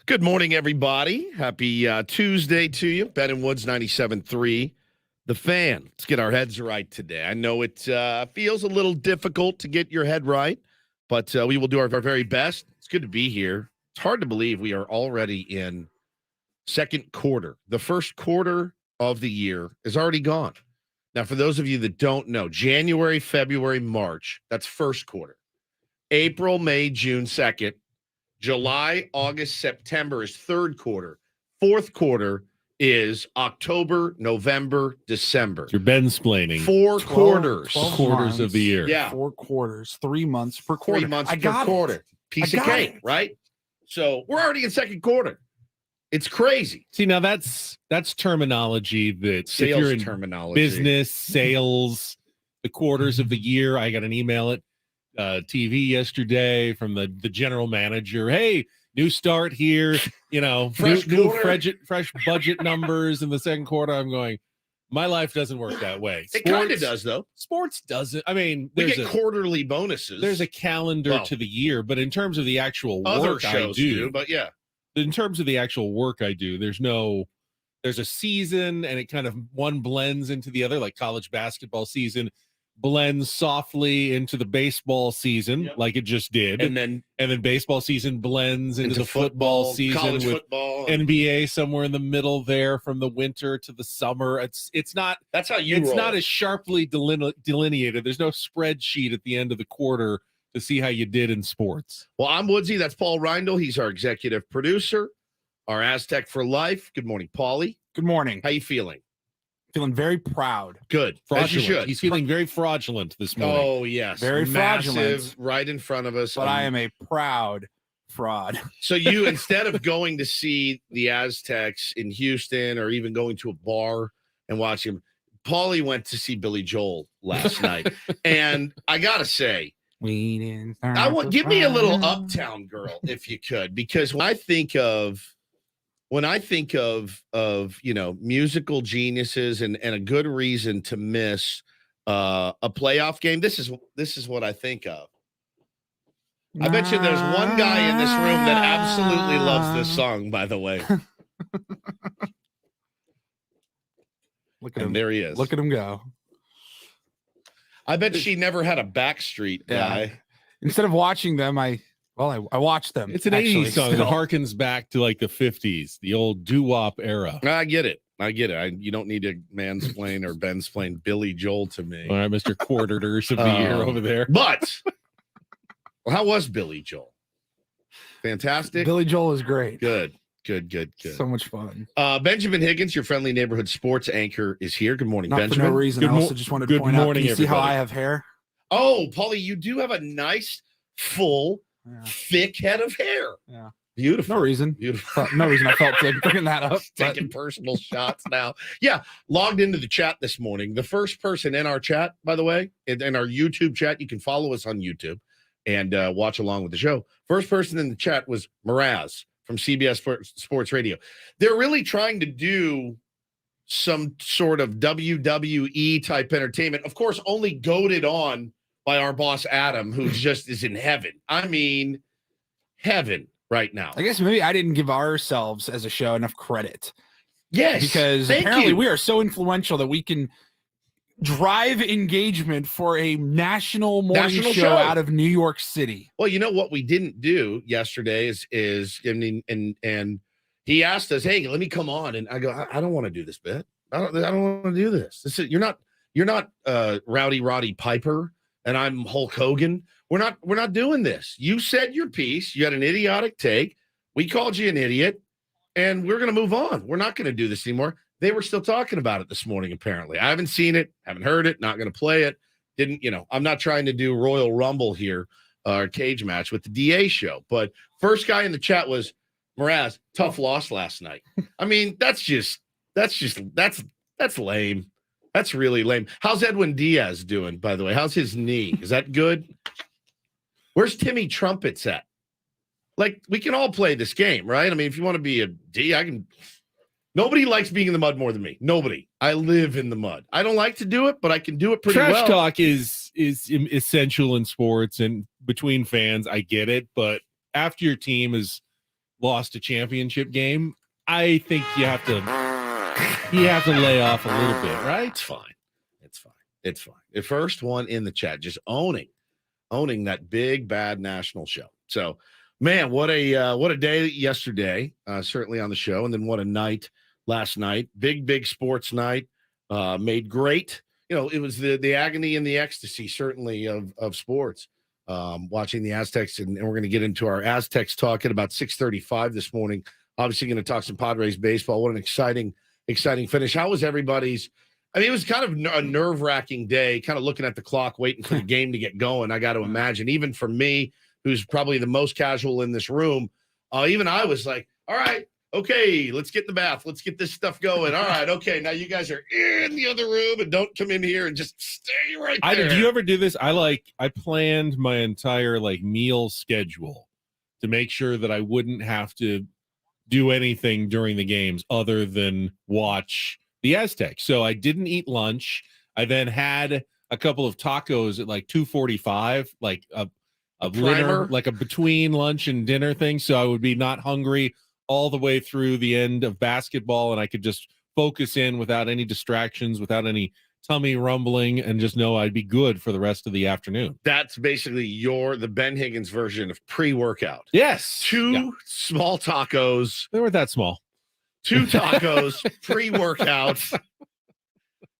Good morning, everybody. Happy Tuesday to you. Ben and Woods 97.3. The Fan. Let's get our heads right today. I know it feels a little difficult to get your head right, but we will do our very best. It's good to be here. It's hard to believe we are already in second quarter. The first quarter of the year is already gone. Now, for those of you that don't know, January, February, March, that's first quarter. April, May, June, second. July, August, September is third quarter. Fourth quarter is October, November, December. You're Ben-splaining. 4 quarters. 12 quarters of the year. Yeah. 4 quarters, 3 months per quarter. 3 months per quarter. Piece of cake, right? So we're already in second quarter. It's crazy. See, now that's terminology that if you're in terminology. Business, sales, the quarters of the year. I got an email at TV yesterday from the general manager. Hey, new start here. You know, fresh budget numbers in the second quarter. I'm going, my life doesn't work that way. It kind of does, though. Sports doesn't. I mean, we get quarterly bonuses. There's a calendar to the year, but in terms of the actual other work shows I do, but yeah. In terms of the actual work I do, there's a season and it kind of one blends into the other, like college basketball season blends softly into the baseball season, like it just did. And then baseball season blends into the football season, college with football, NBA somewhere in the middle there from the winter to the summer. It's not, that's how you it's roll. not as sharply delineated. There's no spreadsheet at the end of the quarter to see how you did in sports. Well, I'm Woodsy. That's Paul Reindl. He's our executive producer, our Aztec for life. Good morning, Paulie. Good morning. How you feeling? Feeling very proud. Good. Fraudulent. As you should. He's feeling very fraudulent this morning. Oh, yes. Very massive, fraudulent. right in front of us. But I am a proud fraud. So you, instead of going to see the Aztecs in Houston or even going to a bar and watching them, Paulie went to see Billy Joel last night. And I got to say, give me a little Uptown Girl, if you could, because when I think of musical geniuses and a good reason to miss a playoff game, this is what I think of. I bet you there's one guy in this room that absolutely loves this song, by the way. Look at him. There he is. Look at him go. I bet she never had a Backstreet guy. Yeah. Instead of watching them, I watched them. It's an 80s song that harkens back to like the 50s, the old doo-wop era. I get it. You don't need to mansplain or bensplain Billy Joel to me. All right, Mr. Quarters of the year over there. But how was Billy Joel? Fantastic. Billy Joel is great. Good. So much fun. Benjamin Higgins, your friendly neighborhood sports anchor, is here. Good morning, Not Benjamin. for no reason. I also just wanted to point out, can you see how I have hair? Oh, Paulie, you do have a nice, full, thick head of hair. Yeah. Beautiful. No reason. Beautiful. No reason I felt to bring that up. Taking personal shots now. Yeah. Logged into the chat this morning. The first person in our chat, by the way, in our YouTube chat, you can follow us on YouTube and watch along with the show. First person in the chat was Mraz from CBS Sports Radio. They're really trying to do some sort of WWE type entertainment. Of course, only goaded on by our boss, Adam, who just is in heaven. I mean, heaven right now. I guess maybe I didn't give ourselves as a show enough credit. Yes. Because apparently we are so influential that we can drive engagement for a national morning show out of New York City. Well, you know what we didn't do yesterday is and he asked us, "Hey, let me come on," and I go, "I don't want to do this bit. I don't want to do this. You're not Rowdy Roddy Piper, and I'm Hulk Hogan. We're not doing this. You said your piece. You had an idiotic take. We called you an idiot, and we're going to move on. We're not going to do this anymore." They were still talking about it this morning, apparently. I haven't seen it, haven't heard it, not going to play it. I'm not trying to do Royal Rumble here, cage match with the DA show. But first guy in the chat was Mraz, tough loss last night. I mean, that's lame. That's really lame. How's Edwin Diaz doing, by the way? How's his knee? Is that good? Where's Timmy Trumpets at? Like, we can all play this game, right? I mean, if you want to be a D, I can. Nobody likes being in the mud more than me. Nobody. I live in the mud. I don't like to do it, but I can do it pretty well. Trash talk is essential in sports and between fans. I get it, but after your team has lost a championship game, I think you have to lay off a little bit, right? It's fine. It's fine. The first one in the chat, just owning that big bad national show. So, man, what a day yesterday, certainly on the show, and then what a night last night. Big sports night, made great. It was the agony and the ecstasy, certainly, of sports. Watching the Aztecs, and we're going to get into our Aztecs talk at about 6:35 this morning. Obviously, going to talk some Padres baseball. What an exciting finish. How was everybody's? I mean, it was kind of a nerve-wracking day, kind of looking at the clock, waiting for the game to get going. I got to imagine, even for me, who's probably the most casual in this room, even I was like, all right, okay, let's get in the bath. Let's get this stuff going. All right, okay, now you guys are in the other room and don't come in here and just stay right there. Do you ever do this? I planned my entire meal schedule to make sure that I wouldn't have to do anything during the games other than watch the Aztecs. So I didn't eat lunch. I then had a couple of tacos at 2:45, like a dinner, like a between lunch and dinner thing. So I would be not hungry all the way through the end of basketball, and I could just focus in without any distractions, without any tummy rumbling, and just know I'd be good for the rest of the afternoon. That's basically the Ben Higgins version of pre-workout. Yes. Two small tacos. They weren't that small. 2 tacos, pre-workout,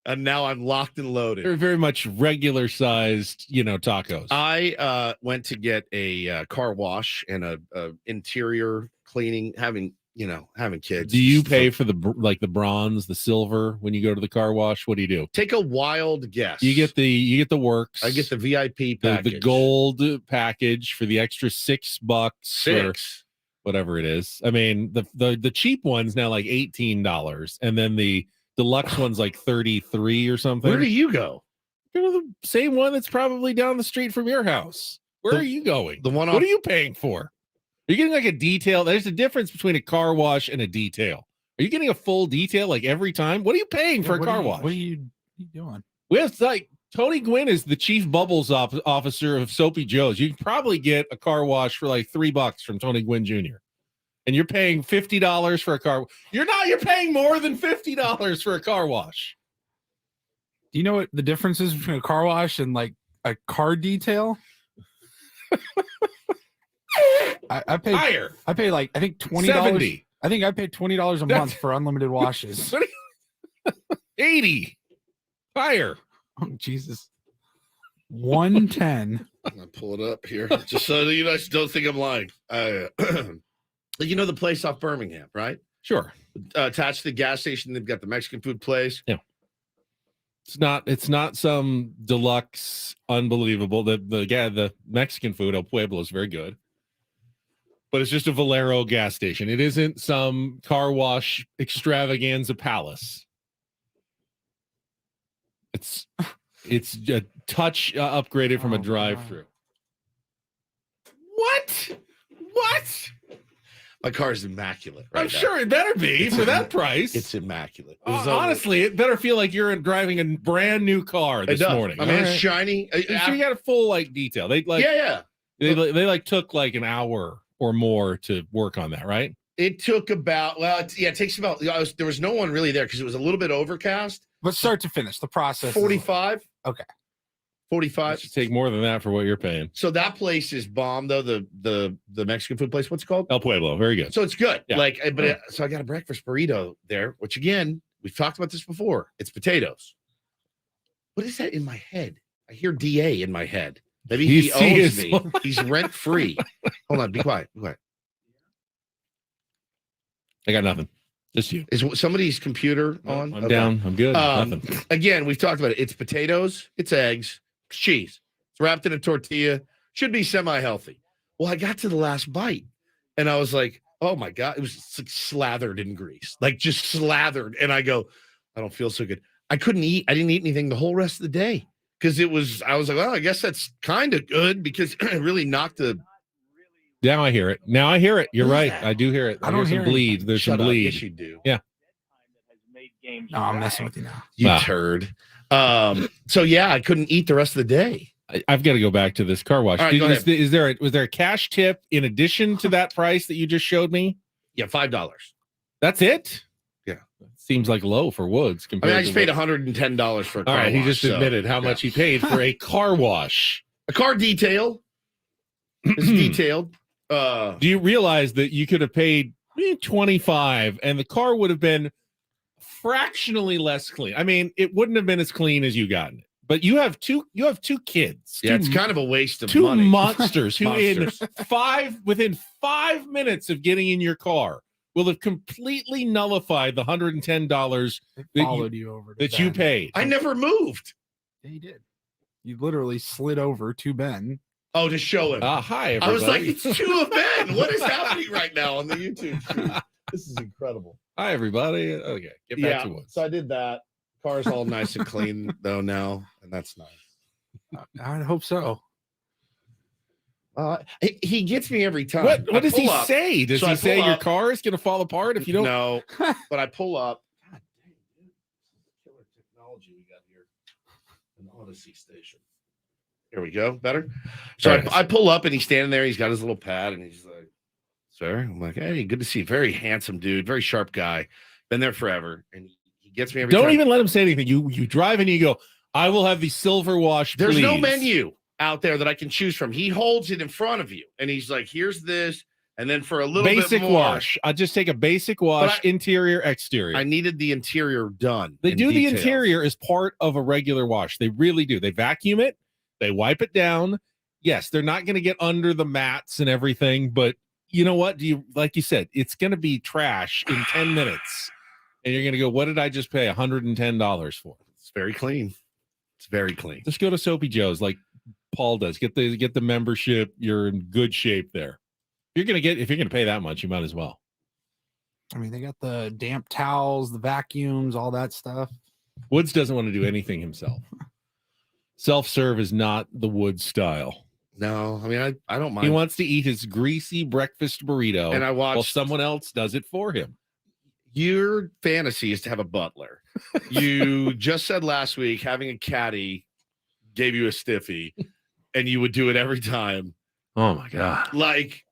and now I'm locked and loaded. They're very much regular sized, tacos. I went to get a car wash and a interior cleaning, having kids. Do you pay for the bronze, the silver when you go to the car wash? What do you do? Take a wild guess. You get the works. I get the VIP package. The gold package for the extra $6. $6. Whatever it is. I mean, the cheap one's now like $18, and then the deluxe one's like $33 or something. Where do you go? Go to the same one that's probably down the street from your house. Where are you going? The one. What are you paying for? Are you getting a detail? There's a difference between a car wash and a detail. Are you getting a full detail every time? What are you paying for a car wash? What are you doing? We have Tony Gwynn is the chief bubbles officer of Soapy Joe's. You can probably get a car wash for $3 from Tony Gwynn Jr. And you're paying $50 for a car. You're paying more than $50 for a car wash. Do you know what the difference is between a car wash and a car detail? I paid higher. I paid I think $20. $70. I think I paid $20 a month for unlimited washes. $80. Higher. Oh, Jesus. $110. I'm gonna pull it up here just so you guys don't think I'm lying. The place off Birmingham, right? Sure. Attached to the gas station, they've got the Mexican food place. Yeah. It's not some deluxe unbelievable. The Mexican food El Pueblo is very good. But it's just a Valero gas station. It isn't some car wash extravaganza palace. It's a touch upgraded from a drive-through. What? My car is immaculate. I'm sure it better be for that price. It's immaculate. Honestly, it better feel like you're driving a brand new car this morning. I mean, it's shiny. So you got a full detail. They They took an hour or more to work on that, right? It took about it takes about. There was no one really there because it was a little bit overcast. But start to finish, the process. 45. Okay. 45. It should take more than that for what you're paying. So that place is bomb, though. The Mexican food place. What's it called? El Pueblo. Very good. So it's good. Yeah. So I got a breakfast burrito there, which again, we've talked about this before. It's potatoes. What is that in my head? I hear DA in my head. Maybe he owns me. He's rent free. Hold on. Be quiet. I got nothing. Just you. Is somebody's computer on? I'm down. I'm good. Nothing. Again, we've talked about it. It's potatoes. It's eggs. It's cheese. It's wrapped in a tortilla. Should be semi-healthy. Well, I got to the last bite, and I was like, oh, my God. It was slathered in grease. Just slathered. And I go, I don't feel so good. I couldn't eat. I didn't eat anything the whole rest of the day because I was like, well, I guess that's kind of good because it really knocked the. Now I hear it. You're right. I do hear it. I don't hear bleed. There's some bleed. Yes, you do. Yeah. No, I'm messing with you now. You turd. So yeah, I couldn't eat the rest of the day. I've got to go back to this car wash. All right, go ahead. Was there a cash tip in addition to that price that you just showed me? Yeah, $5. That's it? Yeah. Seems like low for Woods. I just paid $110 for a car All right, wash. he just admitted how much he paid for a car wash. A car detail. It's detailed. Do you realize that you could have paid $25 and the car would have been fractionally less clean? I mean, it wouldn't have been as clean as you gotten it. But you have two kids. Yeah, it's kind of a waste of two money. Monsters who within 5 minutes of getting in your car will have completely nullified the $110 that you paid. I never moved. Yeah, you did. You literally slid over to Ben. Oh, to show him. Hi, everybody. I was like, it's two of Ben. What is happening right now on the YouTube stream? This is incredible. Hi, everybody. Okay, get back to Woods. So I did that. Car's all nice and clean though now, and that's nice. I hope so. He gets me every time. What does he say? Does he say your car is going to fall apart if you don't? No, but I pull up. God dang, dude. Killer technology we got here. An Odyssey station. Here we go. Better. So I pull up and he's standing there. He's got his little pad and he's like, "Sir," I'm like, "Hey, good to see you. Very handsome dude, very sharp guy. Been there forever." And he gets me every time. Don't even let him say anything. You drive and you go, "I will have the silver wash, There's please." no menu out there that I can choose from. He holds it in front of you and he's like, "Here's this." And then for a little basic bit more, wash. I'll just take a basic wash, interior, exterior. I needed the interior done. They do the interior as part of a regular wash. They really do. They vacuum it. They wipe it down. Yes, they're not going to get under the mats and everything, but you know what? Like you said, it's going to be trash in 10 minutes. And you're going to go, what did I just pay $110 for? It's very clean. It's very clean. Just go to Soapy Joe's like Paul does. Get the membership. You're in good shape there. If you're going to pay that much, you might as well. I mean, they got the damp towels, the vacuums, all that stuff. Woods doesn't want to do anything himself. Self-serve is not the Woods style. No, I mean, I don't mind. He wants to eat his greasy breakfast burrito, and while someone else does it for him. Your fantasy is to have a butler. You just said last week having a caddy gave you a stiffy, and you would do it every time. Oh my God! Like,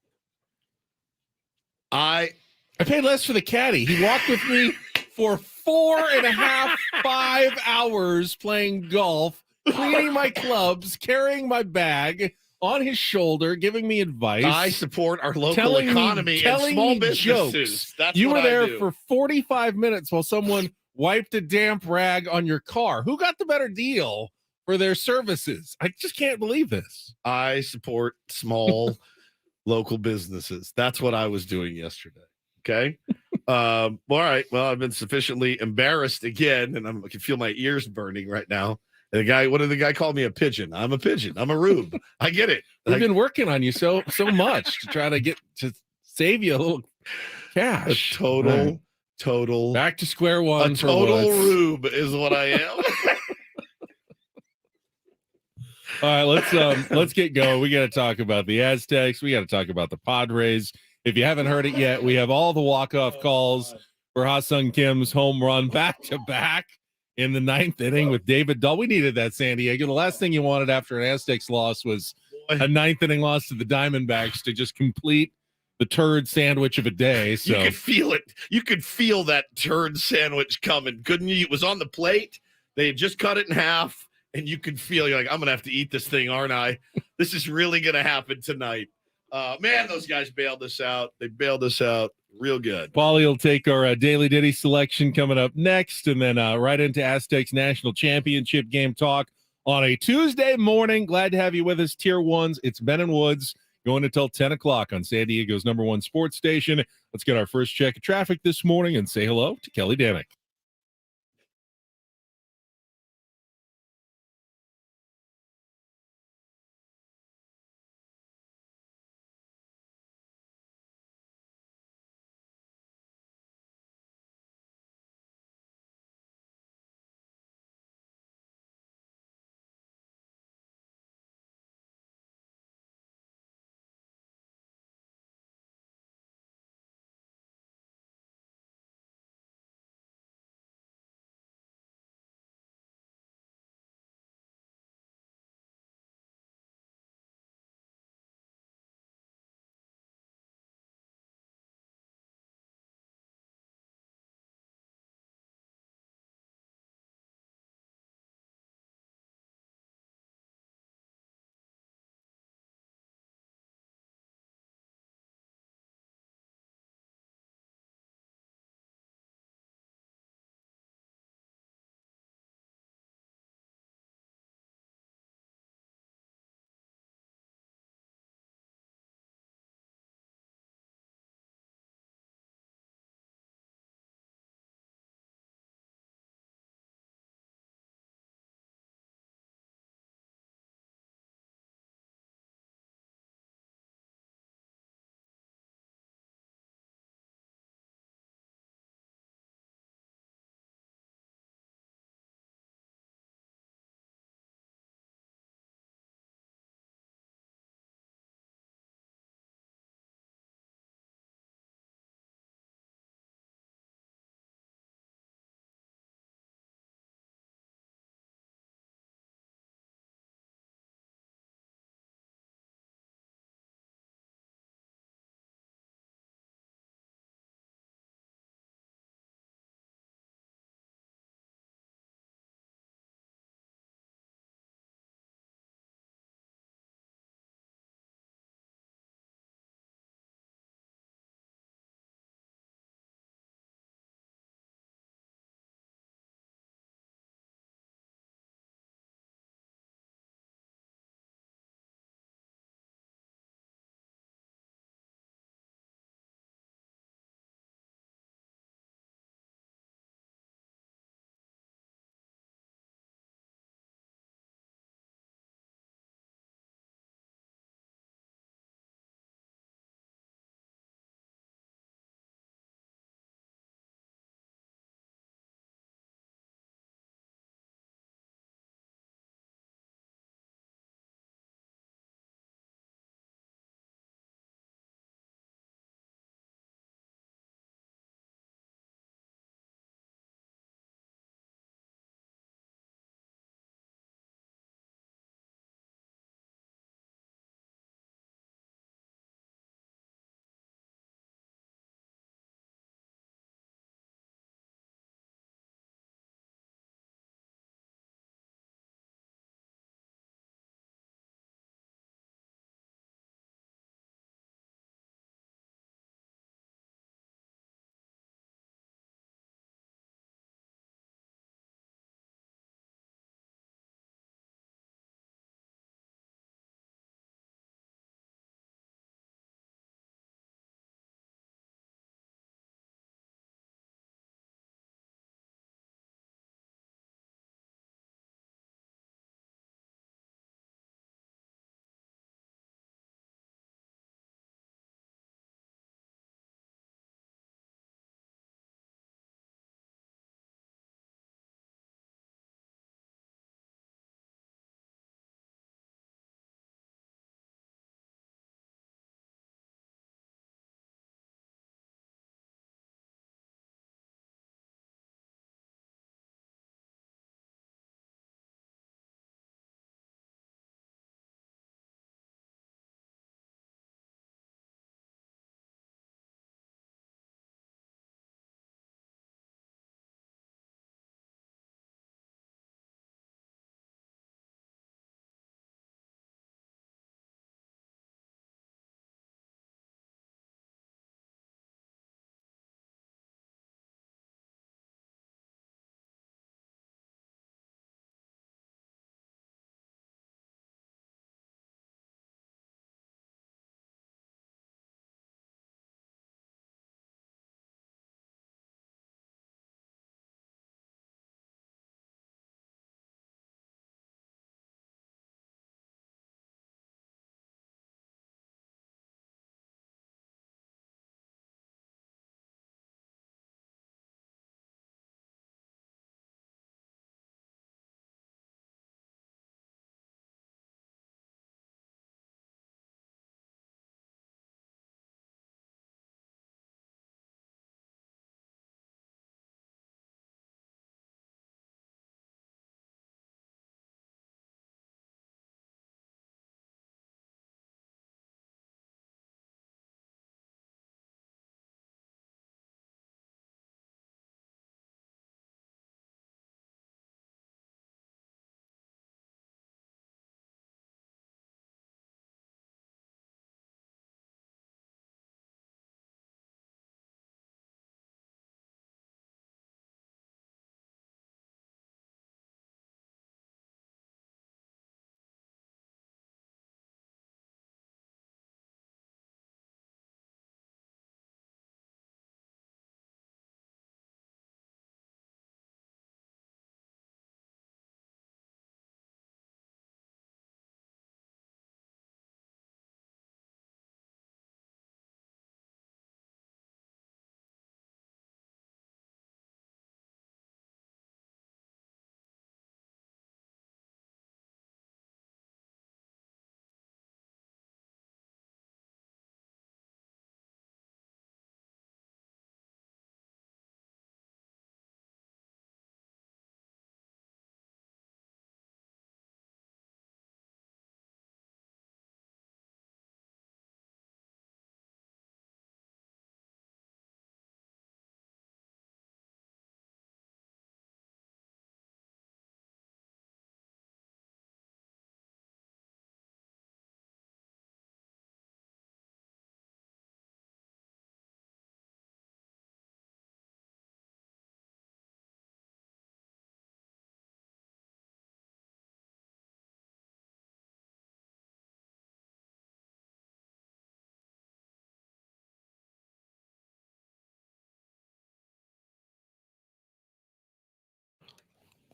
I paid less for the caddy. He walked with me for 4.5, 5 hours playing golf, cleaning my clubs, carrying my bag on his shoulder, giving me advice. I support our local economy and small businesses. That's you were there for 45 minutes while someone wiped a damp rag on your car. Who got the better deal for their services? I just can't believe this. I support small local businesses. That's what I was doing yesterday. Okay. All right. Well, I've been sufficiently embarrassed again, and I can feel my ears burning right now. And what did the guy call me? A pigeon. I'm a pigeon. I'm a rube. I get it. We've been working on you so much to try to save you a little cash. A total back to square one. A total rube is what I am. All right, let's get going. We got to talk about the Aztecs. We got to talk about the Padres. If you haven't heard it yet, we have all the walk-off calls for Ha-Sung Kim's home run back-to-back in the 9th inning with David Dahl. We needed that, San Diego. The last thing you wanted after an Aztecs loss was a 9th inning loss to the Diamondbacks to just complete the turd sandwich of a day. So you could feel it. You could feel that turd sandwich coming, couldn't you? It was on the plate. They had just cut it in half, and you could feel, you're like, I'm going to have to eat this thing, aren't I? This is really going to happen tonight. Man, those guys bailed us out. They bailed us out real good. Paulie will take our Daily Ditty selection coming up next, and then right into Aztecs National Championship game talk on a Tuesday morning. Glad to have you with us, Tier 1s. It's Ben and Woods going until 10 o'clock on San Diego's #1 sports station. Let's get our first check of traffic this morning and say hello to Kelly Danick.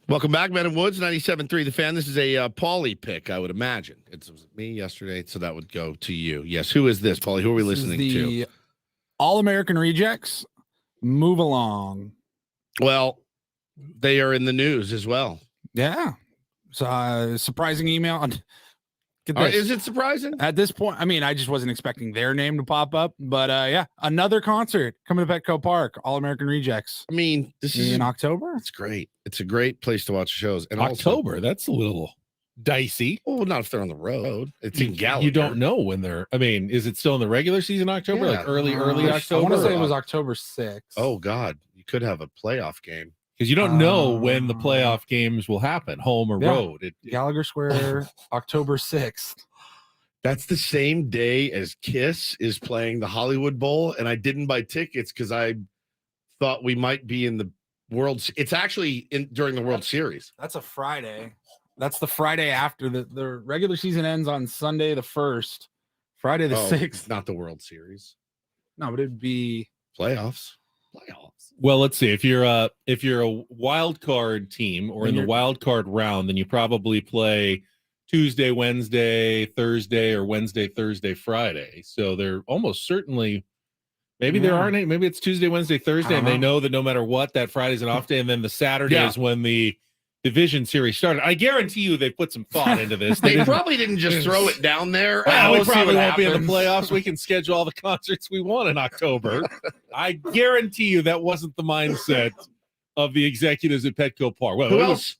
Welcome back, Ben and Woods, 97.3 The Fan. This is a Paulie pick, I would imagine. It was me yesterday, so that would go to you. Yes, who is this, Paulie? Who are we listening to? All-American Rejects. Move along. Well, they are in the news as well. Yeah. So, surprising email. Is it surprising? At this point, I mean, I just wasn't expecting their name to pop up, but yeah, another concert coming to Petco Park, All-American Rejects. I mean, this is in October. It's great. It's a great place to watch shows. And October, also, that's a little dicey. Well, not if they're on the road. It's in Gallagher. You don't know when they're. I mean, is it still in the regular season October? Yeah. Like early October? I want to say it was October 6th. Oh God, you could have a playoff game because you don't know when the playoff games will happen, home or road. Gallagher Square, October 6th. That's the same day as Kiss is playing the Hollywood Bowl, and I didn't buy tickets because I thought we might be in the World. It's actually during the World Series. That's a Friday. That's the Friday after the regular season ends on Sunday the 1st. Friday the 6th. Not the World Series. No, but it'd be playoffs. Well, let's see. If you're a wild card team or in the wild card round, then you probably play Tuesday, Wednesday, Thursday, or Wednesday, Thursday, Friday. So they're almost certainly, maybe there aren't any, maybe it's Tuesday, Wednesday, Thursday, and they know that no matter what, that Friday's an off day, and then the Saturday is when the division series started. I guarantee you they put some thought into this. They probably didn't just throw it down there. Well, we probably won't be in the playoffs. We can schedule all the concerts we want in October. I guarantee you that wasn't the mindset of the executives at Petco Park. Well,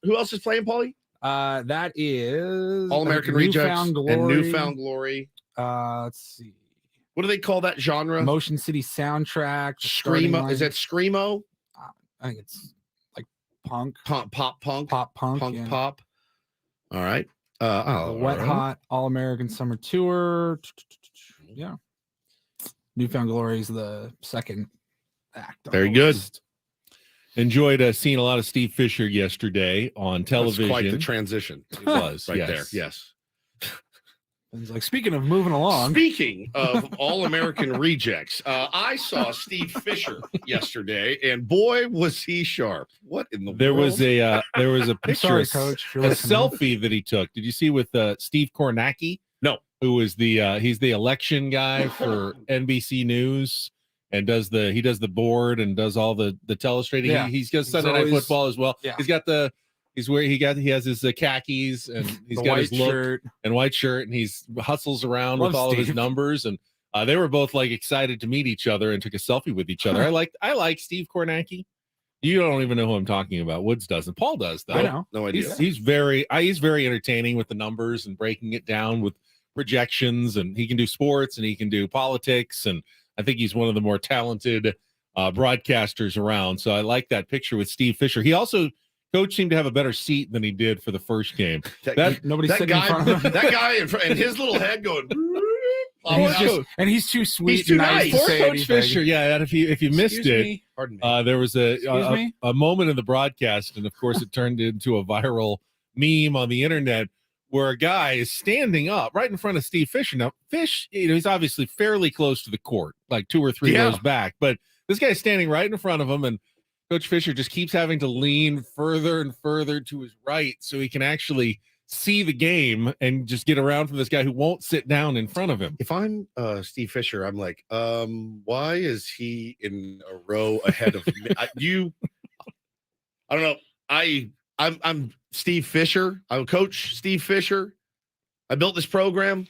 who else is playing, Paulie? That is All-American Rejects and Newfound Glory. Let's see. What do they call that genre? Motion City Soundtrack. Screamo. Is that Screamo? I think it's like punk. Pop punk. Pop. All right. Wet Hot All-American Summer Tour. Yeah. Newfound Glory is the second act. Very good. Enjoyed seeing a lot of Steve Fisher yesterday on television. That's quite the transition. It was right there. Yes. It's like, speaking of moving along. Speaking of All-American Rejects, I saw Steve Fisher yesterday, and boy, was he sharp. What in the world? Was there was a picture, sorry, Coach, a selfie that he took. Did you see with Steve Kornacki? No. Who was he's the election guy for NBC News. And does the board and does all the telestrating. Yeah. He's got Sunday Night Football as well. Yeah. He has his khakis and he's got his look shirt. and white shirt and he's hustles around with all of his numbers and they were both like excited to meet each other and took a selfie with each other. I like Steve Kornacki. You don't even know who I'm talking about. Woods doesn't. Paul does though. I know. No idea. He's very entertaining with the numbers and breaking it down with projections, and he can do sports and he can do politics, and I think he's one of the more talented broadcasters around. So I like that picture with Steve Fisher. He also, Coach seemed to have a better seat than he did for the first game. Nobody's sitting in front of him. That guy and his little head going. And he's too sweet. He's too nice. Poor Coach Fisher. Yeah, and if you missed it, pardon me. There was a moment in the broadcast, and of course it turned into a viral meme on the internet where a guy is standing up right in front of Steve Fisher. Now, Fish, he's obviously fairly close to the court, like 2 or 3 rows back, but this guy's standing right in front of him, and Coach Fisher just keeps having to lean further and further to his right so he can actually see the game and just get around from this guy who won't sit down in front of him. If I'm Steve Fisher, I'm like, why is he in a row ahead of me? I don't know. I'm Steve Fisher. I'm Coach Steve Fisher. I built this program.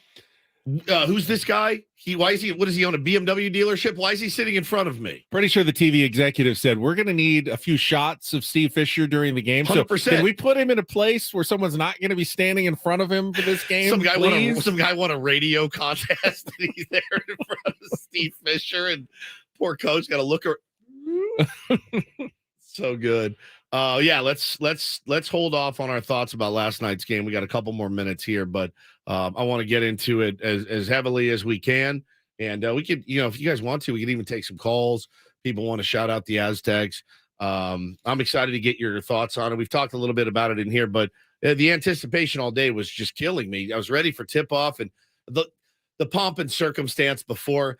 Who's this guy? What is he on a BMW dealership? Why is he sitting in front of me? Pretty sure the TV executive said, we're going to need a few shots of Steve Fisher during the game. 100%. So can we put him in a place where someone's not going to be standing in front of him for this game? Some guy won a radio contest and he's there in front of Steve Fisher, and poor Coach got to look so good. Let's hold off on our thoughts about last night's game. We got a couple more minutes here, but I want to get into it as heavily as we can. And we could, if you guys want to, we could even take some calls. People want to shout out the Aztecs. I'm excited to get your thoughts on it. We've talked a little bit about it in here, but the anticipation all day was just killing me. I was ready for tip-off, and the pomp and circumstance before.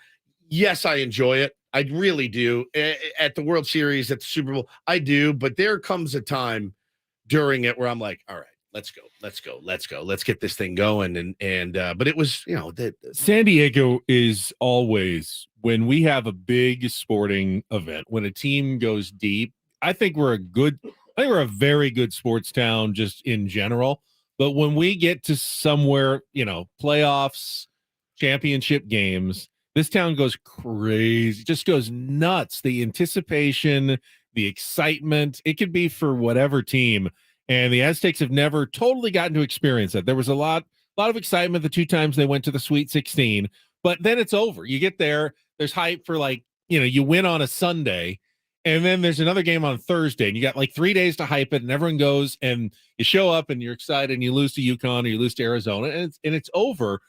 Yes, I enjoy it. I really do. At the World Series, at the Super Bowl, I do. But there comes a time during it where I'm like, all right, let's go. Let's get this thing going. But it was, San Diego is always, when we have a big sporting event, when a team goes deep, I think we're a very good sports town just in general. But when we get to somewhere, playoffs, championship games, this town goes crazy, just goes nuts. The anticipation, the excitement, it could be for whatever team. And the Aztecs have never totally gotten to experience that. There was a lot of excitement the 2 times they went to the Sweet 16, but then it's over. You get there, there's hype for you win on a Sunday, and then there's another game on Thursday, and you got 3 days to hype it, and everyone goes, and you show up, and you're excited, and you lose to UConn, or you lose to Arizona, and it's over.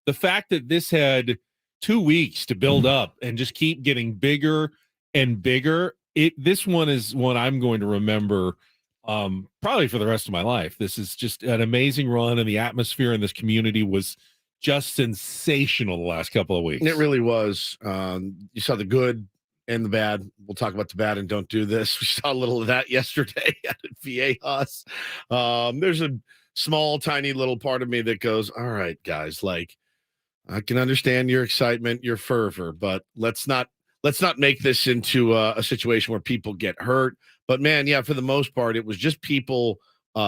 The fact that this had 2 weeks to build up and just keep getting bigger and bigger, this one is one I'm going to remember probably for the rest of my life. This is just an amazing run, and the atmosphere in this community was just sensational the last couple of weeks. It really was. You saw the good and the bad. We'll talk about the bad and don't do this. We saw a little of that yesterday at Viejas. There's a small, tiny little part of me that goes, all right, guys, I can understand your excitement, your fervor, but let's not make this into a situation where people get hurt. But man, yeah, for the most part, it was just people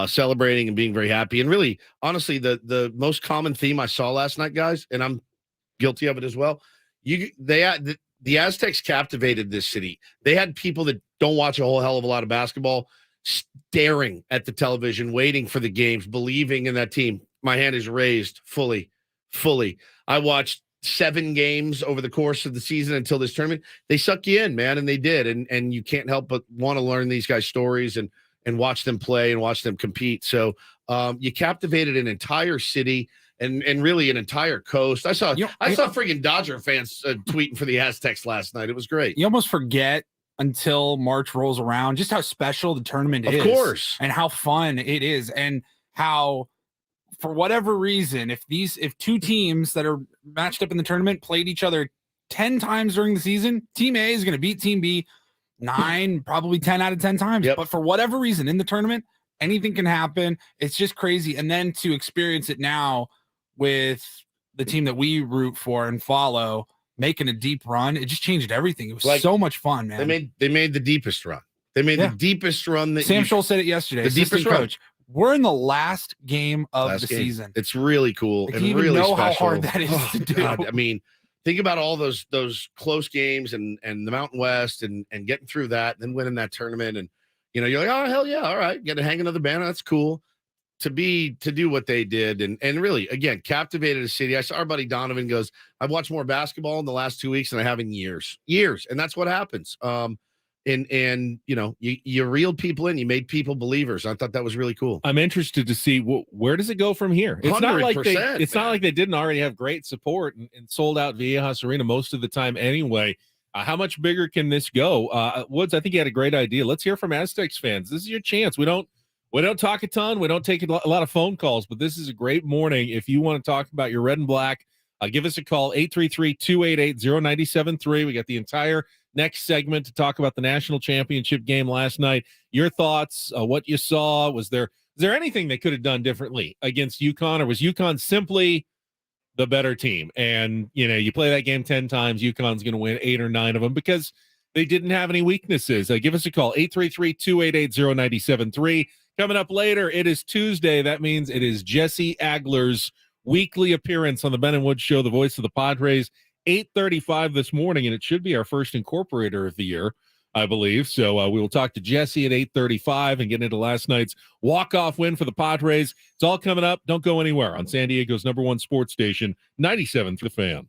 celebrating and being very happy. And really, honestly, the most common theme I saw last night, guys, and I'm guilty of it as well. The Aztecs captivated this city. They had people that don't watch a whole hell of a lot of basketball staring at the television, waiting for the games, believing in that team. My hand is raised fully. I watched 7 games over the course of the season until this tournament. They suck you in, man, and they did. And you can't help but want to learn these guys' stories and watch them play and watch them compete. So you captivated an entire city and really an entire coast. I saw freaking Dodger fans tweeting for the Aztecs last night. It was great. You almost forget until March rolls around just how special the tournament is. Of course. And how fun it is, and how, for whatever reason, if 2 teams that are matched up in the tournament played each other 10 times during the season, Team A is going to beat Team B 9, probably 10 out of 10 times. Yep. But for whatever reason in the tournament, anything can happen. It's just crazy. And then to experience it now with the team that we root for and follow making a deep run, it just changed everything. It was so much fun, man. They made the deepest run. They made the deepest run that Sam Scholl said it yesterday. The deepest coach. We're in the last game of the season. It's really cool and you really know special. How hard that is to do. God, I mean, think about all those close games and the Mountain West and getting through that, and then winning that tournament, and you're like, oh hell yeah, all right, get to hang another banner. That's cool. To do what they did and really, again, captivated a city. I saw our buddy Donovan goes, I've watched more basketball in the last 2 weeks than I have in years, and that's what happens. And you reeled people in, you made people believers. I thought that was really cool. I'm interested to see where does it go from here. It's not like they didn't already have great support and sold out Viejas Arena most of the time anyway. How much bigger can this go? Woods, I think you had a great idea. Let's hear from Aztecs fans. This is your chance. We don't talk a ton. We don't take a lot of phone calls, but this is a great morning. If you want to talk about your red and black, give us a call, 833-288-0973. We got the entire next segment to talk about the national championship game last night. Your thoughts, what you saw. Was there anything they could have done differently against UConn, or was UConn simply the better team? And, you play that game 10 times, UConn's going to win 8 or 9 of them because they didn't have any weaknesses. Give us a call, 833-288-0973. Coming up later, it is Tuesday. That means it is Jesse Agler's weekly appearance on the Ben and Woods Show, the voice of the Padres. 8:35 this morning, and it should be our first Incorporator of the year, I believe. So we will talk to Jesse at 8:35 and get into last night's walk-off win for the Padres. It's all coming up. Don't go anywhere on San Diego's #1 sports station, 97 The Fan.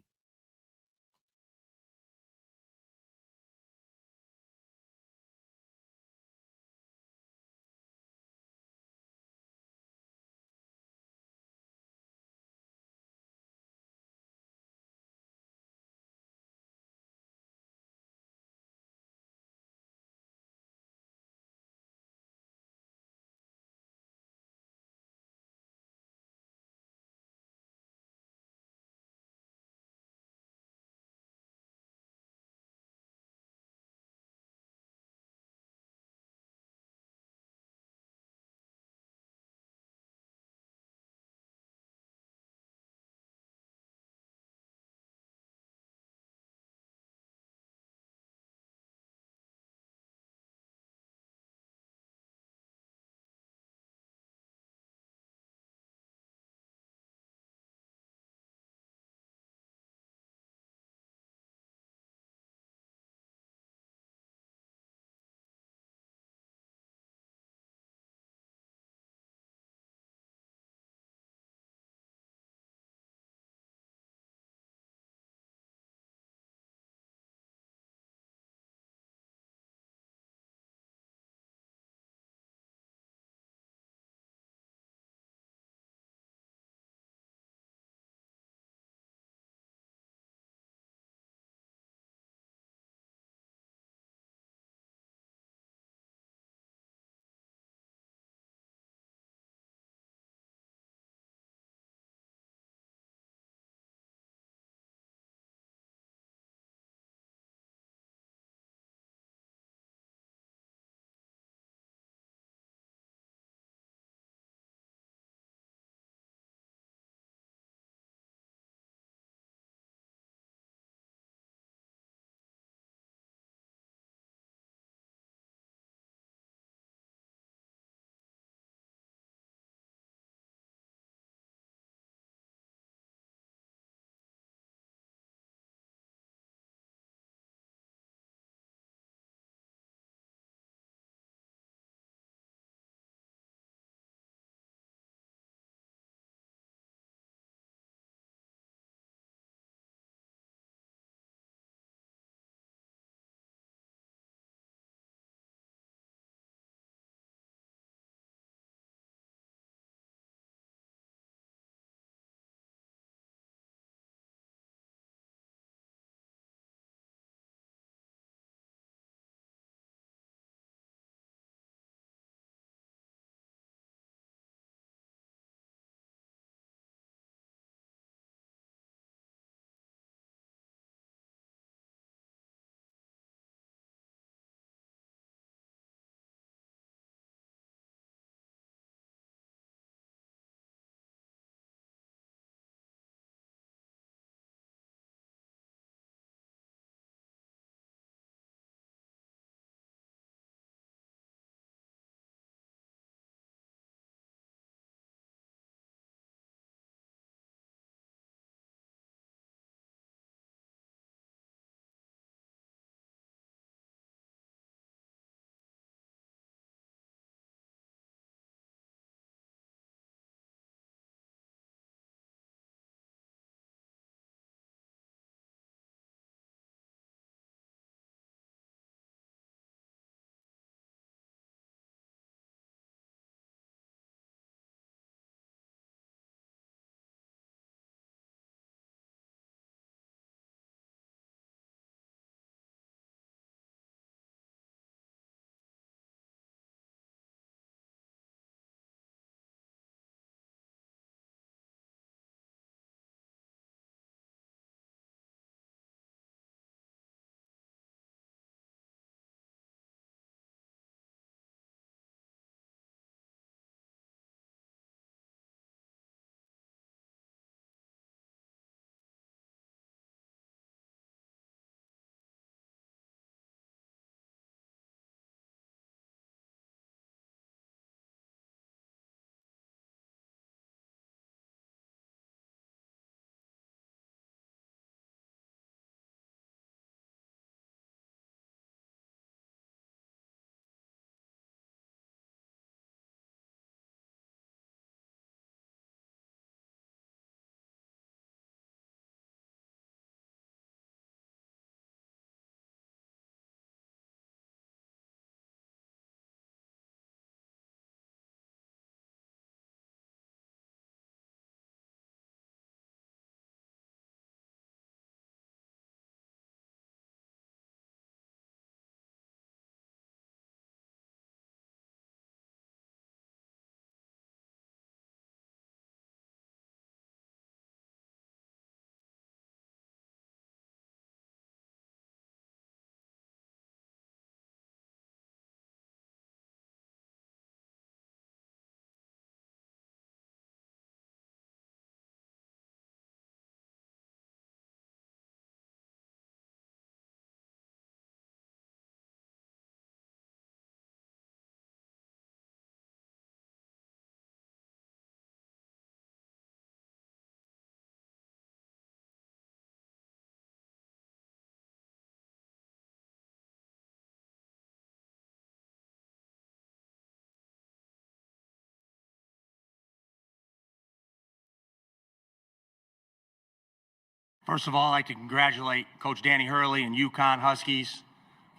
First of all, I'd like to congratulate Coach Danny Hurley and UConn Huskies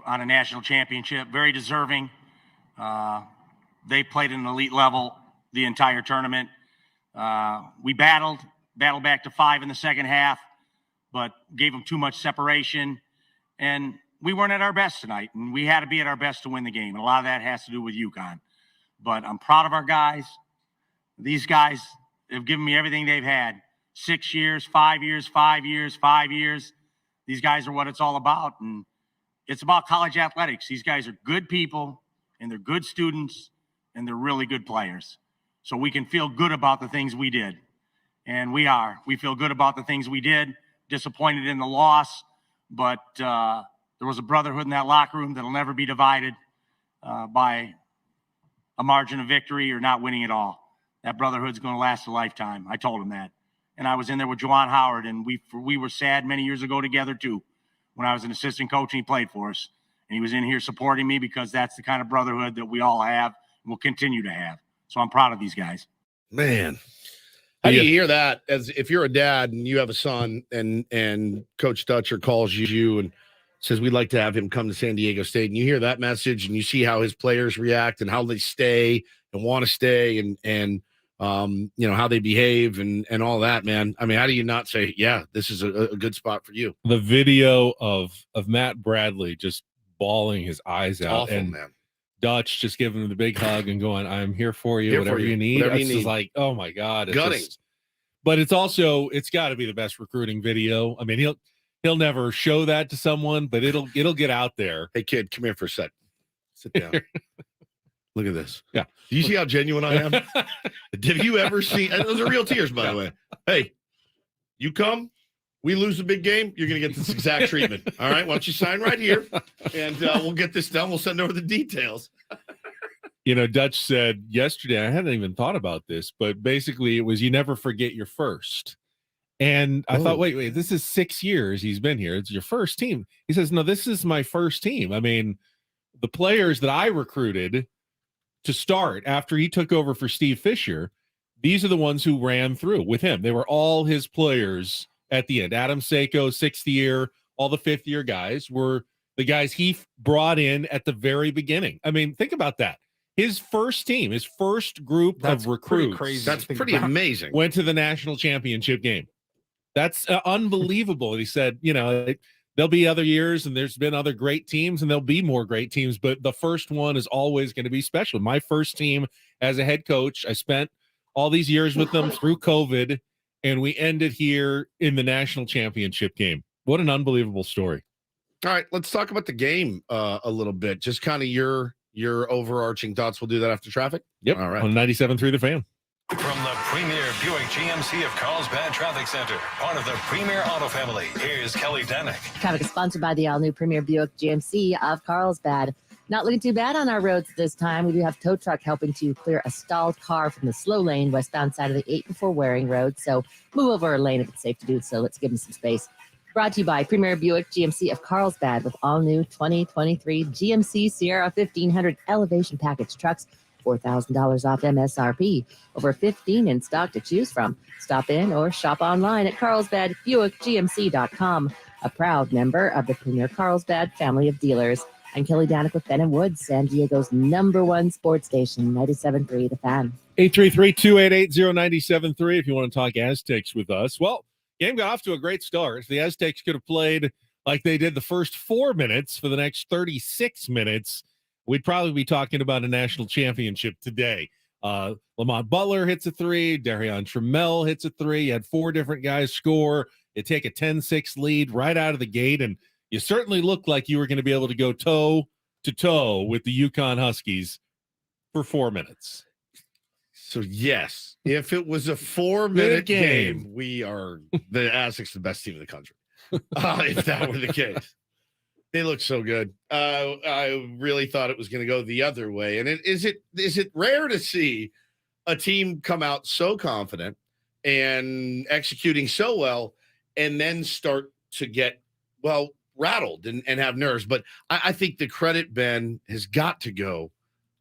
on a national championship. Very deserving. They played at an elite level the entire tournament. We battled back to 5 in the second half, but gave them too much separation. And we weren't at our best tonight, and we had to be at our best to win the game. And a lot of that has to do with UConn. But I'm proud of our guys. These guys have given me everything they've had. 6 years, 5 years, 5 years, 5 years. These guys are what it's all about. And it's about college athletics. These guys are good people, and they're good students, and they're really good players. So we can feel good about the things we did. And we are. We feel good about the things we did. Disappointed in the loss. But there was a brotherhood in that locker room that'll never be divided by a margin of victory or not winning at all. That brotherhood's going to last a lifetime. I told him that. And I was in there with Juwan Howard, and we were sad many years ago together too, when I was an assistant coach and he played for us. And he was in here supporting me because that's the kind of brotherhood that we all have and will continue to have. So I'm proud of these guys. Man, how do you hear that? As if you're a dad and you have a son, and Coach Dutcher calls you and says we'd like to have him come to San Diego State, and you hear that message and you see how his players react and how they stay and want to stay and you know, how they behave and all that, man. I mean, how do you not say, yeah, this is a good spot for you? The video of Matt Bradley just bawling his eyes out, Awful, and man. Dutch just giving him the big hug and going, I'm here for you, Here whatever for you. you need. Whatever That's you just need. like, oh my God. It's Gutting. but it's also, it's got to be the best recruiting video. I mean, he'll never show that to someone, but it'll get out there. Hey, kid, come here for a sec. Sit down. Look at this. Yeah. Do you see how genuine I am? Have you ever seen, and those are real tears, by the way. Hey, you come, we lose a big game, you're going to get this exact treatment. All right. Why don't you sign right here, and we'll get this done. We'll send over the details. You know, Dutch said yesterday, I hadn't even thought about this, but basically it was, you never forget your first. And I thought, wait, this is 6 years he's been here. It's your first team. He says, no, this is my first team. I mean, the players that I recruited to start after he took over for Steve Fisher, these are the ones who ran through with him. They were all his players at the end. Adam Seiko, 6th year, all the 5th year guys were the guys he brought in at the very beginning. I mean, think about that. His first team, his first group of recruits, crazy. That's pretty amazing. went to the national championship game. That's unbelievable. And he said, you know, there'll be other years and there's been other great teams and there'll be more great teams, but the first one is always going to be special. My first team as a head coach, I spent all these years with them through COVID, and we ended here in the national championship game. What an unbelievable story. All right, let's talk about the game a little bit. Just kind of your overarching thoughts. We'll do that after traffic. Yep. All right. On 97.3 The Fan. From the premier Buick GMC of Carlsbad Traffic Center, part of the Premier Auto family, here's Kelly Danick. Traffic is sponsored by the all-new Premier Buick GMC of Carlsbad. Not looking too bad on our roads this time. We do have tow truck helping to clear a stalled car from the slow lane westbound side of the 8 before Waring Road. So move over a lane if it's safe to do so. Let's give them some space. Brought to you by Premier Buick GMC of Carlsbad with all-new 2023 GMC Sierra 1500 elevation package trucks. $4,000 off MSRP. Over 15 in stock to choose from. Stop in or shop online at carlsbadbuickgmc.com. A proud member of the Premier Carlsbad family of dealers. I'm Kelly Danick with Ben & Woods, San Diego's #1 sports station, 97.3 The Fan. 833-288-0973 if you want to talk Aztecs with us. Well, game got off to a great start. The Aztecs could have played like they did the first 4 minutes for the next 36 minutes. We'd probably be talking about a national championship today. Lamont Butler hits a 3. Darion Trammell hits a 3. You had 4 different guys score. You take a 10-6 lead right out of the gate, and you certainly looked like you were going to be able to go toe-to-toe with the UConn Huskies for 4 minutes. So, yes, if it was a 4-minute game, we are the Aztecs, the best team in the country. If that were the case. They look so good. I really thought it was going to go the other way. And is it rare to see a team come out so confident and executing so well and then start to get, well, rattled and have nerves? But I think the credit, Ben, has got to go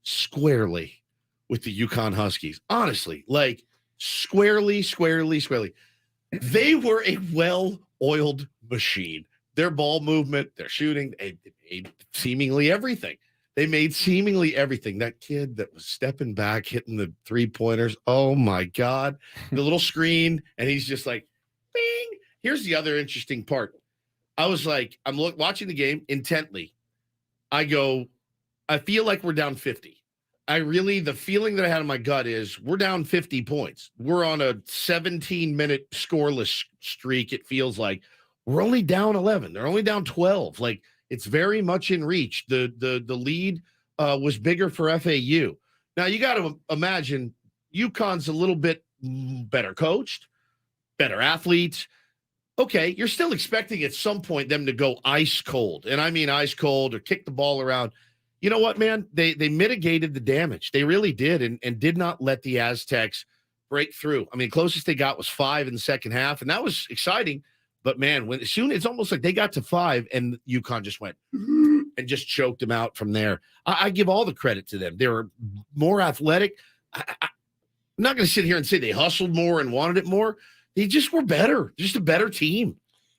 squarely with the UConn Huskies. Honestly, like squarely. They were a oiled machine. Their ball movement, their shooting, they made seemingly everything. They made seemingly everything. That kid that was stepping back, hitting the 3-pointers. Oh my God. The little screen. And he's just like, bing. Here's the other interesting part. I was like, I'm watching the game intently. I feel like we're down 50. The feeling that I had in my gut is we're down 50 points. We're on a 17-minute scoreless streak. It feels like we're only down 11. They're only down 12. Like, it's very much in reach. The lead was bigger for FAU. Now you got to imagine UConn's a little bit better coached, better athletes. Okay, you're still expecting at some point them to go ice cold, and I mean ice cold, or kick the ball around. You know what, man? They mitigated the damage. They really did, and did not let the Aztecs break through. I mean, closest they got was 5 in the second half, and that was exciting. But man, it's almost like they got to 5 and UConn just went and just choked them out from there. I give all the credit to them. They were more athletic. I'm not going to sit here and say they hustled more and wanted it more. They just were better, just a better team.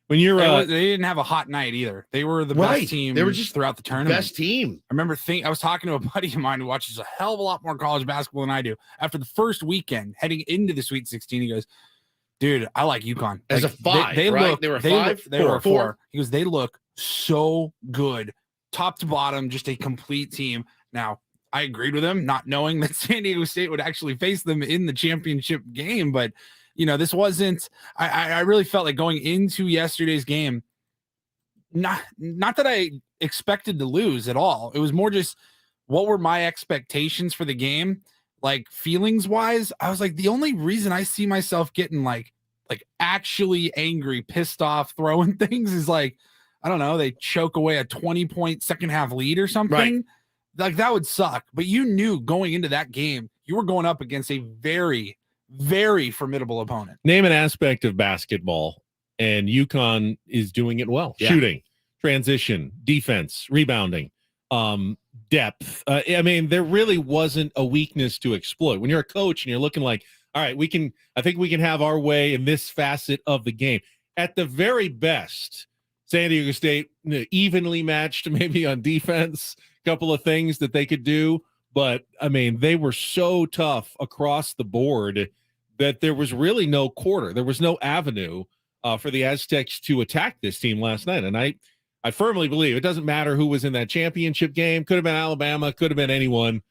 When you're, they didn't have a hot night either. They were the best team. They were just throughout the tournament. Best team. I remember I was talking to a buddy of mine who watches a hell of a lot more college basketball than I do. After the first weekend, heading into the Sweet 16, he goes, "Dude, I like UConn as a 5. They right? They were 5. They were a 4. He goes, they look so good, top to bottom, just a complete team. Now, I agreed with him, not knowing that San Diego State would actually face them in the championship game, but this wasn't. I really felt like going into yesterday's game. Not that I expected to lose at all. It was more just what were my expectations for the game, like feelings wise. I was like, the only reason I see myself getting like actually angry, pissed off, throwing things is like, I don't know, they choke away a 20-point second half lead or something. Right. Like that would suck. But you knew going into that game, you were going up against a very, very formidable opponent. Name an aspect of basketball, and UConn is doing it well. Yeah. Shooting, transition, defense, rebounding, depth. I mean, there really wasn't a weakness to exploit. When you're a coach and you're looking like, all right, I think we can have our way in this facet of the game. At the very best, San Diego State evenly matched maybe on defense, a couple of things that they could do. But, I mean, they were so tough across the board that there was really no quarter. There was no avenue for the Aztecs to attack this team last night. And I firmly believe it doesn't matter who was in that championship game. Could have been Alabama, could have been anyone.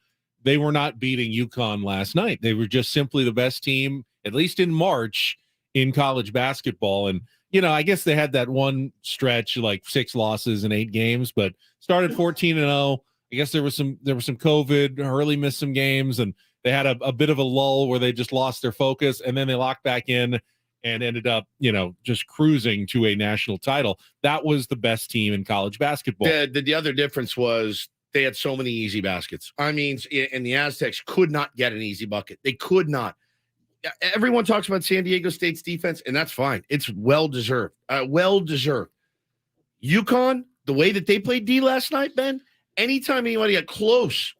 They were not beating UConn last night. They were just simply the best team, at least in March, in college basketball. And, I guess they had that one stretch, like 6 losses in 8 games, but started 14-0. I guess there was some COVID, Hurley missed some games, and they had a bit of a lull where they just lost their focus, and then they locked back in and ended up, just cruising to a national title. That was the best team in college basketball. The other difference was they had so many easy baskets. I mean, and the Aztecs could not get an easy bucket. They could not. Everyone talks about San Diego State's defense, and that's fine. It's well-deserved. Well-deserved. UConn, the way that they played D last night, Ben, anytime anybody got close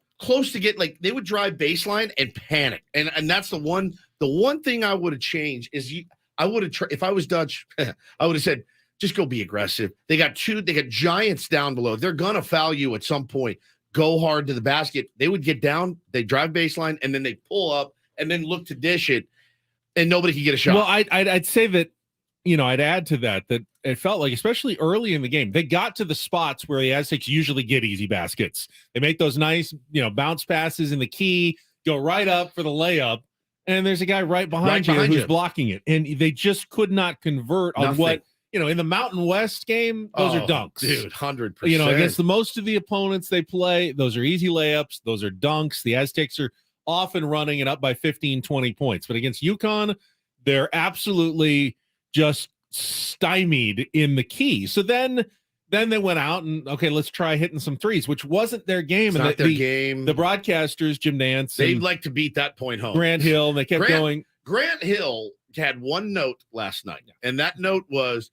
to get, like, they would drive baseline and panic. And that's the one thing I would have changed is I would have, if I was Dutch, I would have said, just go be aggressive. They got giants down below. They're going to foul you at some point. Go hard to the basket. They would get down, they drive baseline, and then they pull up and then look to dish it, and nobody could get a shot. Well, I'd say that, I'd add to that it felt like, especially early in the game, they got to the spots where the Aztecs usually get easy baskets. They make those nice, bounce passes in the key, go right up for the layup, and there's a guy right behind you who's blocking it. And they just could not convert on what, in the Mountain West game, those are dunks. Dude, 100%. Against most of the opponents they play, those are easy layups, those are dunks. The Aztecs are often running it up by 15, 20 points. But against UConn, they're absolutely just stymied in the key. So then they went out and, okay, let's try hitting some threes, which wasn't their game. It's not their game. The broadcasters, Jim Nance, they'd like to beat that point home. Grant Hill, and they kept going. Grant Hill had one note last night, and that note was,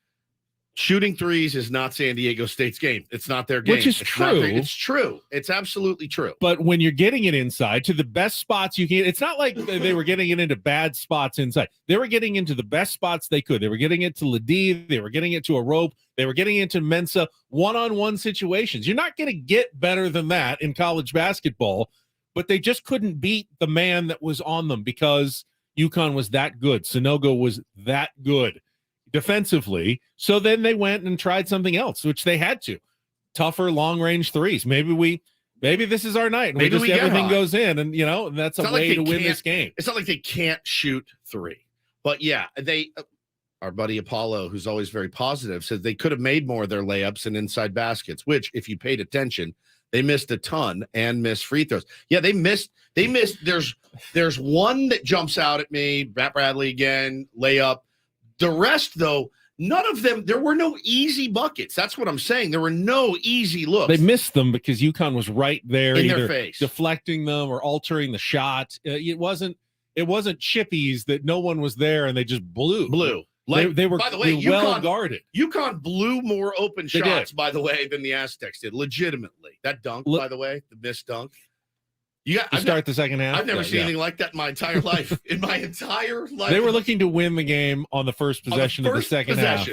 Shooting threes is not San Diego State's game. It's not their game. Which is It's true. It's true. It's absolutely true. But when you're getting it inside to the best spots you can, it's not like they were getting it into bad spots inside. They were getting into the best spots they could. They were getting it to Ladie. They were getting it to a rope. They were getting into Mensah one-on-one situations. You're not going to get better than that in college basketball, but they just couldn't beat the man that was on them because UConn was that good. Sonogo was that good defensively. So then they went and tried something else, which they had to. Tougher long-range threes. Maybe this is our night. Maybe everything goes in, and that's a way to win this game. It's not like they can't shoot three. But yeah, our buddy Apollo, who's always very positive, says they could have made more of their layups and inside baskets, which if you paid attention, they missed a ton and missed free throws. Yeah, they missed. There's one that jumps out at me, Matt Bradley again, layup. The rest, though, none of them, there were no easy buckets. That's what I'm saying. There were no easy looks. They missed them because UConn was right there, in either their face, deflecting them or altering the shot. It wasn't chippies that no one was there and they just blew. Like, they were, by the way, well guarded. UConn blew more open They shots, did. by the way, than the Aztecs did. Legitimately, that dunk, by the way, the missed dunk. Start the second half. I've never seen anything like that in my entire life. In my entire life, they were looking to win the game on the first possession of the second half,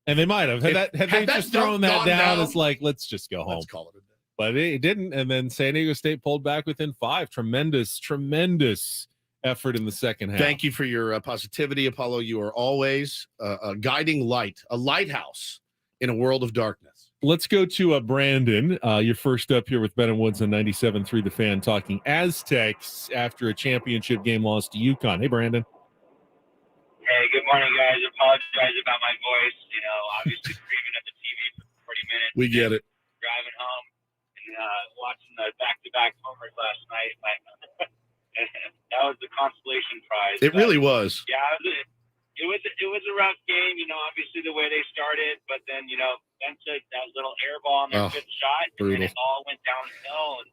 and they might have. Had they just thrown that down, it's like, let's just go home. Let's call it a day. But it didn't, and then San Diego State pulled back within 5. Tremendous effort in the second half. Thank you for your positivity, Apollo. You are always a guiding light, a lighthouse in a world of darkness. Let's go to Brandon. You're first up here with Ben and Woods on 97.3 The Fan, talking Aztecs after a championship game loss to UConn. Hey, Brandon. Hey, good morning, guys. Apologize about my voice. Obviously screaming at the TV for 40 minutes. We get it. Driving home and watching the back-to-back homers last night. That was the consolation prize. It really was. Yeah, it was a rough game. Obviously the way they started, but then Ben took that little air ball on their fifth shot, and then it all went downhill. And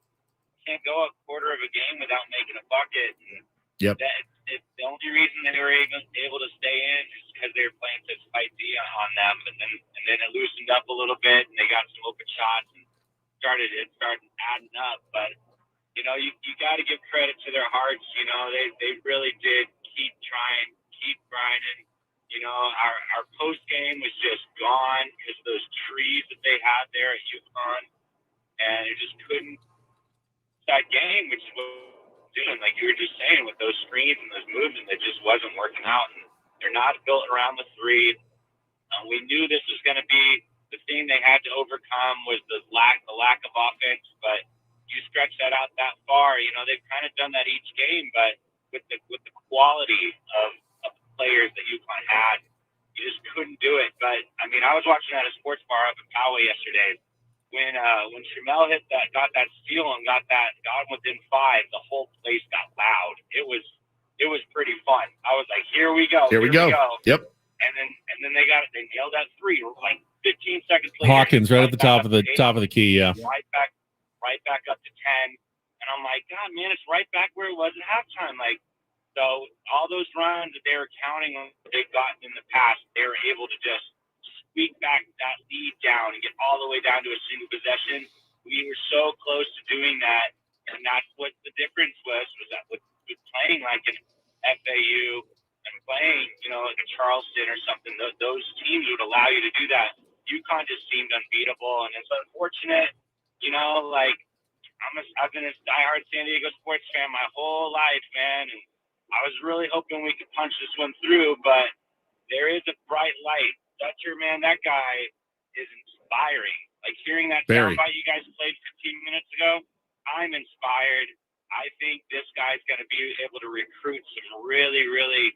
can't go a quarter of a game without making a bucket. And the only reason they were able to stay in is because they were playing such fight D on them, and then it loosened up a little bit, and they got some open shots and started adding up. But you got to give credit to their hearts. They really did keep trying, keep grinding. Our post game was just gone because of those trees that they had there at UConn, and it just couldn't. That game, which is what we're doing, like you were just saying, with those screens and those movements, it just wasn't working out. And they're not built around the three. We knew this was going to be the thing they had to overcome was the lack of offense, but you stretch that out that far, they've kind of done that each game, but with the quality of players that UConn had, you just couldn't do it. But I was watching at a sports bar up in Poway yesterday when Shamel got that steal and got him within 5. The whole place got loud. It was pretty fun. I was like, here we go. Here we go. Yep. And then they nailed that 3 like 15 seconds later. Hawkins right at the top of the key, yeah. Right back up to 10. And I'm like, God, man, it's right back where it was at halftime. So all those runs that they were counting on that they've gotten in the past, they were able to just squeak back that lead down and get all the way down to a single possession. We were so close to doing that, and that's what the difference was that with playing like an FAU and playing, like a Charleston or something, those teams would allow you to do that. UConn just seemed unbeatable, and it's unfortunate, I've been a diehard San Diego sports fan my whole life, man, and I was really hoping we could punch this one through, but there is a bright light. Dutcher, man, that guy is inspiring. Hearing that soundbite you guys played 15 minutes ago, I'm inspired. I think this guy's going to be able to recruit some really, really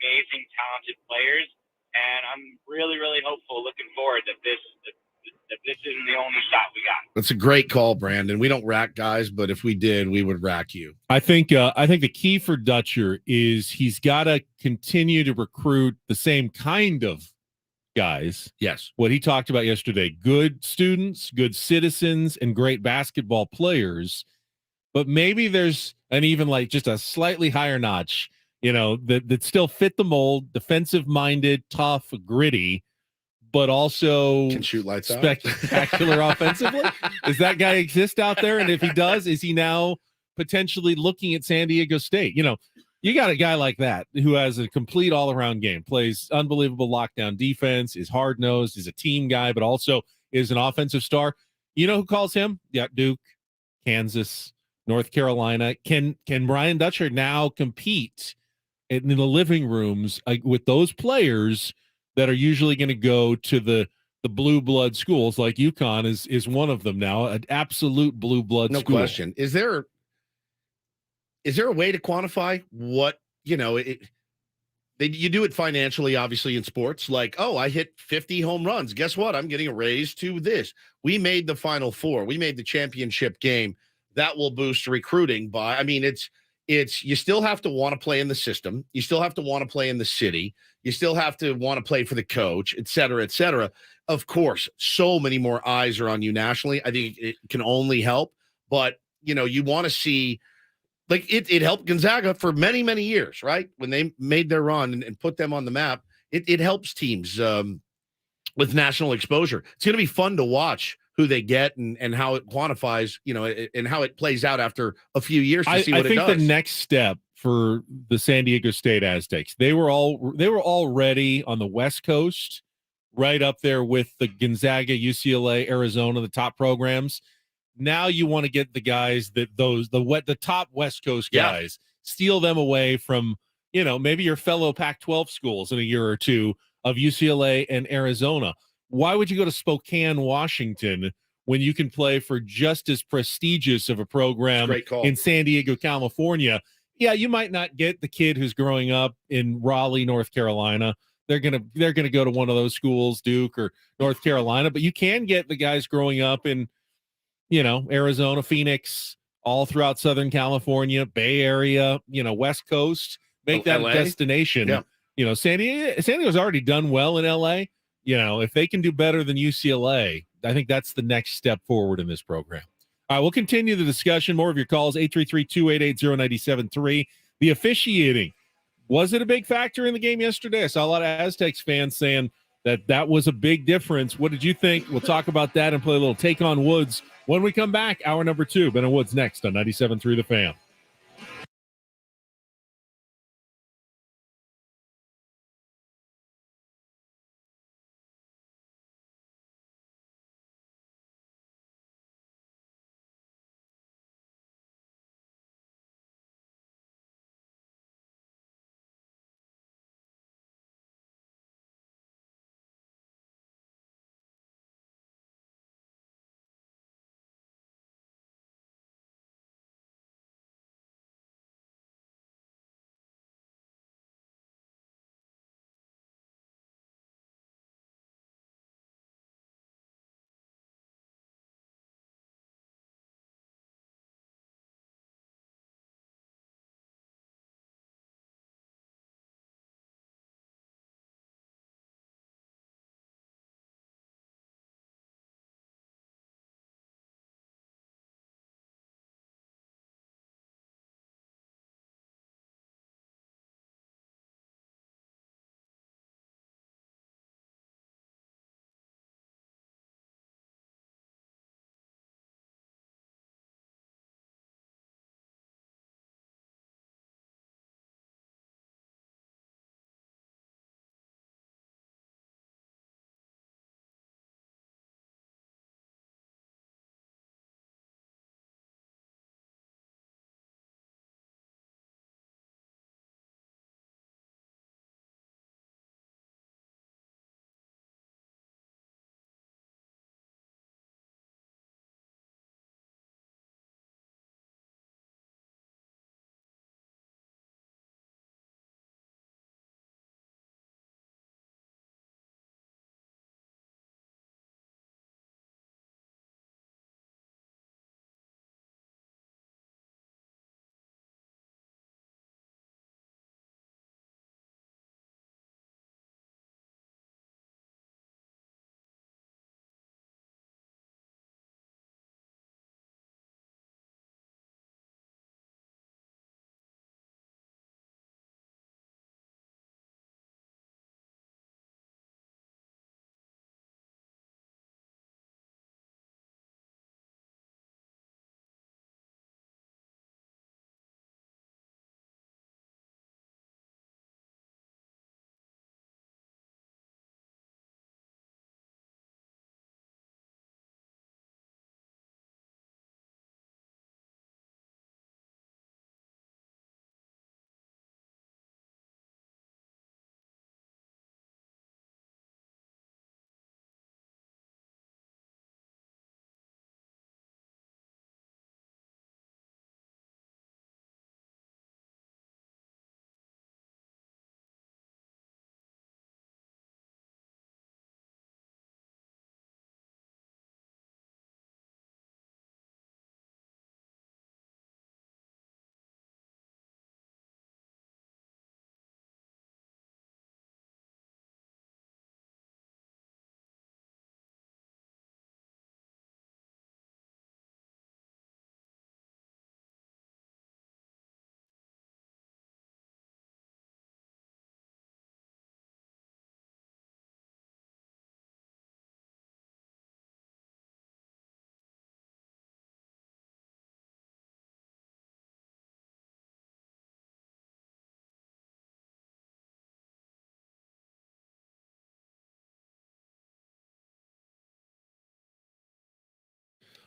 amazing, talented players, and I'm really, really hopeful, looking forward that this isn't the only shot we got. That's a great call, Brandon. We don't rack guys, but if we did, we would rack you. I think the key for Dutcher is he's got to continue to recruit the same kind of guys. Yes. What he talked about yesterday, good students, good citizens, and great basketball players. But maybe there's an even just a slightly higher notch, that still fit the mold, defensive minded, tough, gritty, but also Can shoot lights out. Spectacular offensively? Does that guy exist out there? And if he does, is he now potentially looking at San Diego State? You know, you got a guy like that who has a complete all-around game, plays unbelievable lockdown defense, is hard-nosed, is a team guy, but also is an offensive star. You know who calls him? Yeah, Duke, Kansas, North Carolina. Can Brian Dutcher now compete in the living rooms with those players that are usually going to go to the blue blood schools? Like UConn is one of them now, an absolute blue blood no school. question. Is there a way to quantify what, you know, you do it financially, obviously, in sports, like, oh, I hit 50 home runs. Guess what? I'm getting a raise to this. We made the Final Four. We made the championship game. That will boost recruiting by, I mean, it's you still have to want to play in the system. You still have to want to play in the city. You still have to want to play for the coach, et cetera, et cetera. Of course, so many more eyes are on you nationally. I think it can only help, but, you know, you want to see, like, it helped Gonzaga for many, many years, right? When they made their run and put them on the map, it helps teams with national exposure. It's going to be fun to watch who they get and how it quantifies, you know, and how it plays out after a few years to see what it does. I think the next step for the San Diego State Aztecs, they were already on the West Coast, right up there with the Gonzaga, UCLA, Arizona, the top programs. Now you want to get the guys the top West Coast guys, steal them away from, you know, maybe your fellow Pac-12 schools in a year or two of UCLA and Arizona. Why would you go to Spokane, Washington, when you can play for just as prestigious of a program in San Diego, California? Yeah, you might not get the kid who's growing up in Raleigh, North Carolina. They're gonna go to one of those schools, Duke or North Carolina, but you can get the guys growing up in, you know, Arizona, Phoenix, all throughout Southern California, Bay Area, you know, West Coast. Make that LA? a destination. Yeah. You know, San Diego's already done well in LA. You know, if they can do better than UCLA, I think that's the next step forward in this program. All right, we'll continue the discussion. More of your calls, 833-288-0973. The officiating, was it a big factor in the game yesterday? I saw a lot of Aztecs fans saying that was a big difference. What did you think? We'll talk about that and play a little Take on Woods when we come back. Hour number 2, Ben and Woods next on 97.3 The Fan.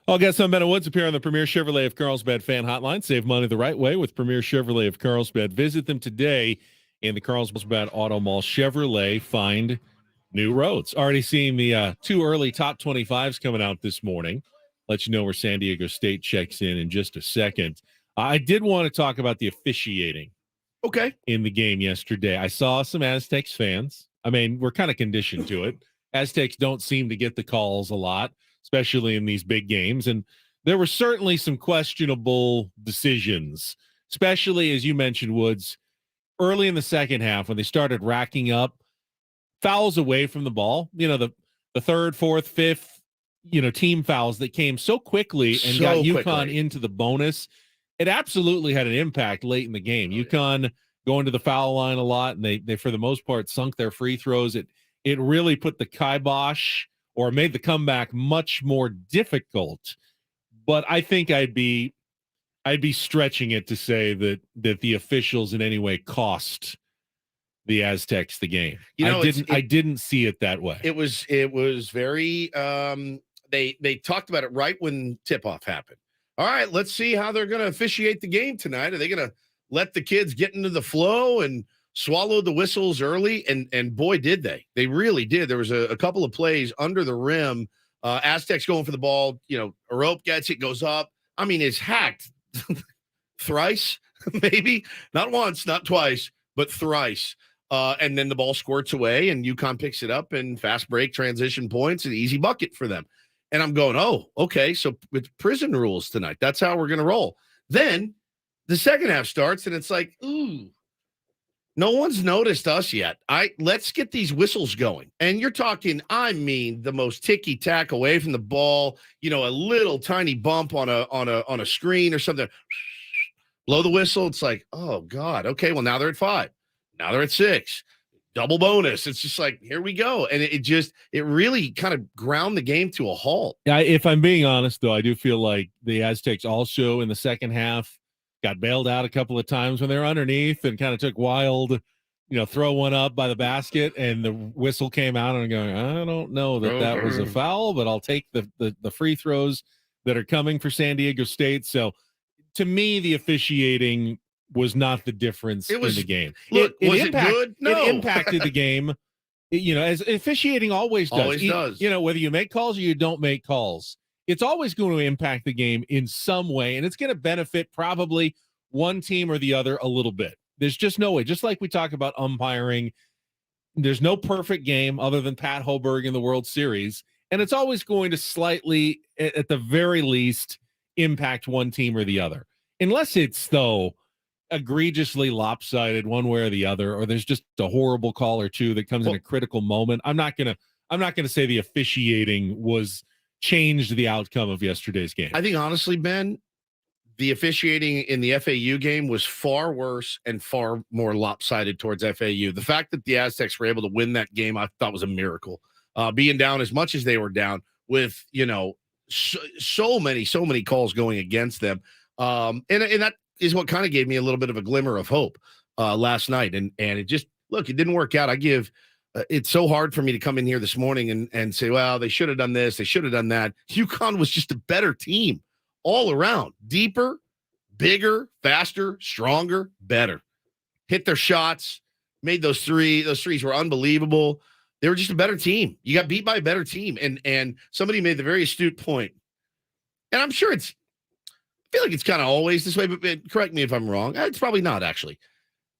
I'll get some Ben Woods appear on the Premier Chevrolet of Carlsbad fan hotline. Save money the right way with Premier Chevrolet of Carlsbad. Visit them today in the Carlsbad Auto Mall. Chevrolet, find new roads. Already seeing the 2 early top 25s coming out this morning. Let you know where San Diego State checks in just a second. I did want to talk about the officiating. Okay. In the game yesterday. I saw some Aztecs fans. I mean, we're kind of conditioned to it. Aztecs don't seem to get the calls a lot, especially in these big games. And there were certainly some questionable decisions, especially, as you mentioned, Woods, early in the second half when they started racking up fouls away from the ball. You know, the third, fourth, fifth, team fouls that came so quickly and got UConn into the bonus. It absolutely had an impact late in the game. UConn going to the foul line a lot, and they for the most part sunk their free throws. It really put the kibosh or made the comeback much more difficult. But I think I'd be stretching it to say that the officials in any way cost the Aztecs the game. I didn't see it that way. It was very they talked about it right when tip-off happened. All right, let's see how they're going to officiate the game tonight. Are they going to let the kids get into the flow and swallow the whistles early? And boy, did they. They really did. There was a couple of plays under the rim. Aztecs going for the ball. A rope gets it, goes up. I mean, it's hacked thrice, maybe. Not once, not twice, but thrice. And then the ball squirts away, and UConn picks it up, and fast break, transition points, an easy bucket for them. And I'm going, oh, okay, so with prison rules tonight, that's how we're going to roll. Then the second half starts, and it's like, ooh, no one's noticed us yet. Let's get these whistles going. And you're talking, the most ticky-tack away from the ball, a little tiny bump on a screen or something. Blow the whistle. It's like, oh, God. Okay, well, now they're at 5. Now they're at 6. Double bonus. It's just like, here we go. And it really kind of ground the game to a halt. Yeah, if I'm being honest, though, I do feel like the Aztecs also in the second half got bailed out a couple of times when they were underneath and kind of took wild, throw one up by the basket, and the whistle came out, and I'm going, I don't know that was a foul, but I'll take the free throws that are coming for San Diego State. So to me, the officiating was not the difference in the game. Look, was it good? No. It impacted the game, as officiating always does. Always does. Whether you make calls or you don't make calls, it's always going to impact the game in some way, and it's going to benefit probably one team or the other a little bit. There's just no way. Just like we talk about umpiring, there's no perfect game other than Pat Hoiberg in the World Series, and it's always going to slightly, at the very least, impact one team or the other. Unless it's, though, egregiously lopsided one way or the other, or there's just a horrible call or two that comes in a critical moment. I'm not gonna say the officiating changed the outcome of yesterday's game. I think honestly, Ben, the officiating in the FAU game was far worse and far more lopsided towards FAU. The fact that the Aztecs were able to win that game, I thought was a miracle. Being down as much as they were down with, so many calls going against them. And that is what kind of gave me a little bit of a glimmer of hope last night. And it just, look, it didn't work out. It's so hard for me to come in here this morning and say, well, they should have done this. They should have done that. UConn was just a better team all around. Deeper, bigger, faster, stronger, better. Hit their shots, made those threes. Those threes were unbelievable. They were just a better team. You got beat by a better team. And somebody made the very astute point. And I'm sure I feel like it's kind of always this way, but correct me if I'm wrong. It's probably not, actually.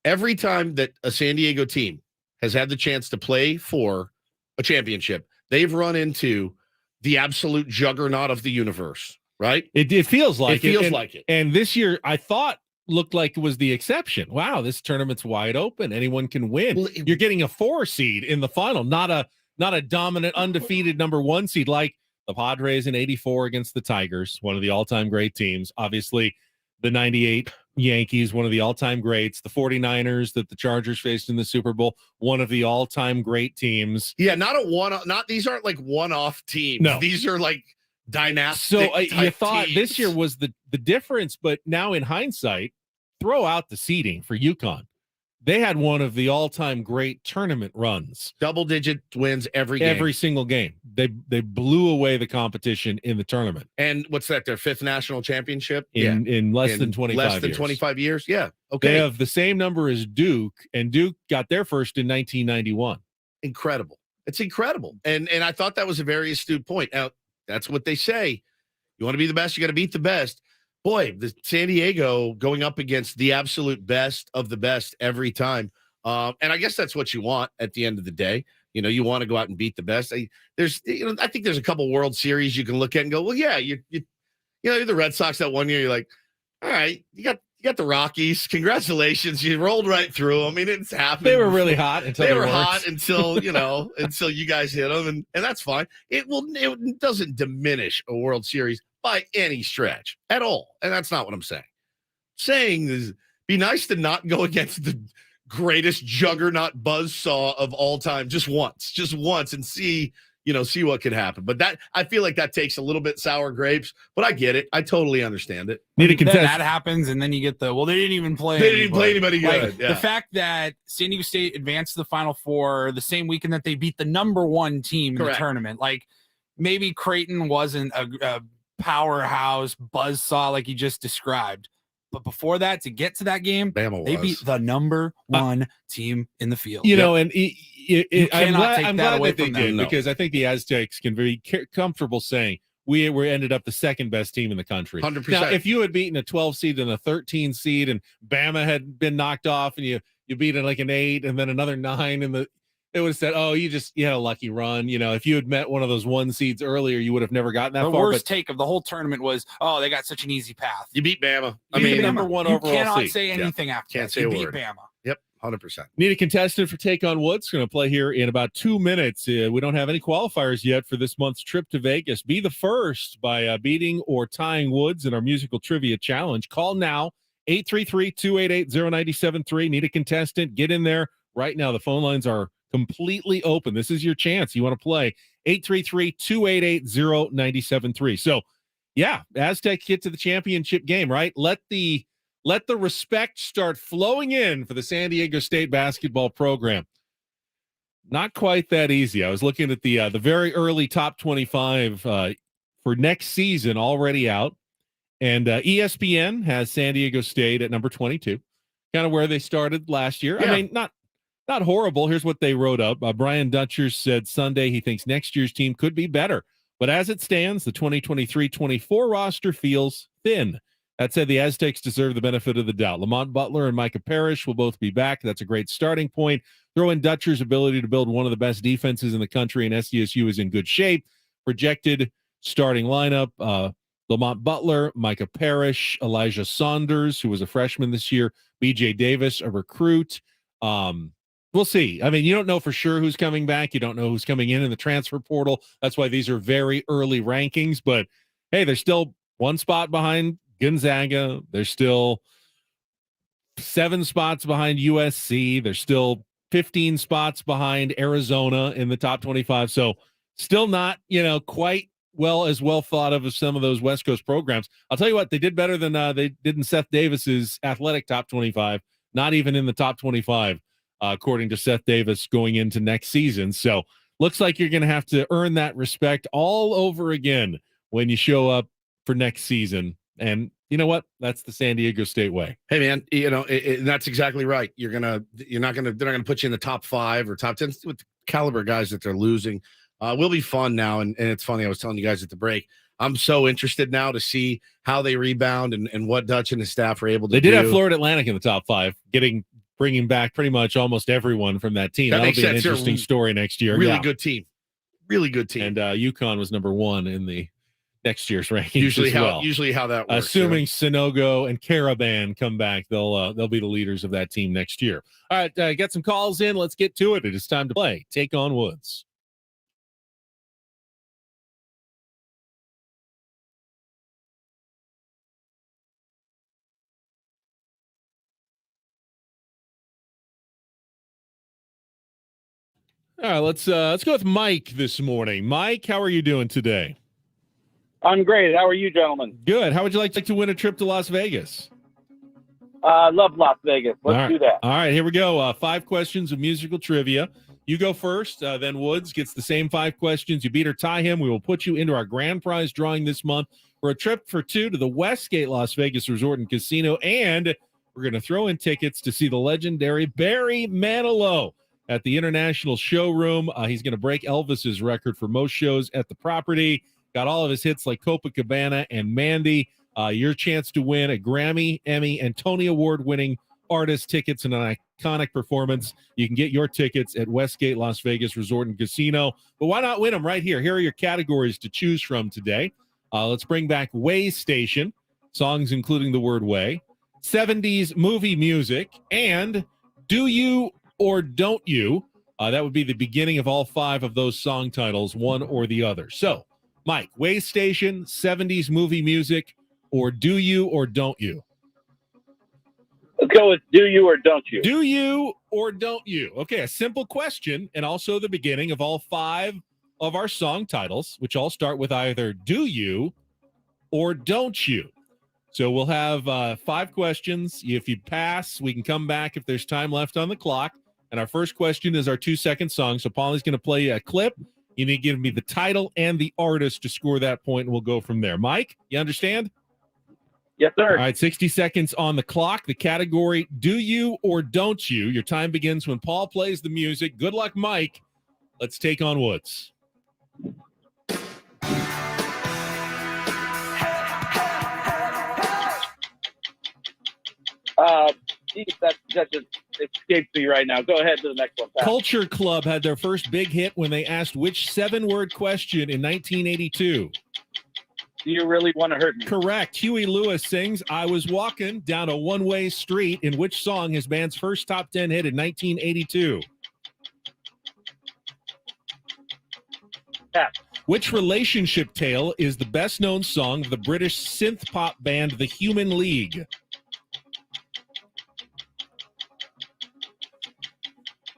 Every time that a San Diego team has had the chance to play for a championship, they've run into the absolute juggernaut of the universe, right? It feels like it. Feels like it. And this year, I thought looked like it was the exception. Wow, this tournament's wide open. Anyone can win. Well, you're getting a 4 seed in the final, not a dominant, undefeated number 1 seed like the Padres in 84 against the Tigers, one of the all-time great teams. Obviously, the 98 Yankees, one of the all-time greats. The 49ers that the Chargers faced in the Super Bowl, one of the all-time great teams. Yeah, these aren't like one-off teams. No. These are like dynastic. So you thought teams. This year was the difference, but now in hindsight, throw out the seeding for UConn. they had one of the all-time great tournament runs. Double-digit wins every game. Every single game. They blew away the competition in the tournament. And what's that, their 5th national championship? In less than 25 years. Less than 25 years? Yeah. Okay. They have the same number as Duke, and Duke got their first in 1991. Incredible. It's incredible. And I thought that was a very astute point. Now, that's what they say. You want to be the best, you got to beat the best. Boy, the San Diego going up against the absolute best of the best every time. And I guess that's what you want at the end of the day. You know, you want to go out and beat the best. I think there's a couple World Series you can look at and go, well, yeah, you're the Red Sox that one year. You're like, all right, you got the Rockies. Congratulations, you rolled right through them. I mean, it's happened. They were really hot until until until you guys hit them, and that's fine. It doesn't diminish a World Series by any stretch at all. And that's not what I'm saying. Saying is be nice to not go against the greatest juggernaut buzzsaw of all time just once and see what can happen. But that, I feel like that takes a little bit sour grapes, but I get it. I totally understand it. Need to contest. That happens, and then you get they didn't even play. They didn't play anybody good. Like, yeah. The fact that San Diego State advanced to the Final Four the same weekend that they beat the number 1 team in the tournament. Like, maybe Creighton wasn't a powerhouse buzzsaw like you just described, but before that, to get to that game, they beat the number 1 team in the field. And I'm glad that they did, because I think the Aztecs can be comfortable saying we ended up the 2nd best team in the country. 100%. Now, if you had beaten a 12 seed and a 13 seed, and Bama had been knocked off, and you beat it like an 8 and then another 9, and it would have said, oh, you had a lucky run. If you had met one of those 1 seeds earlier, you would have never gotten that far. The worst take of the whole tournament was, oh, they got such an easy path. You beat Bama. Number 1 overall seed. You cannot say anything after Can't that. say You a beat word. Bama. Yep, 100%. Need a contestant for Take on Woods. Going to play here in about 2 minutes. We don't have any qualifiers yet for this month's trip to Vegas. Be the first by beating or tying Woods in our musical trivia challenge. Call now, 833-288-0973. Need a contestant. Get in there right now. The phone lines are completely open. This is your chance. You want to play 833-288-0973. So, yeah, Aztecs get to the championship game, right? Let the respect start flowing in for the San Diego State basketball program. Not quite that easy. I was looking at the very early top 25 for next season already out, and ESPN has San Diego State at number 22, kind of where they started last year. Yeah. I mean, not horrible. Here's what they wrote up. Brian Dutcher said Sunday he thinks next year's team could be better, but as it stands, the 2023-24 roster feels thin. That said, the Aztecs deserve the benefit of the doubt. Lamont Butler and Micah Parrish will both be back. That's a great starting point. Throw in Dutcher's ability to build one of the best defenses in the country, and SDSU is in good shape. Projected starting lineup, Lamont Butler, Micah Parrish, Elijah Saunders, who was a freshman this year, BJ Davis, a recruit. We'll see. I mean, you don't know for sure who's coming back. You don't know who's coming in the transfer portal. That's why these are very early rankings. But, hey, they're still 1 spot behind Gonzaga. They're still 7 spots behind USC. They're still 15 spots behind Arizona in the top 25. So still not, quite well thought of as some of those West Coast programs. I'll tell you what, they did better than they did in Seth Davis's athletic top 25, not even in the top 25. According to Seth Davis going into next season. So looks like you're going to have to earn that respect all over again when you show up for next season. And you know what? That's the San Diego State way. Hey man, that's exactly right. They're not going to put you in the top 5 or top 10 with the caliber guys that they're losing. Will be fun now. And it's funny. I was telling you guys at the break, I'm so interested now to see how they rebound and what Dutch and his staff are able to do. They did have Florida Atlantic in the top 5, bringing back pretty much almost everyone from that team. That'll be an interesting story next year. Really good team. Really good team. And UConn was number 1 in the next year's rankings. Usually how that works. Assuming Sinogo and Caravan come back, they'll be the leaders of that team next year. All right, get some calls in. Let's get to it. It is time to play Take on Woods. All right, let's go with Mike this morning. Mike, how are you doing today? I'm great. How are you, gentlemen? Good. How would you like to win a trip to Las Vegas? Love Las Vegas. Let's do that. All right, here we go. 5 questions of musical trivia. You go first, then Woods gets the same 5 questions. You beat or tie him, we will put you into our grand prize drawing this month for a trip for 2 to the Westgate Las Vegas Resort and Casino, and we're going to throw in tickets to see the legendary Barry Manilow at the International Showroom. He's going to break Elvis's record for most shows at the property. Got all of his hits like Copacabana and Mandy. Your chance to win a Grammy, Emmy, and Tony Award-winning artist tickets and an iconic performance. You can get your tickets at Westgate Las Vegas Resort and Casino. But why not win them right here? Here are your categories to choose from today. Let's bring back Way Station, songs including the word way, 70s movie music, and Do You or Don't You? That would be the beginning of all 5 of those song titles, one or the other. So, Mike, Way Station, 70s movie music, or Do You or Don't You? Let's go with Do You or Don't You. Do you or don't you? Okay, a simple question, and also the beginning of all 5 of our song titles, which all start with either do you or don't you. So we'll have 5 questions. If you pass, we can come back if there's time left on the clock. And our first question is our 2-second song. So Paulie's going to play a clip. You need to give me the title and the artist to score that point, and we'll go from there. Mike, you understand? Yes, sir. All right, 60 seconds on the clock. The category, do you or don't you? Your time begins when Paul plays the music. Good luck, Mike. Let's take on Woods. That just escapes me right now. Go ahead to the next one. Pat. Culture Club had their first big hit when they asked which 7-word question in 1982. Do you really want to hurt me? Correct. Huey Lewis sings I Was Walking Down a One-Way Street in which song, his band's first top 10 hit in 1982? Pat. Which relationship tale is the best-known song of the British synth pop band The Human League?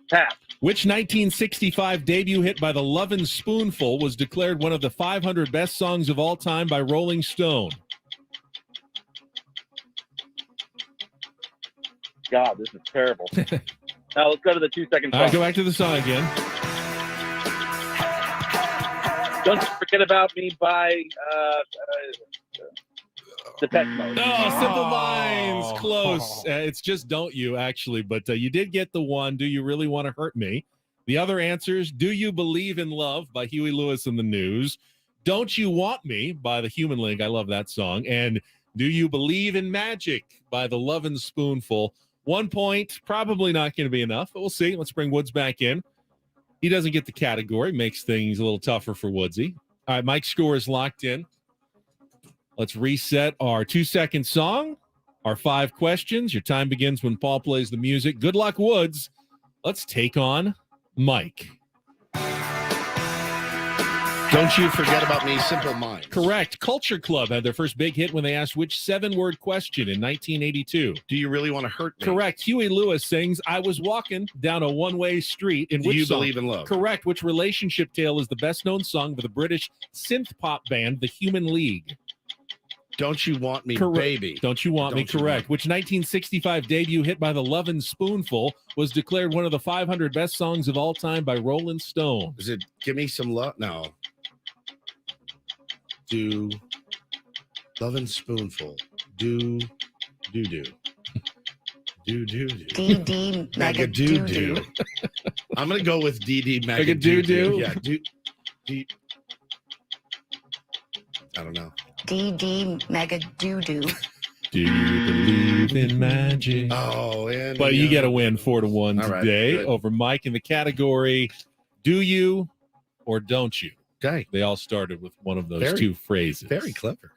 Pat. Which 1965 debut hit by the Lovin' Spoonful was declared one of the 500 best songs of all time by Rolling Stone? God, this is terrible. Now let's go to the 2-second song. All right, go back to the song again. Don't Forget About Me by the Petco. No, Simple Minds, close. It's just Don't You, actually, but you did get the one, Do You Really Want to Hurt Me? The other answers, Do You Believe in Love by Huey Lewis and the News, Don't You Want Me by the Human League, I love that song, and Do You Believe in Magic by the Lovin' Spoonful. 1 point, probably not going to be enough, but we'll see. Let's bring Woods back in. He doesn't get the category, makes things a little tougher for Woodsy. All right, Mike's score is locked in. Let's reset our 2-second song, our 5 questions. Your time begins when Paul plays the music. Good luck, Woods. Let's take on Mike. Don't You Forget About Me, Simple Minds. Correct. Culture Club had their first big hit when they asked which 7-word question in 1982. Do You Really Want to Hurt Me? Correct. Huey Lewis sings I Was Walking Down a One-Way Street in Do which You song? Believe in Love? Correct. Which relationship tale is the best-known song of the British synth pop band The Human League? Don't You Want Me, Correct. Baby? Don't You Want Me? Don't You Correct. Want- Which 1965 debut hit by the Lovin' Spoonful was declared one of the 500 best songs of all time by Rolling Stone? Is it Give Me Some Love? No. Do Lovin' Spoonful. Do. Do. DD Mega Doo. I'm going to go with DD Mega Doo. Yeah. I don't know. DD Mega Doo-Doo. Do you believe in magic? Oh, and But you get a win 4-1 All right, today good. over Mike in the category Do You or Don't You? Okay. They all started with one of those 2 phrases. Very clever.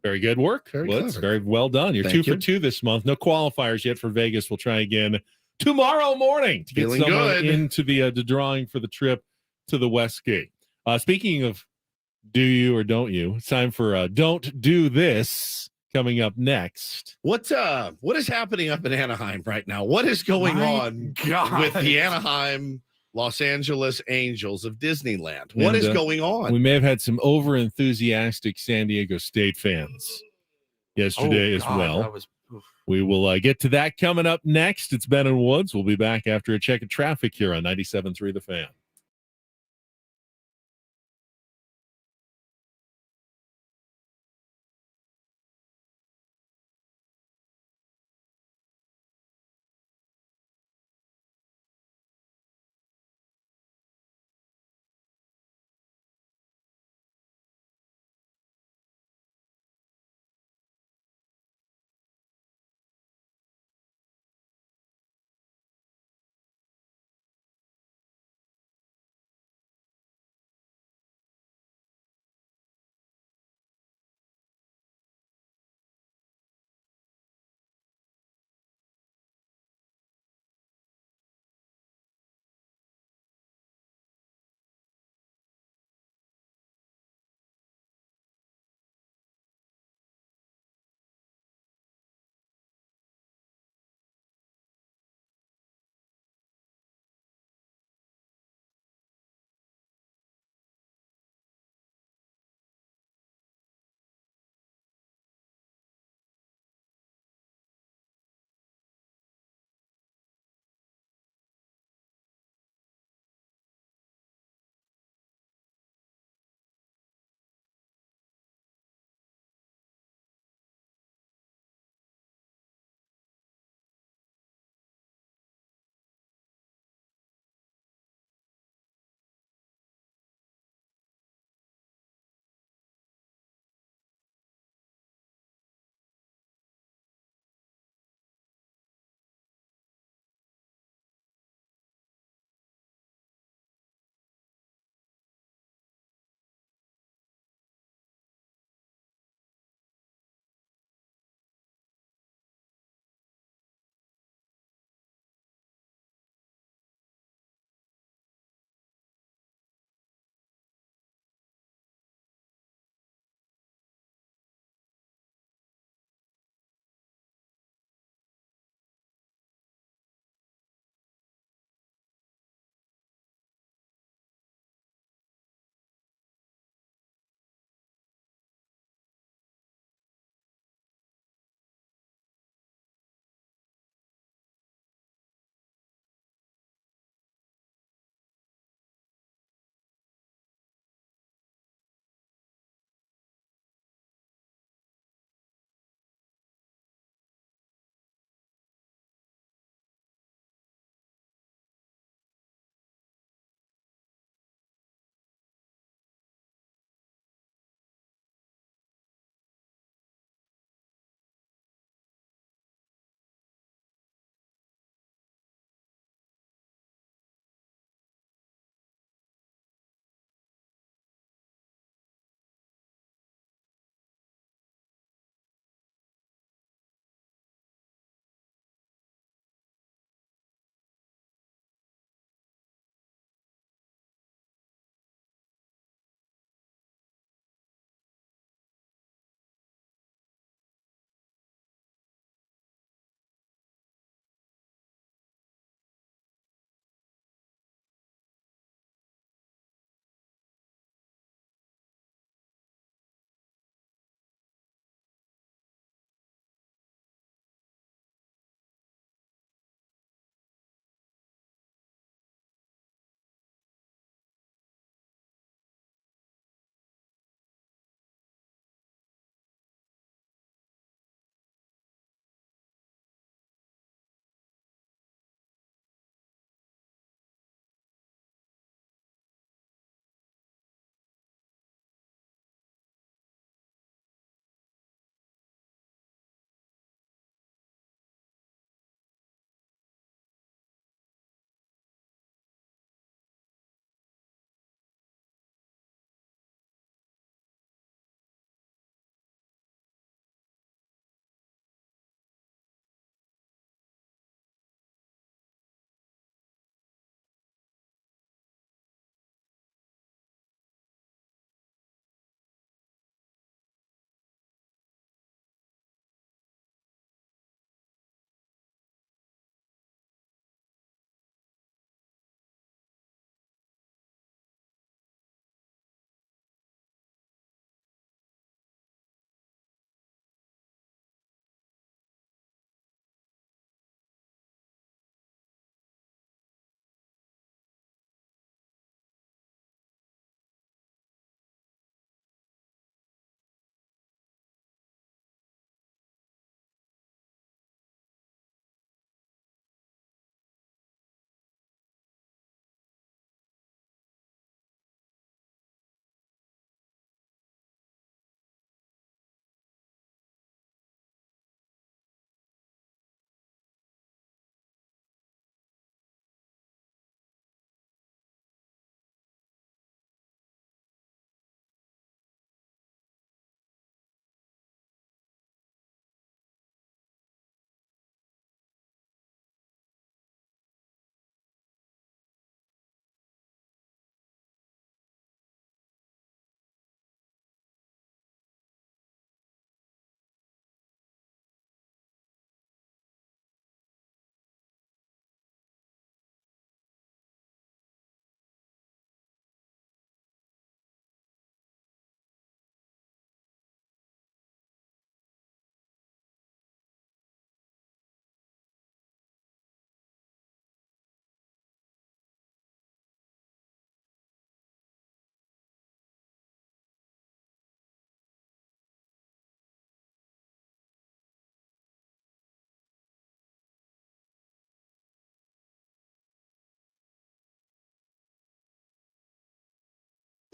Very good work. Very Woods. clever. Very well done. You're Thank 2 for 2 this month. No qualifiers yet for Vegas. We'll try again tomorrow morning to get Feeling someone good. into the drawing for the trip to the Westgate. Speaking of Do You or Don't You, it's time for Don't Do This coming up next. What is happening up in Anaheim right now? What is going on God. with the Anaheim Los Angeles Angels of Disneyland? What And, is going on? We may have had some over-enthusiastic San Diego State fans yesterday as well. That was, We will get to that coming up next. It's Ben and Woods. We'll be back after a check of traffic here on 97.3 The Fan.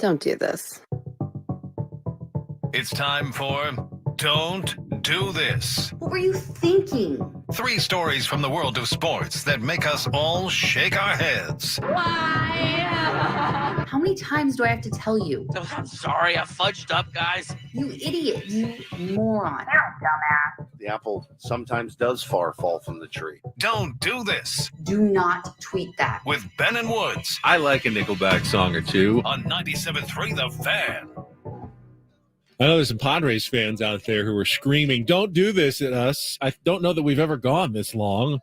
Don't do this. It's time for Don't Do This. What were you thinking? 3 stories from the world of sports that make us all shake our heads. How many times do I have to tell you? Oh, I'm sorry, I fudged up, guys. You idiot. You moron. The apple sometimes does fall from the tree. Don't Do This Do not tweet that. with Ben and Woods I like a Nickelback song or two. on 97.3 The Fan. I know there's some Padres fans out there who are screaming, "Don't do this" at us. I don't know that we've ever gone this long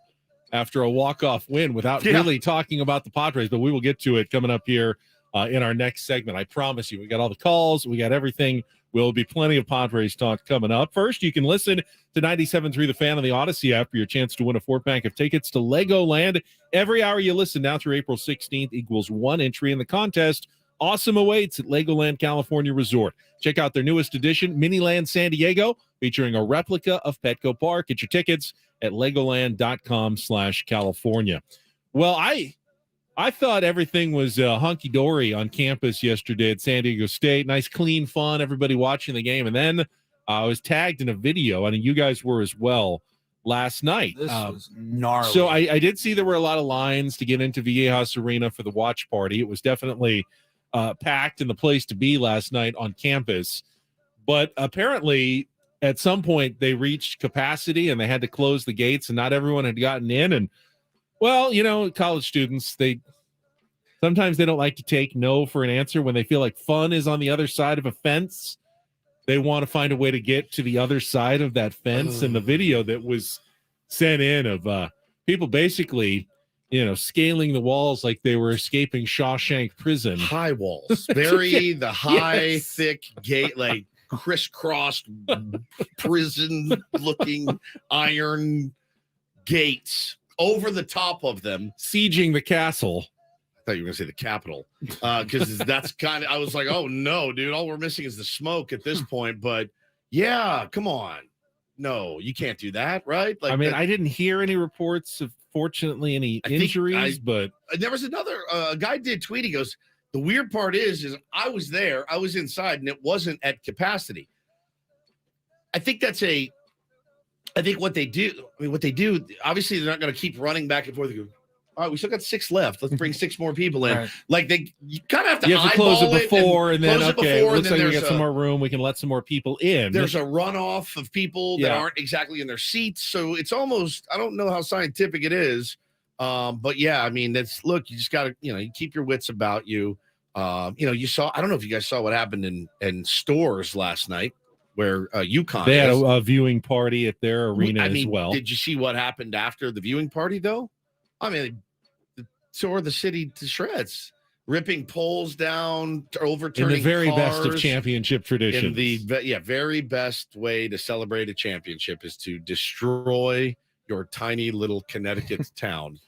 after a walk-off win without really talking about the Padres, but we will get to it coming up here in our next segment. I promise you, we got all the calls, we got everything. Will be plenty of Padres talk coming up. First, you can listen to 97.3 The Fan on the Odyssey app for your chance to win a 4-pack of tickets to Legoland. Every hour you listen now through April 16th equals 1 entry in the contest. Awesome awaits at Legoland California Resort. Check out their newest edition, Miniland San Diego, featuring a replica of Petco Park. Get your tickets at legoland.com/California. Well, I thought everything was hunky-dory on campus yesterday at San Diego State. Nice, clean fun, everybody watching the game. And then I was tagged in a video, and you guys were as well, last night. This was gnarly. So I did see there were a lot of lines to get into Viejas Arena for the watch party. It was definitely packed and the place to be last night on campus. But apparently at some point they reached capacity and they had to close the gates and not everyone had gotten in. And well, you know, college students, sometimes they don't like to take no for an answer when they feel like fun is on the other side of a fence. They want to find a way to get to the other side of that fence. And the video that was sent in of people basically, you know, scaling the walls like they were escaping Shawshank Prison. High walls, the high, thick gate, like crisscrossed prison-looking iron gates over the top of them, sieging the castle. I thought you were going to say the Capitol, because that's kind of. I was like, oh no, dude! All we're missing is the smoke at this point. But yeah, come on, no, you can't do that, right? Like, I mean, I didn't hear any reports of, fortunately, any injuries, but there was another guy did tweet. He goes, the weird part is I was there, I was inside, and it wasn't at capacity. I think what they do, obviously they're not going to keep running back and forth. They go, all right, we still got 6 left. Let's bring 6 more people in. Right. Like you kind of have to close it before, and then okay, it looks like we got some more room. We can let some more people in. There's a runoff of people that aren't exactly in their seats, so it's almost, I don't know how scientific it is, but yeah, I mean, you just got to, you keep your wits about you. You saw, I don't know if you guys saw what happened in stores last night, where UConn they had a viewing party at their arena as well. Did you see what happened after the viewing party though? I mean, tore the city to shreds, ripping poles down, overturning in the very cars. best of championship traditions. Very best way to celebrate a championship is to destroy your tiny little Connecticut town.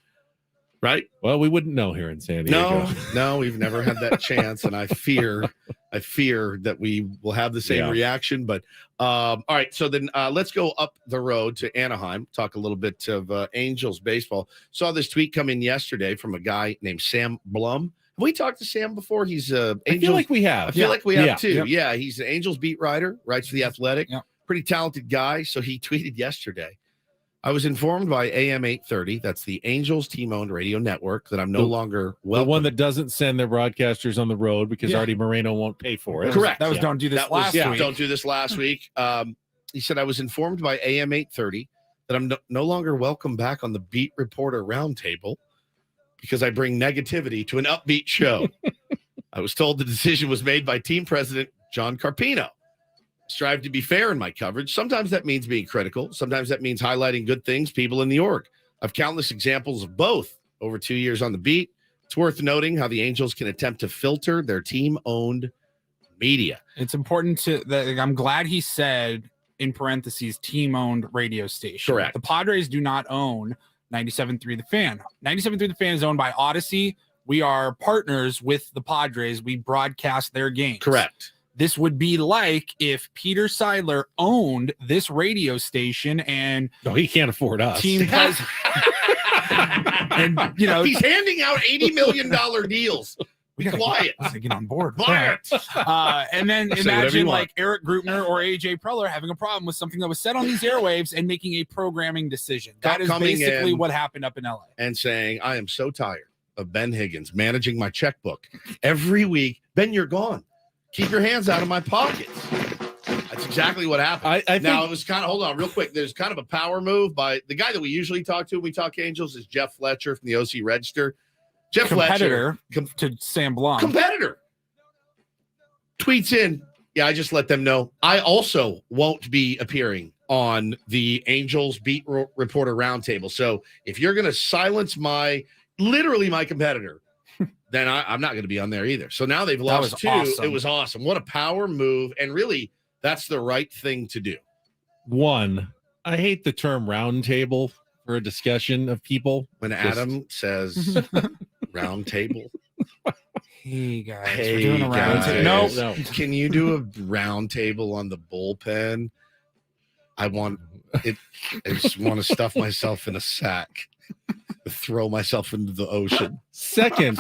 Right? Well, we wouldn't know here in San Diego. No, we've never had that chance, and I fear that we will have the same reaction. But all right, so then let's go up the road to Anaheim. Talk a little bit of Angels baseball. Saw this tweet come in yesterday from a guy named Sam Blum. Have we talked to Sam before? He's Angels. I feel like we have. I feel like we have too. Yep. Yeah, he's an Angels beat writer, writes for The Athletic. Yep. Pretty talented guy. So he tweeted yesterday, I was informed by AM 830, that's the Angels team-owned radio network, that I'm no longer welcome. The one that doesn't send their broadcasters on the road because Artie Moreno won't pay for it. Correct. That was Don't Do This last week. Don't do this last week. He said, I was informed by AM 830 that I'm no longer welcome back on the Beat Reporter Roundtable because I bring negativity to an upbeat show. I was told the decision was made by team president John Carpino. Strive to be fair in my coverage. Sometimes that means being critical. Sometimes that means highlighting good things, people in the org. I've countless examples of both over 2 years on the beat. It's worth noting how the Angels can attempt to filter their team-owned media. It's important that I'm glad he said, in parentheses, team-owned radio station. Correct. The Padres do not own 97.3 The Fan. 97.3 The Fan is owned by Odyssey. We are partners with the Padres. We broadcast their games. Correct. This would be like if Peter Seidler owned this radio station and no, he can't afford us. Team and he's handing out $80 million deals. We got Quiet. to get on board. Quiet. And then Say whatever imagine you want. like Eric Grutner or AJ Preller having a problem with something that was said on these airwaves and making a programming decision. That is Coming basically in what happened up in LA. And saying, I am so tired of Ben Higgins managing my checkbook every week. Ben, you're gone. Keep your hands out of my pockets. That's exactly what happened. I Now, think it was kind of, hold on real quick. There's kind of a power move by the guy that we usually talk to when we talk Angels is Jeff Fletcher from the OC Register. Jeff Competitor Fletcher, to Sam Blum. competitor, tweets in, yeah, I just let them know I also won't be appearing on the Angels beat reporter roundtable. So if you're going to silence literally my competitor, then I'm not going to be on there either. So now they've lost two. Awesome. It was awesome. What a power move. And really, that's the right thing to do. one, I hate the term roundtable for a discussion of people. When Adam says roundtable, Hey guys, Hey, we're doing a round guys. table. No. can you do a roundtable on the bullpen? I just want to stuff myself in a sack, throw myself into the ocean. Second,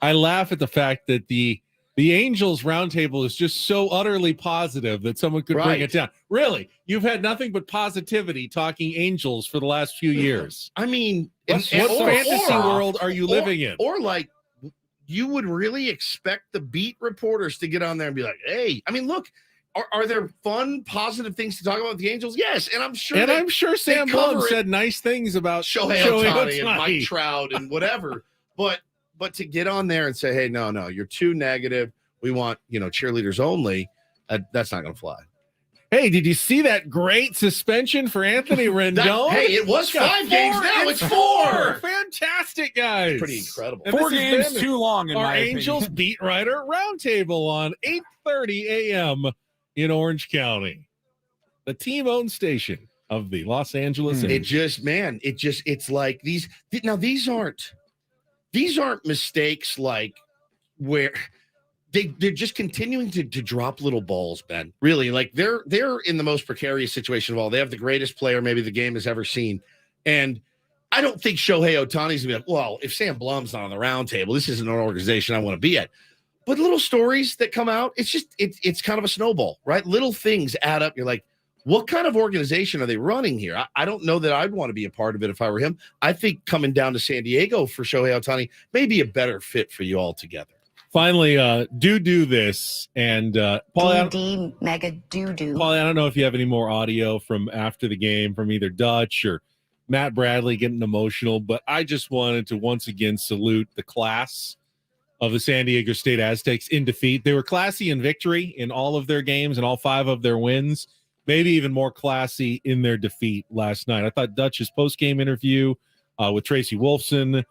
I laugh at the fact that the Angels roundtable is just so utterly positive that someone could bring Right. it down. Really, you've had nothing but positivity talking Angels for the last few years. I mean, What fantasy world are you living in? Or like, you would really expect the beat reporters to get on there and be like, hey, I mean, look, are there fun, positive things to talk about with the Angels? Yes. And I'm sure I'm sure Sam cover Blum it. said nice things about Shohei Ohtani and Mike Trout and whatever. But to get on there and say, hey, no, you're too negative. We want, cheerleaders only. That's not going to fly. Hey, did you see that great suspension for Anthony Rendon? Hey, it was Got 5 games. Now it's 4. Fantastic, guys. Pretty incredible. And 4 this has games been too long in Our my Angels opinion. beat writer roundtable on 8:30 a.m. in Orange County, the team-owned station of the Los Angeles Angels. It's like these aren't mistakes like where they're just continuing to drop little balls, Ben. Really, like they're in the most precarious situation of all. They have the greatest player maybe the game has ever seen. And I don't think Shohei Ohtani's gonna be like, well, if Sam Blum's not on the round table, this isn't an organization I want to be at. But little stories that come out, it's kind of a snowball, right? Little things add up. You're like, what kind of organization are they running here? I don't know that I'd want to be a part of it if I were him. I think coming down to San Diego for Shohei Ohtani may be a better fit for you all together. Finally, do this. And Paul, mega doo-doo. Paul, I don't know if you have any more audio from after the game from either Dutch or Matt Bradley getting emotional, but I just wanted to once again salute the class of the San Diego State Aztecs in defeat. They were classy in victory in all of their games and all 5 of their wins, maybe even more classy in their defeat last night. I thought Dutch's post-game interview with Tracy Wolfson,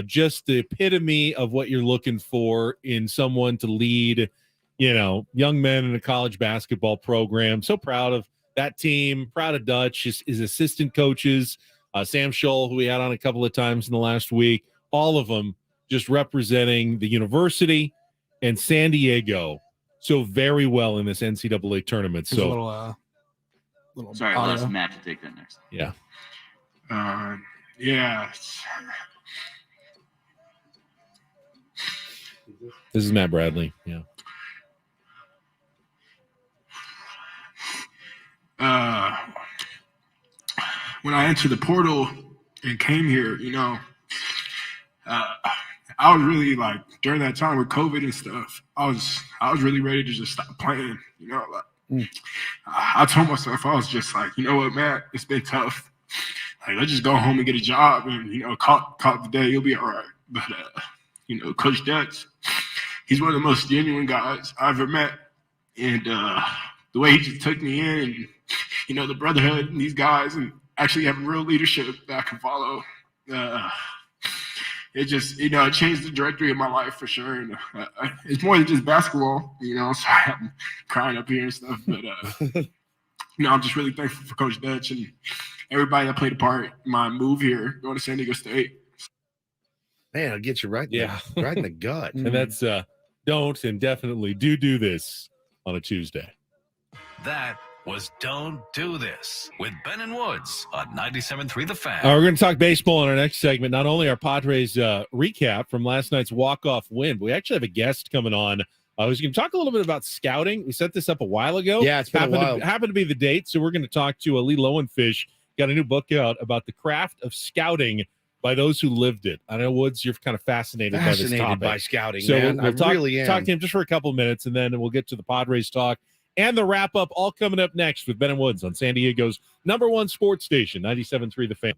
just the epitome of what you're looking for in someone to lead, young men in a college basketball program. So proud of that team, proud of Dutch, his assistant coaches, Sam Scholl, who we had on a couple of times in the last week, all of them just representing the university and San Diego so very well in this NCAA tournament. There's So a little Sorry, audio. I'll ask Matt to take that next. yeah. Yeah. This is Matt Bradley. Yeah. When I entered the portal and came here, I was really like during that time with COVID and stuff, I was really ready to just stop playing, I told myself, I was just like, you know what, Matt, it's been tough. Like, let's just go home and get a job and, call it the day, you'll be all right. But, Coach Dutch, he's one of the most genuine guys I've ever met. And the way he just took me in and, the brotherhood and these guys and actually having real leadership that I can follow. It just, it changed the trajectory of my life for sure. And it's more than just basketball, sorry I'm crying up here and stuff. But, I'm just really thankful for Coach Dutch and everybody that played a part in my move here, going to San Diego State. Man, I'll get you right in the gut. And that's don't and definitely do this on a Tuesday. That was Don't Do This with Ben and Woods on 97.3 The Fan. We're going to talk baseball in our next segment. Not only our Padres recap from last night's walk-off win, but we actually have a guest coming on. I was going to talk a little bit about scouting. We set this up a while ago. Yeah, it's been a while. Happened to be the date, so we're going to talk to Lee Lowenfish. Got a new book out about the craft of scouting by those who lived it. I know, Woods, you're kind of fascinated by this topic. by scouting, so man. we'll I really am. talk to him just for a couple minutes, and then we'll get to the Padres talk and the wrap-up, all coming up next with Ben and Woods on San Diego's #1 sports station, 97.3 The Fan.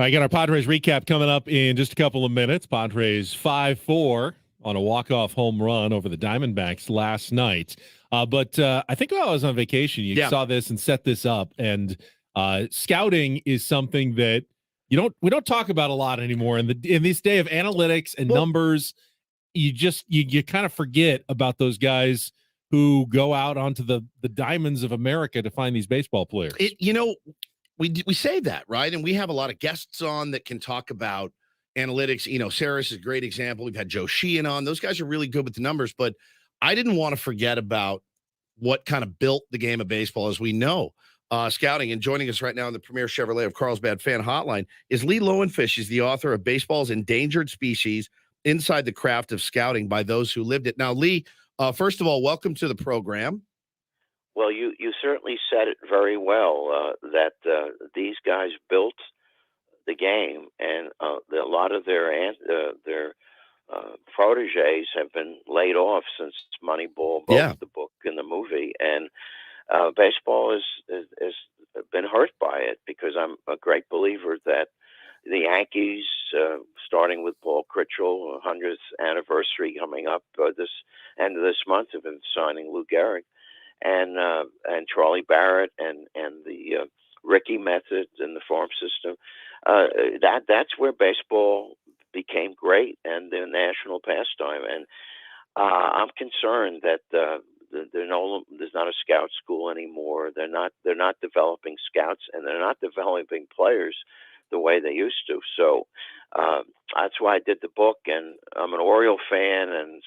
I got our Padres recap coming up in just a couple of minutes. Padres 5-4 on a walk-off home run over the Diamondbacks last night. But I think while I was on vacation, you saw this and set this up. And scouting is something that we don't talk about a lot anymore. In this day of analytics and numbers, you kind of forget about those guys who go out onto the diamonds of America to find these baseball players. We say that, right? And we have a lot of guests on that can talk about analytics. Saris is a great example. We've had Joe Sheehan on. Those guys are really good with the numbers, but I didn't want to forget about what kind of built the game of baseball, as we know, scouting. And joining us right now on the Premier Chevrolet of Carlsbad Fan Hotline is Lee Lowenfish. He's the author of Baseball's Endangered Species, Inside the Craft of Scouting by Those Who Lived It. Now, Lee, first of all, welcome to the program. Well, you certainly said it very well, that these guys built the game, and a lot of their proteges have been laid off since Moneyball, both the book and the movie. And baseball has been hurt by it, because I'm a great believer that the Yankees, starting with Paul Critchell, 100th anniversary coming up this end of this month, have been signing Lou Gehrig. And Charlie Barrett and the Rickey method and the farm system, that's where baseball became great and the national pastime. And I'm concerned that there's not a scout school anymore. They're not developing scouts, and they're not developing players the way they used to. So that's why I did the book. And I'm an Oriole fan,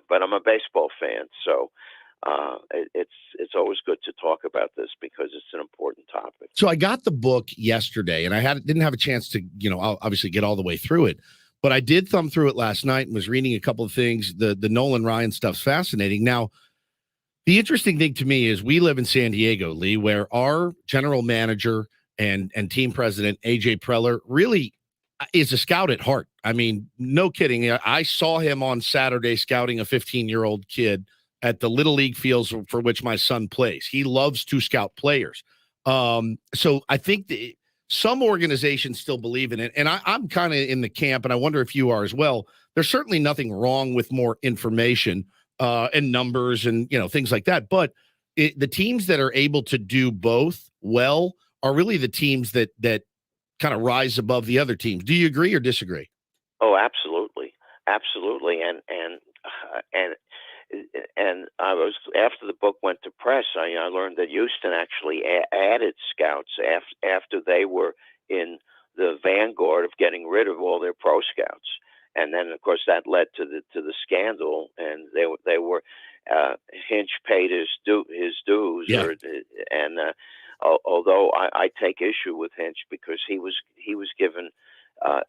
but I'm a baseball fan. So. It's always good to talk about this because it's an important topic. So I got the book yesterday, and I didn't have a chance to, obviously get all the way through it, but I did thumb through it last night and was reading a couple of things. The Nolan Ryan stuff's fascinating. Now, the interesting thing to me is we live in San Diego, Lee, where our general manager and team president, AJ Preller, really is a scout at heart. I mean, no kidding. I saw him on Saturday scouting a 15-year-old kid at the Little League fields for which my son plays. He loves to scout players. So I think some organizations still believe in it. And I'm kind of in the camp, and I wonder if you are as well. There's certainly nothing wrong with more information and numbers and, things like that. But the teams that are able to do both well are really the teams that kind of rise above the other teams. Do you agree or disagree? Oh, absolutely. Absolutely. And I was, after the book went to press, I learned that Houston actually added scouts after they were in the vanguard of getting rid of all their pro scouts, and then of course that led to the scandal, and they were Hinch paid his dues, although I take issue with Hinch because he was given.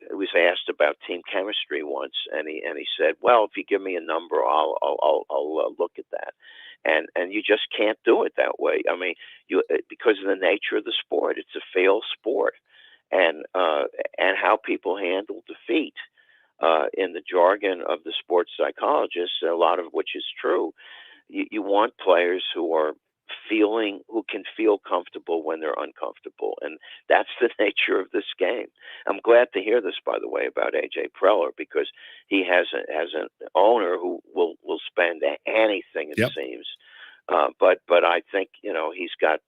He was asked about team chemistry once, and he said, "Well, if you give me a number, I'll look at that." And you just can't do it that way. I mean, because of the nature of the sport, it's a fail sport, and how people handle defeat, in the jargon of the sports psychologists, a lot of which is true. You want players who can feel comfortable when they're uncomfortable, and that's the nature of this game. I'm glad to hear this, by the way, about AJ Preller, because he has an owner who will spend anything, it seems. But I think he's got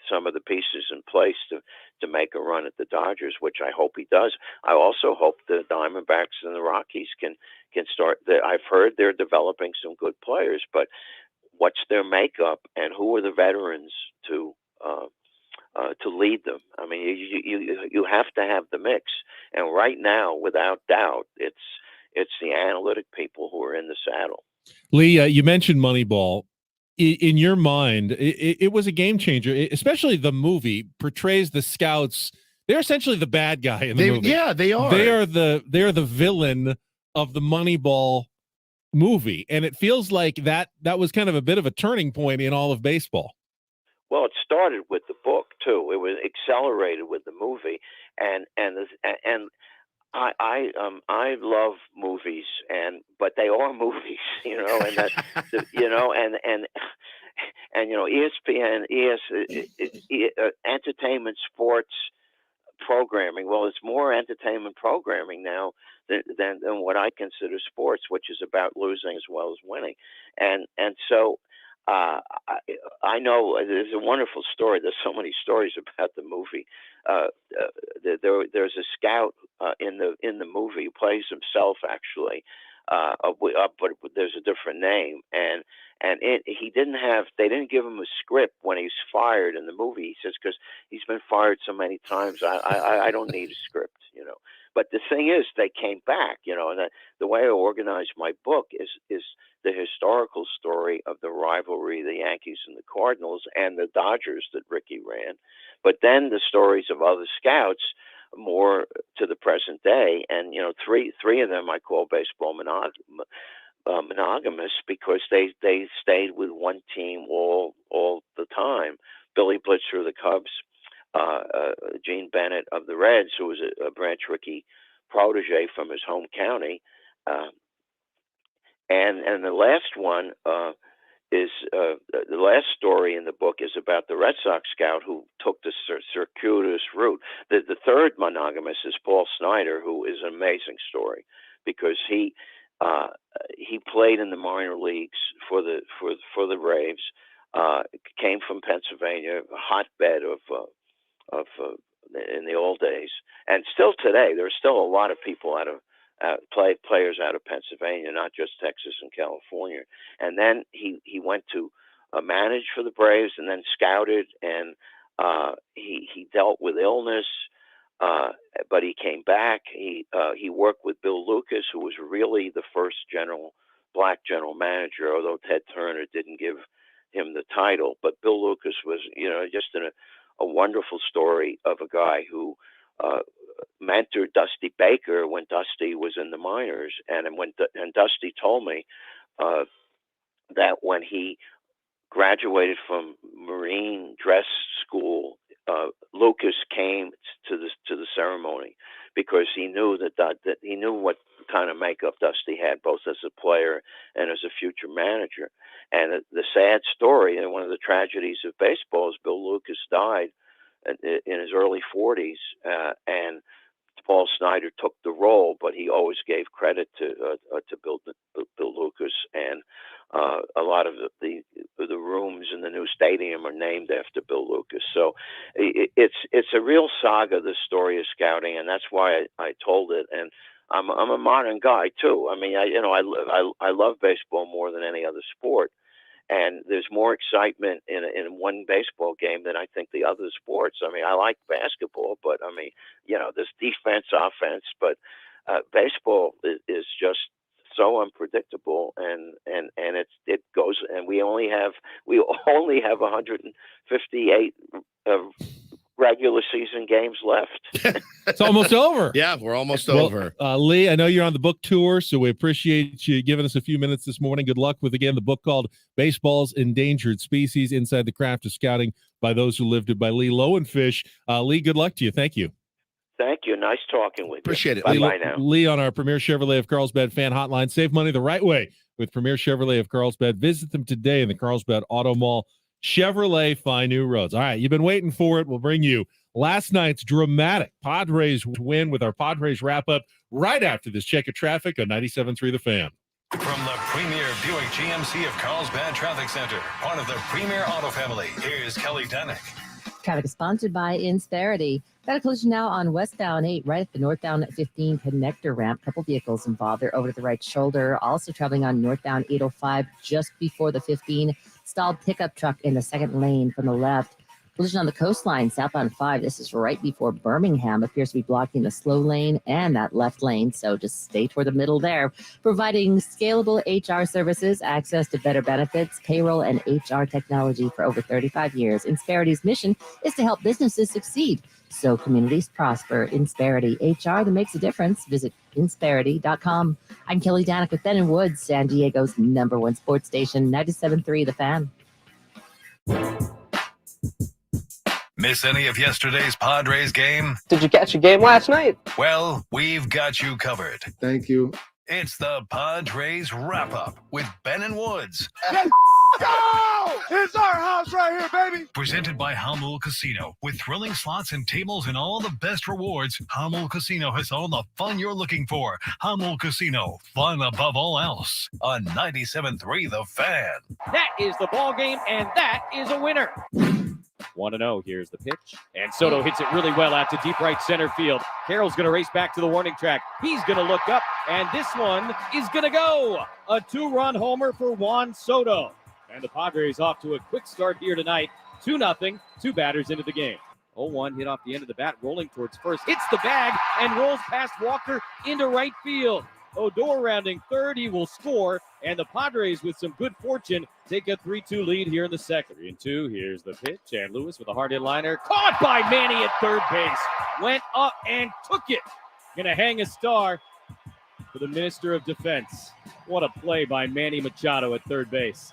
some of the pieces in place to make a run at the Dodgers, which I hope he does. I also hope the Diamondbacks and the Rockies can start. I've heard they're developing some good players, but what's their makeup, and who are the veterans to lead them? I mean, you have to have the mix, and right now, without doubt, it's the analytic people who are in the saddle. Lee, you mentioned Moneyball. In your mind, it was a game changer. Especially the movie portrays the scouts. They're essentially the bad guy in the movie. Yeah, they are. They are the villain of the Moneyball movie, and it feels like that was kind of a bit of a turning point in all of baseball. Well, it started with the book too. It was accelerated with the movie, and I love movies, but they are movies, and ESPN, entertainment, sports, programming. Well, it's more entertainment programming now than what I consider sports, which is about losing as well as winning. And so I know there's a wonderful story. There's so many stories about the movie. There's a scout in the movie who plays himself actually, but there's a different name. And they didn't give him a script when he's fired in the movie. He says, because he's been fired so many times, I don't need a script, you know. But the thing is, they came back, you know, and the way I organized my book is the historical story of the rivalry, the Yankees and the Cardinals and the Dodgers that Ricky ran. But then the stories of other scouts more to the present day. And, you know, three of them I call baseball monogamous because they stayed with one team all the time. Billy Blitzer of the Cubs, Gene Bennett of the Reds, who was a Branch Rickey protege from his home county, and the last one is the last story in the book is about the Red Sox scout who took the circuitous route. The third monogamous is Paul Snyder, who is an amazing story because he played in the minor leagues for the Braves. Came from Pennsylvania, a hotbed of in the old days, and still today there's still a lot of people players out of Pennsylvania, not just Texas and California. And then he went to manage for the Braves, and then scouted, and he dealt with illness, but he came back. He worked with Bill Lucas, who was really the first black general manager, although Ted Turner didn't give him the title. But Bill Lucas was, you know, just a wonderful story of a guy who mentored Dusty Baker when Dusty was in the minors, and Dusty told me that when he graduated from Marine dress school, Lucas came to the ceremony because he knew that he knew what kind of makeup Dusty had, both as a player and as a future manager. And the sad story, and one of the tragedies of baseball, is Bill Lucas died in his early 40s, and Paul Snyder took the role, but he always gave credit to Bill Lucas, and a lot of the rooms in the new stadium are named after Bill Lucas. So it's a real saga, the story of scouting, and that's why I told it. And I'm a modern guy too. I mean, I love baseball more than any other sport. And there's more excitement in one baseball game than I think the other sports. I mean, I like basketball, but I mean, you know, there's defense, offense, but baseball is just so unpredictable, and it goes. And we only have 158 regular season games left. It's almost over. Yeah, we're almost over. Lee, I know you're on the book tour, so we appreciate you giving us a few minutes this morning. Good luck with, again, the book called Baseball's Endangered Species, Inside the Craft of Scouting by Those Who Lived It, by Lee Lowenfish. Lee, good luck to you. Thank you. Thank you. Nice talking with you. Appreciate it. Bye now. Lee on our Premier Chevrolet of Carlsbad fan hotline. Save money the right way with Premier Chevrolet of Carlsbad. Visit them today in the Carlsbad Auto Mall. Chevrolet, find new roads. All right, you've been waiting for it. We'll bring you last night's dramatic Padres win with our Padres wrap-up right after this check of traffic on 97.3 The Fan. From the Premier Buick GMC of Carlsbad Traffic Center, part of the Premier Auto family, here's Kelly Denick. Traffic is sponsored by Insperity. Got a collision now on westbound 8 right at the northbound 15 connector ramp. Couple vehicles involved. They're over to the right shoulder. Also traveling on northbound 805 just before the 15. Stalled pickup truck in the second lane from the left. Collision on the coastline, southbound 5. This is right before Birmingham. Appears to be blocking the slow lane and that left lane, so just stay toward the middle there. Providing scalable HR services, access to better benefits, payroll, and HR technology for over 35 years. Insperity's mission is to help businesses succeed so communities prosper. Insperity, HR that makes a difference. Visit Insperity.com. I'm Kelly Danick with Ben & Woods, San Diego's #1 sports station, 97.3 The Fan. Miss any of yesterday's Padres game? Did you catch a game last night? Well, we've got you covered. Thank you. It's the Padres Wrap-Up with Ben and Woods. It's our house right here, baby. Presented by Hamul Casino. With thrilling slots and tables and all the best rewards, Hamul Casino has all the fun you're looking for. Hamul Casino, fun above all else. On 97.3 The Fan. That is the ball game, and that is a winner. 1-0. Here's the pitch. And Soto hits it really well out to deep right center field. Carroll's going to race back to the warning track. He's going to look up, and this one is going to go. A 2-run homer for Juan Soto. And the Padres off to a quick start here tonight. 2-0, 2 batters into the game. 0-1 hit off the end of the bat, rolling towards first. Hits the bag and rolls past Walker into right field. Odor rounding third. He will score. And the Padres, with some good fortune, take a 3-2 lead here in the second. 3-2. Here's the pitch. And Lewis with a hard hit liner. Caught by Manny at third base. Went up and took it. Gonna hang a star for the Minister of Defense. What a play by Manny Machado at third base.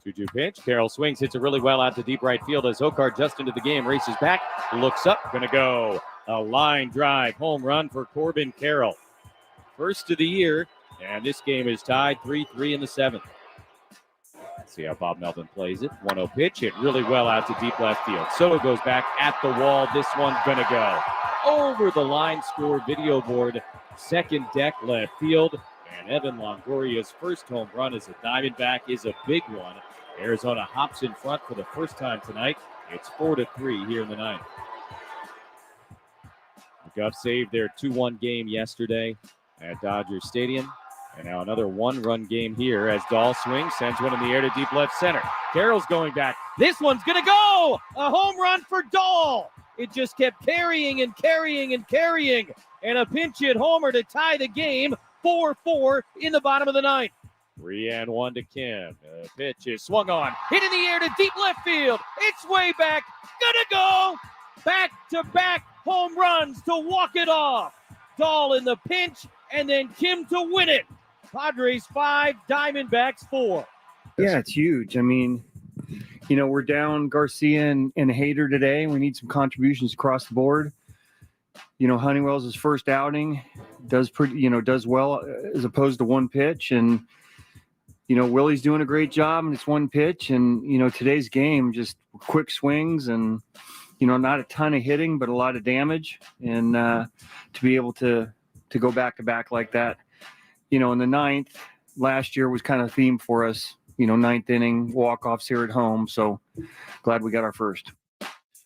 2-2 pitch. Carroll swings, hits it really well out to deep right field as Hokar just into the game, races back, looks up, gonna go. A line drive, home run for Corbin Carroll. First of the year, and this game is tied 3-3 in the seventh. Let's see how Bob Melvin plays it. 1-0 pitch, hit really well out to deep left field. Soto goes back at the wall. This one's gonna go over the line score video board, second deck left field. And Evan Longoria's first home run as a Diamondback is a big one. Arizona hops in front for the first time tonight. It's 4-3 here in the ninth. The Govs saved their 2-1 game yesterday at Dodger Stadium. And now another one-run game here as Dahl swings, sends one in the air to deep left center. Carroll's going back. This one's going to go! A home run for Dahl! It just kept carrying and carrying and carrying. And a pinch hit homer to tie the game. 4-4 in the bottom of the ninth. 3-1 to Kim. The pitch is swung on. Hit in the air to deep left field. It's way back. Gonna go. Back-to-back home runs to walk it off. Dahl in the pinch, and then Kim to win it. Padres 5, Diamondbacks 4. Yeah, it's huge. I mean, you know, we're down Garcia and Hader today. We need some contributions across the board. You know, Honeywell's his first outing, does well as opposed to one pitch. And, you know, Willie's doing a great job, and it's one pitch. And, you know, today's game, just quick swings and, you know, not a ton of hitting, but a lot of damage. And to be able to go back to back like that, you know, in the ninth, last year was kind of a theme for us, you know, ninth inning walk-offs here at home. So glad we got our first.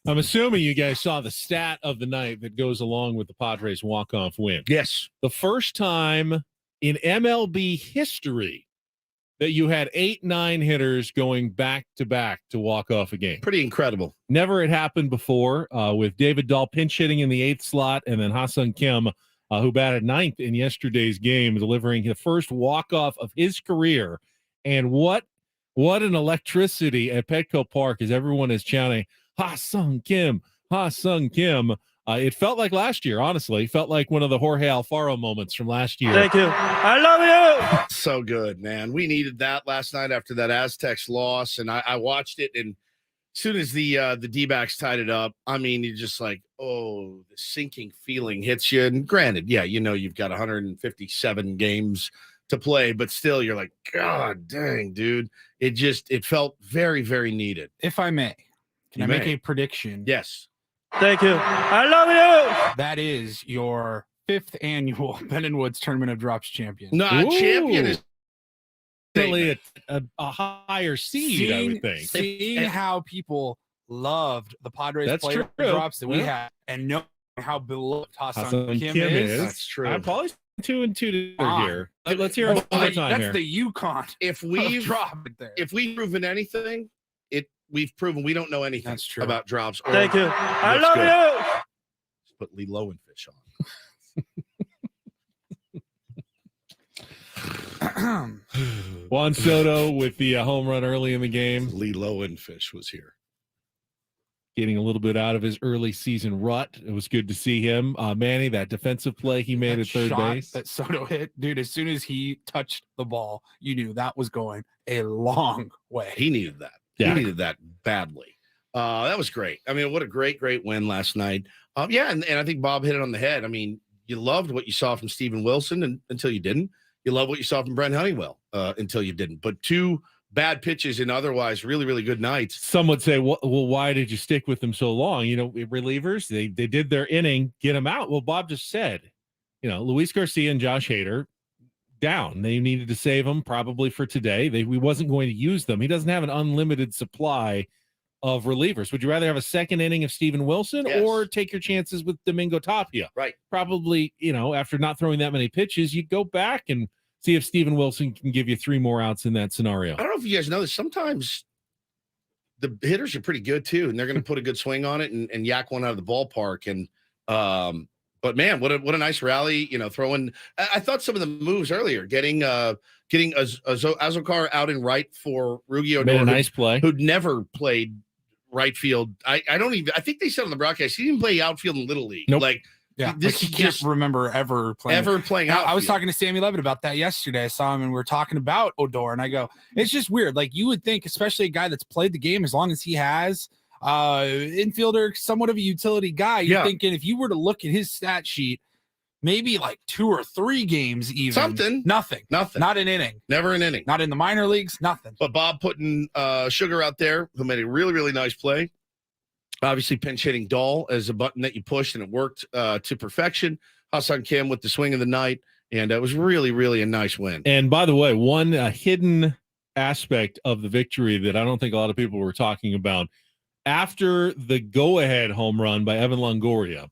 I'm assuming you guys saw the stat of the night that goes along with the Padres walk-off win. Yes. The first time in MLB history that you had 8-9 hitters going back-to-back to walk off a game. Pretty incredible. Never had happened before with David Dahl pinch hitting in the 8th slot, and then Ha-Seong Kim, who batted 9th in yesterday's game, delivering the first walk-off of his career. And what an electricity at Petco Park as everyone is chanting, Ha-Seong Kim, Ha-Seong Kim. It felt like last year, honestly. It felt like one of the Jorge Alfaro moments from last year. Thank you. I love you. So good, man. We needed that last night after that Aztecs loss, and I watched it, and as soon as the D-backs tied it up, I mean, you're just like, oh, the sinking feeling hits you. And granted, yeah, you know, you've got 157 games to play, but still you're like, God dang, dude. It felt very, very needed. If I may, can I make a prediction? Yes. Thank you. I love you. That is your 5th annual Ben and Woods Tournament of Drops champion. No, champion is really a higher seed, I would think. Seeing how people loved the Padres player drops that we had, and knowing how beloved Ha-Seong Kim is. That's true. I'm probably 2-2 here. Let's hear it one more time. That's the UConn. If we've proven anything, we've proven we don't know anything about drops. Thank you. I love you. Just put Lee Lowenfish on. Juan Soto with the home run early in the game. Lee Lowenfish was here. Getting a little bit out of his early season rut. It was good to see him. Manny, that defensive play he made at third base. That Soto hit, dude, as soon as he touched the ball, you knew that was going a long way. He needed that. Yeah. He needed that badly. That was great. I mean, what a great win last night. Yeah, and I think Bob hit it on the head. I mean, you loved what you saw from Steven Wilson until you didn't. You love what you saw from Brent Honeywell until you didn't. But 2 bad pitches and otherwise really, really good nights. Some would say, well, why did you stick with them so long? Relievers, they did their inning, get them out. Well, Bob just said, Luis Garcia and Josh Hader down. They needed to save them probably for today. We wasn't going to use them. He doesn't have an unlimited supply of relievers. Would you rather have a second inning of Steven Wilson or take your chances with Domingo Tapia? Right. Probably, after not throwing that many pitches, you'd go back and see if Steven Wilson can give you 3 more outs in that scenario. I don't know if you guys know this. Sometimes the hitters are pretty good too, and they're going to put a good swing on it and yak one out of the ballpark. And but man, what a nice rally! Throwing. I thought some of the moves earlier, getting Azokar out in right for Ruggie Made Odor, a nice play. who'd never played right field. I think they said on the broadcast he didn't play outfield in Little League. Nope. He can't remember ever playing outfield. I was talking to Sammy Levitt about that yesterday. I saw him and we were talking about Odor, and I go, it's just weird. Like, you would think, especially a guy that's played the game as long as he has, infielder, somewhat of a utility guy. You're thinking if you were to look at his stat sheet, maybe like 2 or 3 games, even nothing, not an inning, never an inning, not in the minor leagues, nothing. But Bob putting Sugar out there, who made a really, really nice play. Obviously, pinch hitting Dahl as a button that you pushed, and it worked to perfection. Hassan Kim with the swing of the night, and it was really, really a nice win. And by the way, one hidden aspect of the victory that I don't think a lot of people were talking about, after the go-ahead home run by Evan Longoria,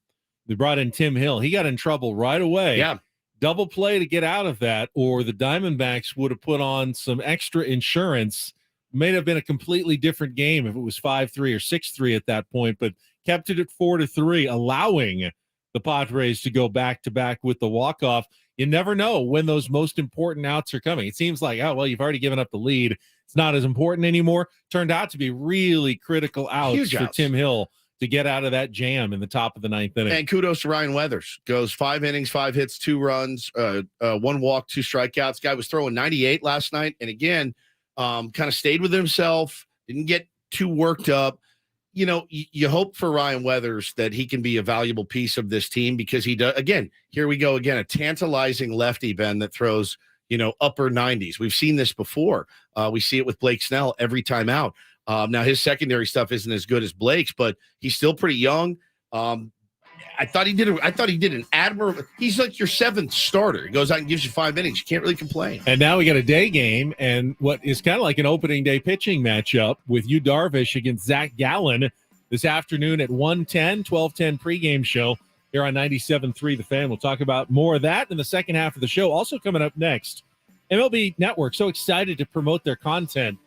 they brought in Tim Hill. He got in trouble right away. Yeah. Double play to get out of that, or the Diamondbacks would have put on some extra insurance. May have been a completely different game if it was 5-3 or 6-3 at that point, but kept it at 4-3, allowing the Padres to go back-to-back with the walk-off. You never know when those most important outs are coming. It seems like, oh, well, you've already given up the lead. It's not as important anymore. Turned out to be really critical outs for Tim Hill to get out of that jam in the top of the 9th inning. And kudos to Ryan Weathers. Goes 5 innings, 5 hits, 2 runs, 1 walk, 2 strikeouts. Guy was throwing 98 last night. And again, kind of stayed with himself, didn't get too worked up. You hope for Ryan Weathers that he can be a valuable piece of this team, because he does. Again, here we go again, a tantalizing lefty, Ben, that throws, upper 90s. We've seen this before. We see it with Blake Snell every time out. Now his secondary stuff isn't as good as Blake's, but he's still pretty young. I thought he did an admirable. He's like your 7th starter. He goes out and gives you 5 innings. You can't really complain. And now we got a day game, and what is kind of like an opening day pitching matchup with Yu Darvish against Zach Gallen this afternoon at 1:10, 12:10 pregame show here on 97.3 The Fan. We'll talk about more of that in the second half of the show. Also coming up next, MLB Network so excited to promote their content.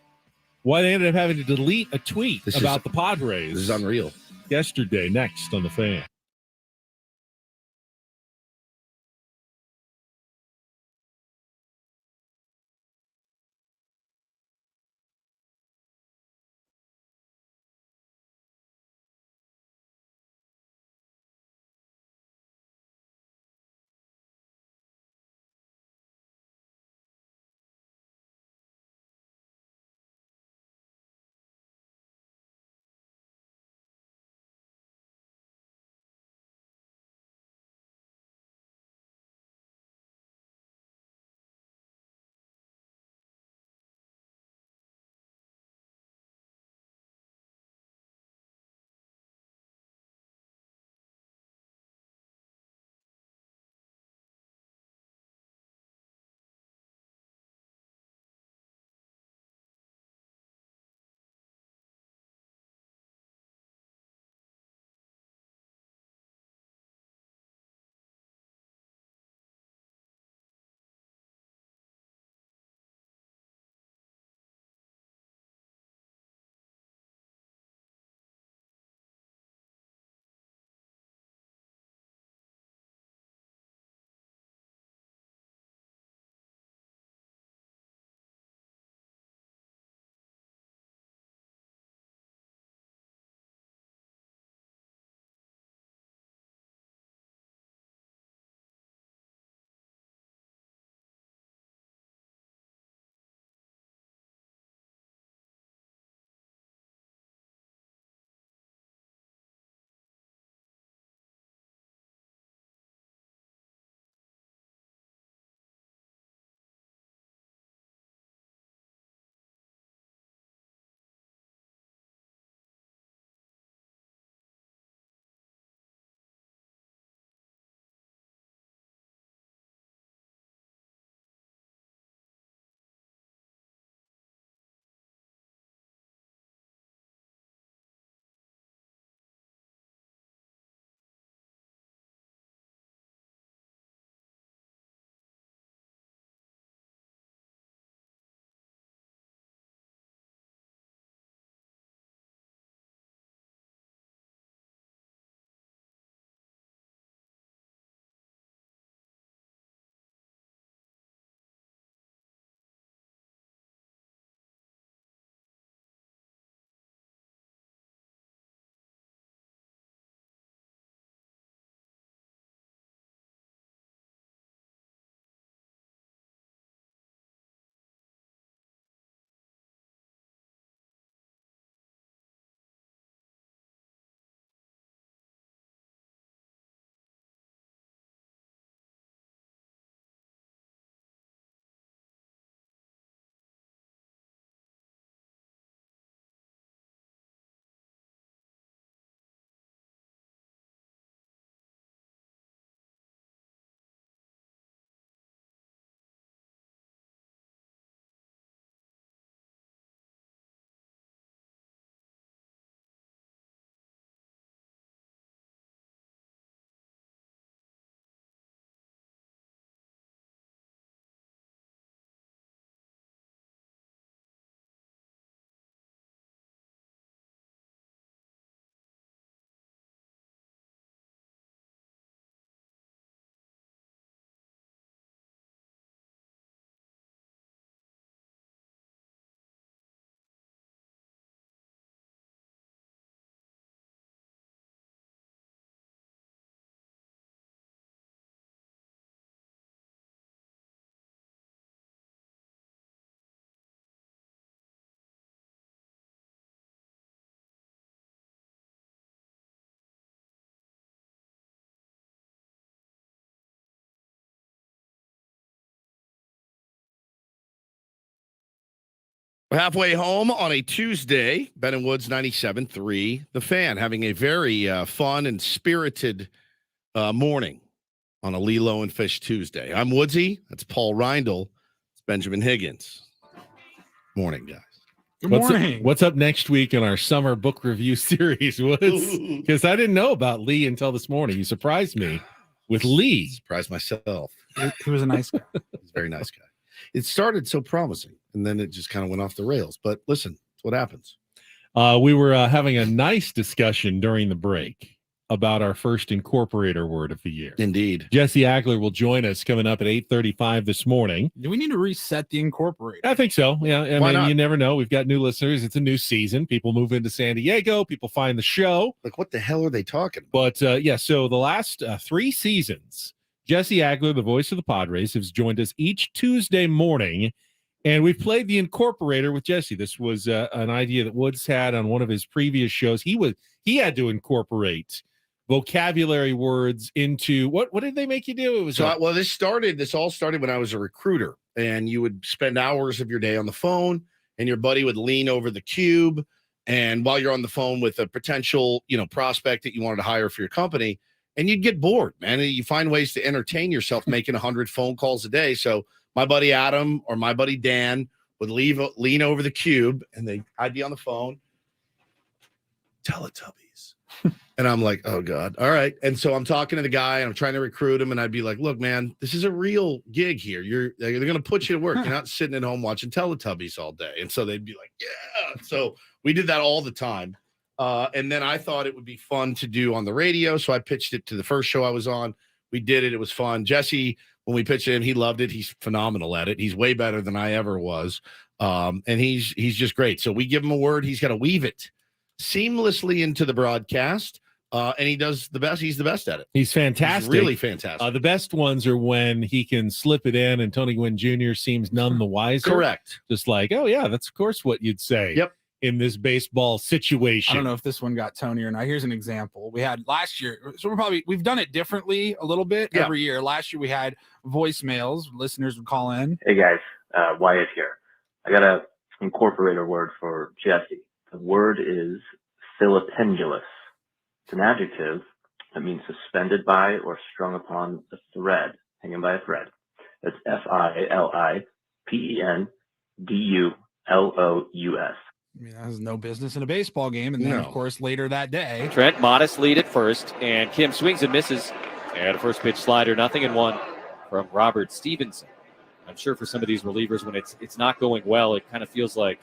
Why they ended up having to delete a tweet about the Padres. This is unreal. Yesterday, next on The Fan. We're halfway home on a Tuesday. Ben and Woods 97.3. The Fan having a very fun and spirited morning on a Lilo and Fish Tuesday. I'm Woodsy. That's Paul Reindl. It's Benjamin Higgins. Morning, guys. Good morning. What's up next week in our summer book review series, Woods? Because I didn't know about Lee until this morning. You surprised me with Lee. Surprised myself. He was a nice guy. He's a very nice guy. It started so promising, and then it just kind of went off the rails. But listen, it's what happens. We were having a nice discussion during the break about our first Incorporator word of the year. Indeed. Jesse Agler will join us coming up at 8:35 this morning. Do we need to reset the Incorporator? I think so. Yeah. I Why mean, not? you never know. We've got new listeners. It's a new season. People move into San Diego. People find the show. Like, what the hell are they talking about? But yeah, so the last 3 seasons, Jesse Agler, the voice of the Padres, has joined us each Tuesday morning, and we've played the Incorporator with Jesse. This was an idea that Woods had on one of his previous shows. He had to incorporate vocabulary words into what did they make you do? It was this all started when I was a recruiter, and you would spend hours of your day on the phone, and your buddy would lean over the cube, and while you're on the phone with a potential, prospect that you wanted to hire for your company, and you'd get bored, man. And you find ways to entertain yourself making 100 phone calls a day. So my buddy Adam or my buddy Dan would lean over the cube, and I'd be on the phone. Teletubbies. And I'm like, oh God. All right. And so I'm talking to the guy and I'm trying to recruit him. And I'd be like, look, man, this is a real gig here. They're going to put you to work. You're not sitting at home watching Teletubbies all day. And so they'd be like, yeah. So we did that all the time. And then I thought it would be fun to do on the radio. So I pitched it to the first show I was on. We did it. It was fun. Jesse, when we pitched him, he loved it. He's phenomenal at it. He's way better than I ever was. And he's just great. So we give him a word. He's got to weave it seamlessly into the broadcast. And he does the best. He's the best at it. He's fantastic. He's really fantastic. The best ones are when he can slip it in and Tony Gwynn Jr. seems none the wiser. Correct. Just like, oh, yeah, that's of course what you'd say. Yep. In this baseball situation. I don't know if this one got Tony or not. Here's an example. We had last year. So we've done it differently a little bit every year. Last year we had voicemails. Listeners would call in. Hey guys, Wyatt here. I got to incorporate a word for Jesse. The word is filipendulous. It's an adjective that means suspended by or strung upon a thread, hanging by a thread. It's FILIPENDULOUS. I mean, that has no business in a baseball game. And then, of course, later that day. Trent, modest lead at first, and Kim swings and misses. And a first pitch slider, 0-1 from Robert Stevenson. I'm sure for some of these relievers, when it's not going well, it kind of feels like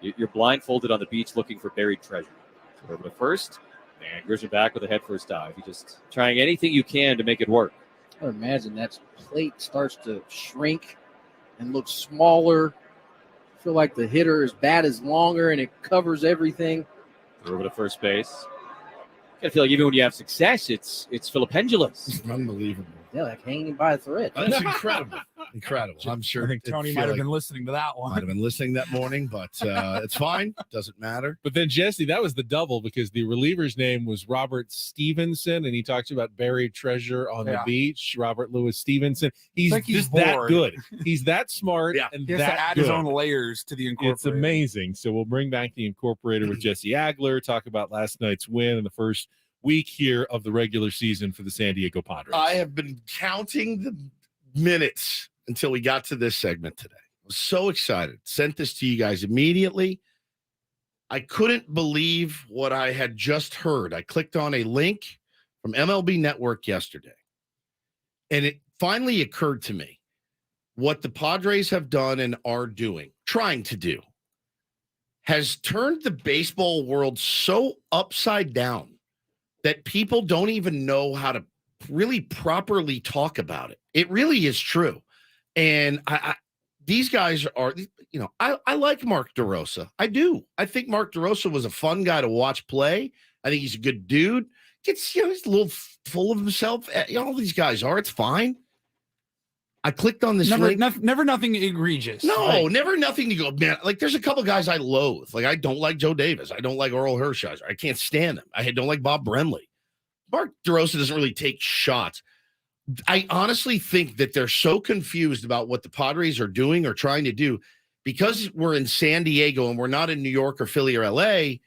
you're blindfolded on the beach looking for buried treasure. So over to first, and Grisham back with a head-first dive. You're just trying anything you can to make it work. I would imagine that plate starts to shrink and look smaller. I feel like the hitter's bat is longer and it covers everything. Over to first base. I feel like even when you have success, it's filipendulous. Unbelievable. Yeah, like hanging by a thread. That's incredible. Incredible. I'm sure. I think Tony might have been listening to that one. Might have been listening that morning, but it's fine. Doesn't matter. But then, Jesse, that was the double because the reliever's name was Robert Stevenson, and he talks about buried treasure on the beach. Robert Louis Stevenson. He's just that good. He's that smart and he has that to add good. his own layers to the Incorporator. It's amazing. So we'll bring back the Incorporator with Jesse Agler, talk about last night's win in the first week here of the regular season for the San Diego Padres. I have been counting the minutes until we got to this segment today. I was so excited. Sent this to you guys immediately. I couldn't believe what I had just heard. I clicked on a link from MLB Network yesterday, and it finally occurred to me what the Padres have done and are trying to do, has turned the baseball world so upside down that people don't even know how to really properly talk about it. It really is true. And these guys are, I like Mark DeRosa. I do. I think Mark DeRosa was a fun guy to watch play. I think he's a good dude. He's a little full of himself. All these guys are. It's fine. I clicked on this link. Never nothing egregious. No, never nothing to go, man. Like, there's a couple guys I loathe. Like, I don't like Joe Davis. I don't like Oral Hershiser. I can't stand them. I don't like Bob Brenly. Mark DeRosa doesn't really take shots. I honestly think that they're so confused about what the Padres are doing or trying to do because we're in San Diego and we're not in New York or Philly or LA,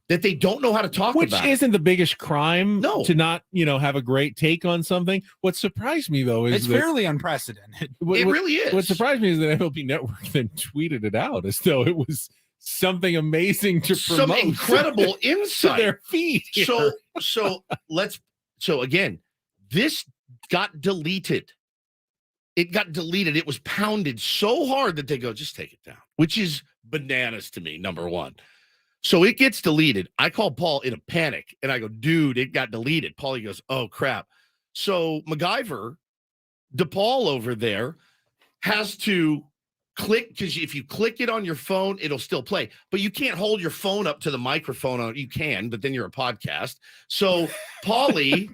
that they don't know how to talk Which about it. isn't the biggest crime to not, have a great take on something. What surprised me, though, is it's fairly unprecedented. It really is. What surprised me is that MLB Network then tweeted it out as though it was something amazing to promote. Some incredible insight. To their feed. So again, this got deleted. It got deleted. It was pounded so hard that they go, just take it down, which is bananas to me, number one. So it gets deleted. I call Paul in a panic, and I go, dude, it got deleted. Paulie goes, oh, crap. So MacGyver, DePaul over there, has to click, because if you click it on your phone, it'll still play. But you can't hold your phone up to the microphone. You can, but then you're a podcast. So Paulie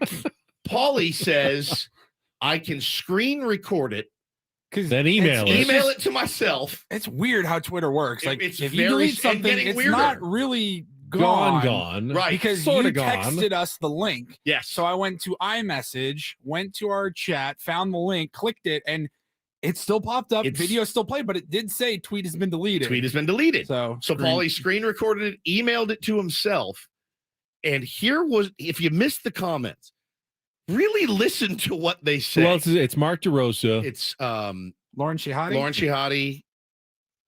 says, I can screen record it. Then email it to myself. It's weird how Twitter works. Like it's if you delete something, it's weirder. not really gone. Right. Because Sorta you texted us the link. Yes. So I went to iMessage, went to our chat, found the link, clicked it, and it still popped up. Video still played, but it did say tweet has been deleted. Tweet has been deleted. So Paulie screen recorded it, emailed it to himself. And here was, if you missed the comments, really listen to what they say. Well, it's Mark DeRosa. It's Lauren Shihadi. Lauren Shihadi.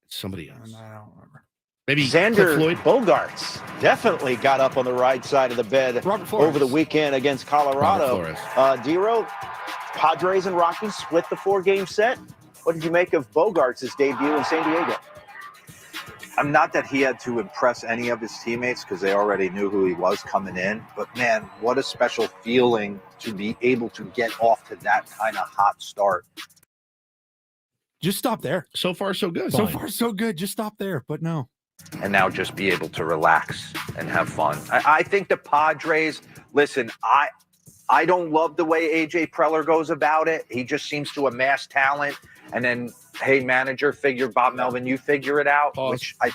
Somebody else. I don't remember. Maybe Xander Floyd. Bogaerts definitely got up on the right side of the bed over the weekend against Colorado. D-Row, Padres and Rockies split the 4-game set. What did you make of Bogaerts' debut in San Diego? I'm not that he had to impress any of his teammates because they already knew who he was coming in. But, man, what a special feeling to be able to get off to that kind of hot start. Just stop there. So far, so good. So far, so good. Just stop there. But no. And now just be able to relax and have fun. I think the Padres, listen, I don't love the way AJ Preller goes about it. He just seems to amass talent. And then, hey, manager, Bob Melvin, you figure it out. Pause. Which I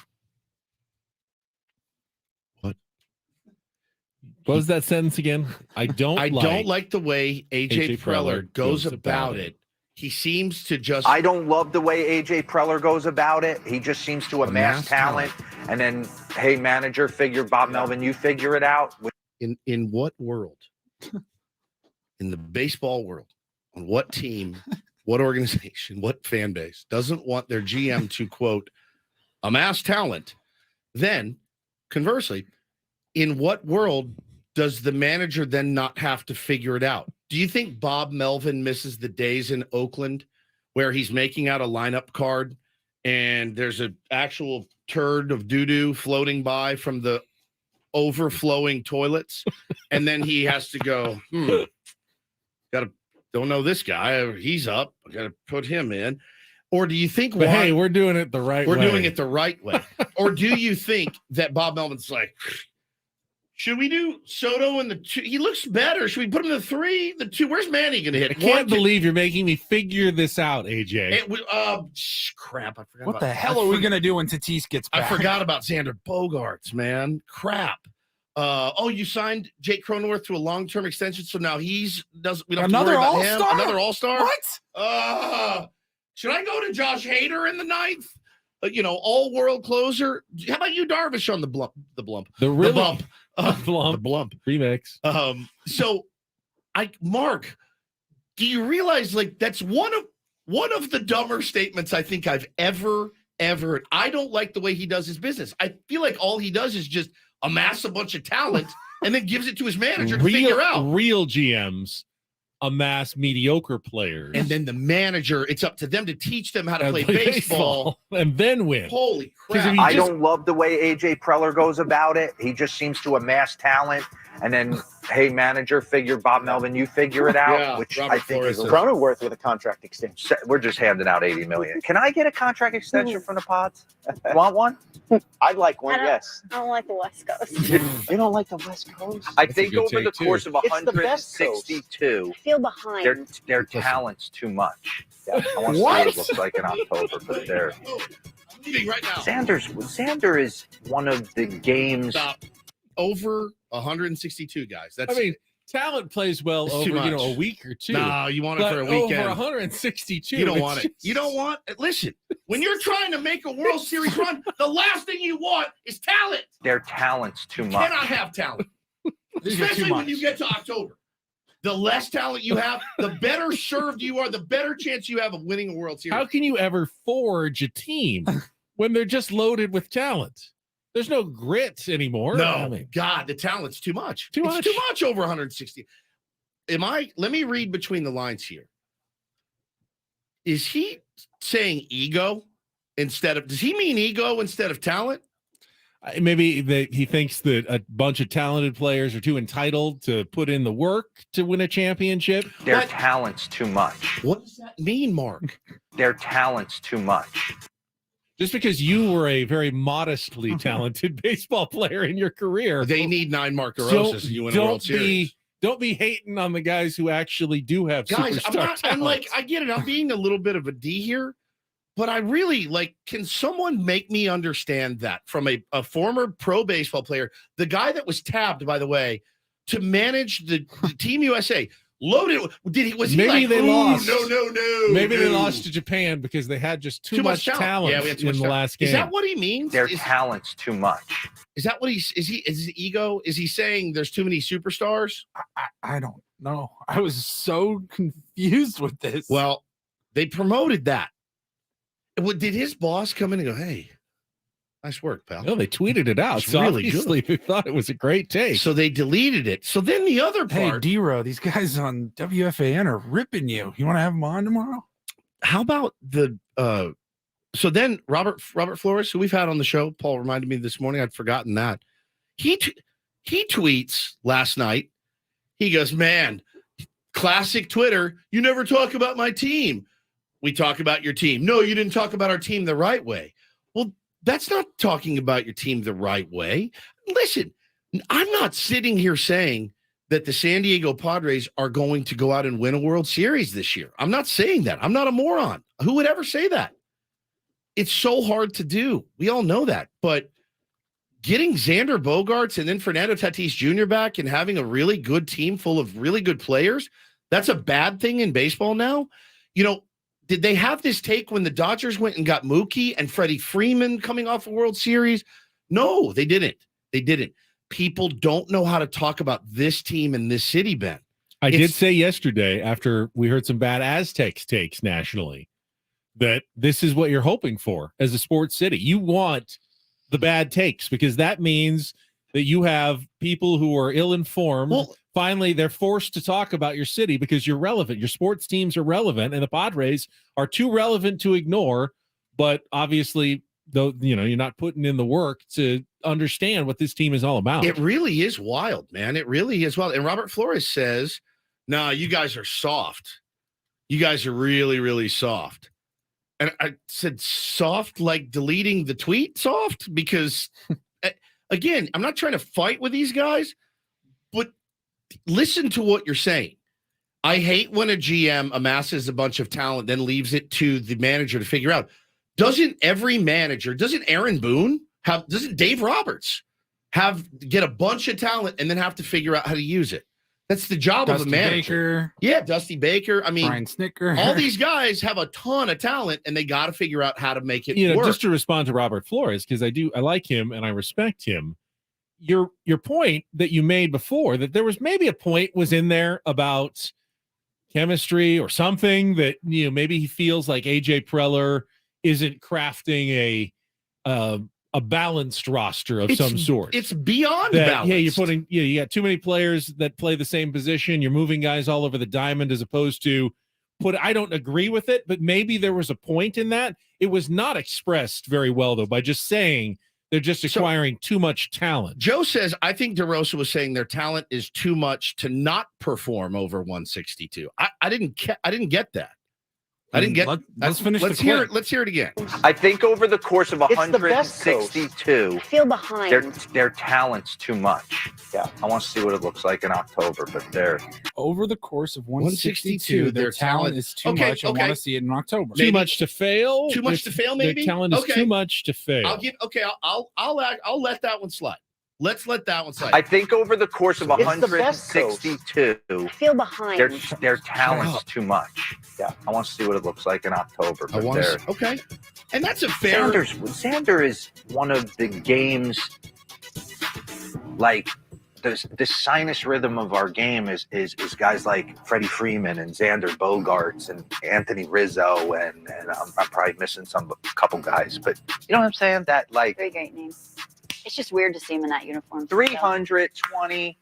What was that sentence again? I don't like the way AJ Preller goes about it. He seems to just. I don't love the way AJ Preller goes about it. He just seems to amass talent. And then, hey, manager, Bob Melvin, you figure it out. In what world? In the baseball world, on what team, what organization, what fan base doesn't want their GM to, quote, amass talent? Then, conversely, in what world does the manager then not have to figure it out? Do you think Bob Melvin misses the days in Oakland where he's making out a lineup card and there's an actual turd of doo-doo floating by from the overflowing toilets, and then he has to go, don't know this guy. He's up. I got to put him in. Or do you think, hey, we're doing it the right way. We're doing it the right way. Or do you think that Bob Melvin's like, should we do Soto in the 2? He looks better. Should we put him in the 3, the 2? Where's Manny going to hit? I can't believe you're making me figure this out, AJ. Crap. I forgot. What the hell are we going to do when Tatis gets back? I forgot about Xander Bogaerts, man. Crap. You signed Jake Cronenworth to a long-term extension, so now we don't have Another to worry about all-star? him. Another all-star? What? Should I go to Josh Hader in the 9th? All-world closer. How about you, Darvish, on the bump? The bump. The blunt remix. So Mark, do you realize that's one of the dumber statements I think I've ever. I don't like the way he does his business. I feel like all he does is just amass a bunch of talent and then gives it to his manager to figure out. Real GMs amass mediocre players. And then the manager, it's up to them to teach them how to play baseball and then win. Holy crap. I don't love the way AJ Preller goes about it. He just seems to amass talent. And then, hey, manager, Bob Melvin, you figure it out. Which I think is Cronenworth with a contract extension. We're just handing out $80 million. Can I get a contract extension from the Pods? Want one? I'd like one, yes. I don't like the West Coast. You don't like the West Coast? I think over the course of It's the best 162, I feel behind. their talent's too much. I want to see what it looks like in October, but they're leaving right now. Xander is one of the game's over 162 guys. talent plays well It's over too much. a week or two. No, you want it for a But weekend. over 162. You don't it's want it. just- You don't want it. Listen, when you're trying to make a World Series run, the last thing you want is talent. Their talent's too You much. cannot have talent, These are too especially when much. you get to October. The less talent you have, the better served you are, the better chance you have of winning a World Series. How can you ever forge a team when they're just loaded with talent? There's no grit anymore. No, I mean, God, the talent's too much. Too It's much. too much over 160. Let me read between the lines here. Is he saying ego does he mean ego instead of talent? maybe he thinks that a bunch of talented players are too entitled to put in the work to win a championship. Their talent's too much. What does that mean, Mark? Their talent's too much. Just because you were a very modestly talented baseball player in your career, They need 9 Mark DeRosas you win a World Series. Don't be hating on the guys who actually do have Guys, superstar talent. I get it. I'm being a little bit of a D here, but I really can someone make me understand that from a former pro baseball player, the guy that was tabbed, by the way, to manage the Team USA, loaded. Was he Maybe like, they lost. No. Maybe they lost to Japan because they had just too much talent Yeah, we had too much in the talent. last game. Is that what he means? Their talent's too much. Is that what is his ego? Is he saying there's too many superstars? I don't know. I was so confused with this. Well, they promoted that. Did his boss come in and go, "Hey, nice work, pal"? No, they tweeted it out. It's So really obviously they thought it was a great take. So they deleted it. So then the other Hey, part. D-Row, these guys on WFAN are ripping you. You want to have them on tomorrow? How about the so then Robert Flores, who we've had on the show, Paul reminded me this morning, I'd forgotten that. He tweets last night. He goes, "Man, classic Twitter, you never talk about my team. We talk about your team. No, you didn't talk about our team the right way." Well, that's not talking about your team the right way. Listen, I'm not sitting here saying that the San Diego Padres are going to go out and win a World Series this year. I'm not saying that. I'm not a moron. Who would ever say that? It's so hard to do. We all know that. But getting Xander Bogaerts and then Fernando Tatis Jr. back and having a really good team full of really good players, that's a bad thing in baseball now. Did they have this take when the Dodgers went and got Mookie and Freddie Freeman coming off a World Series? No, they didn't. They didn't. People don't know how to talk about this team in this city, Ben. I did say yesterday, after we heard some bad Aztecs takes nationally, that this is what you're hoping for as a sports city. You want the bad takes because that means that you have people who are ill-informed. Well, finally, they're forced to talk about your city because you're relevant. Your sports teams are relevant, and the Padres are too relevant to ignore. But obviously, though, you're not putting in the work to understand what this team is all about. It really is wild, man. It really is wild. And Robert Flores says, "No, you guys are soft. You guys are really, really soft." And I said, "Soft like deleting the tweet soft?" Because, again, I'm not trying to fight with these guys, but listen to what you're saying. I hate when a GM amasses a bunch of talent, then leaves it to the manager to figure out. Doesn't every manager, doesn't Aaron Boone doesn't Dave Roberts get a bunch of talent and then have to figure out how to use it? That's the job of a manager. Yeah, Dusty Baker. I mean, Brian Snicker. all these guys have a ton of talent and they got to figure out how to make it work. Just to respond to Robert Flores, because I like him and I respect him. Your point that you made before, that there was maybe a point was in there about chemistry or something that, maybe he feels like AJ Preller isn't crafting a balanced roster of some sort. It's beyond that, balanced. Yeah, you're putting, you got too many players that play the same position. You're moving guys all over the diamond as opposed to I don't agree with it, but maybe there was a point in that. It was not expressed very well, though, by just saying they're just acquiring too much talent. Joe says, I think DeRosa was saying their talent is too much to not perform over 162. I didn't get that. I didn't get. Let's finish. Let's hear it. Let's hear it again. I think over the course of It's the best coast. 162, I feel behind. their talent's too much. Yeah, I want to see what it looks like in October, but they're Over the course of 162, their talent is too much. I want to see it in October. Too much to fail. Too much to fail. Maybe their talent is too much to fail. I'll let that one slide. Let's let that one slide. I think over the course of It's the best coast. 162, I feel behind. their talent's too much. Yeah, I want to see what it looks like in October. I want to. Okay, and that's a fair. Xander is one of the games. Like the sinus rhythm of our game is guys like Freddie Freeman and Xander Bogaerts and Anthony Rizzo and I'm probably missing a couple guys, but you know what I'm saying? That like Very great name. It's just weird to see him in that uniform. 320,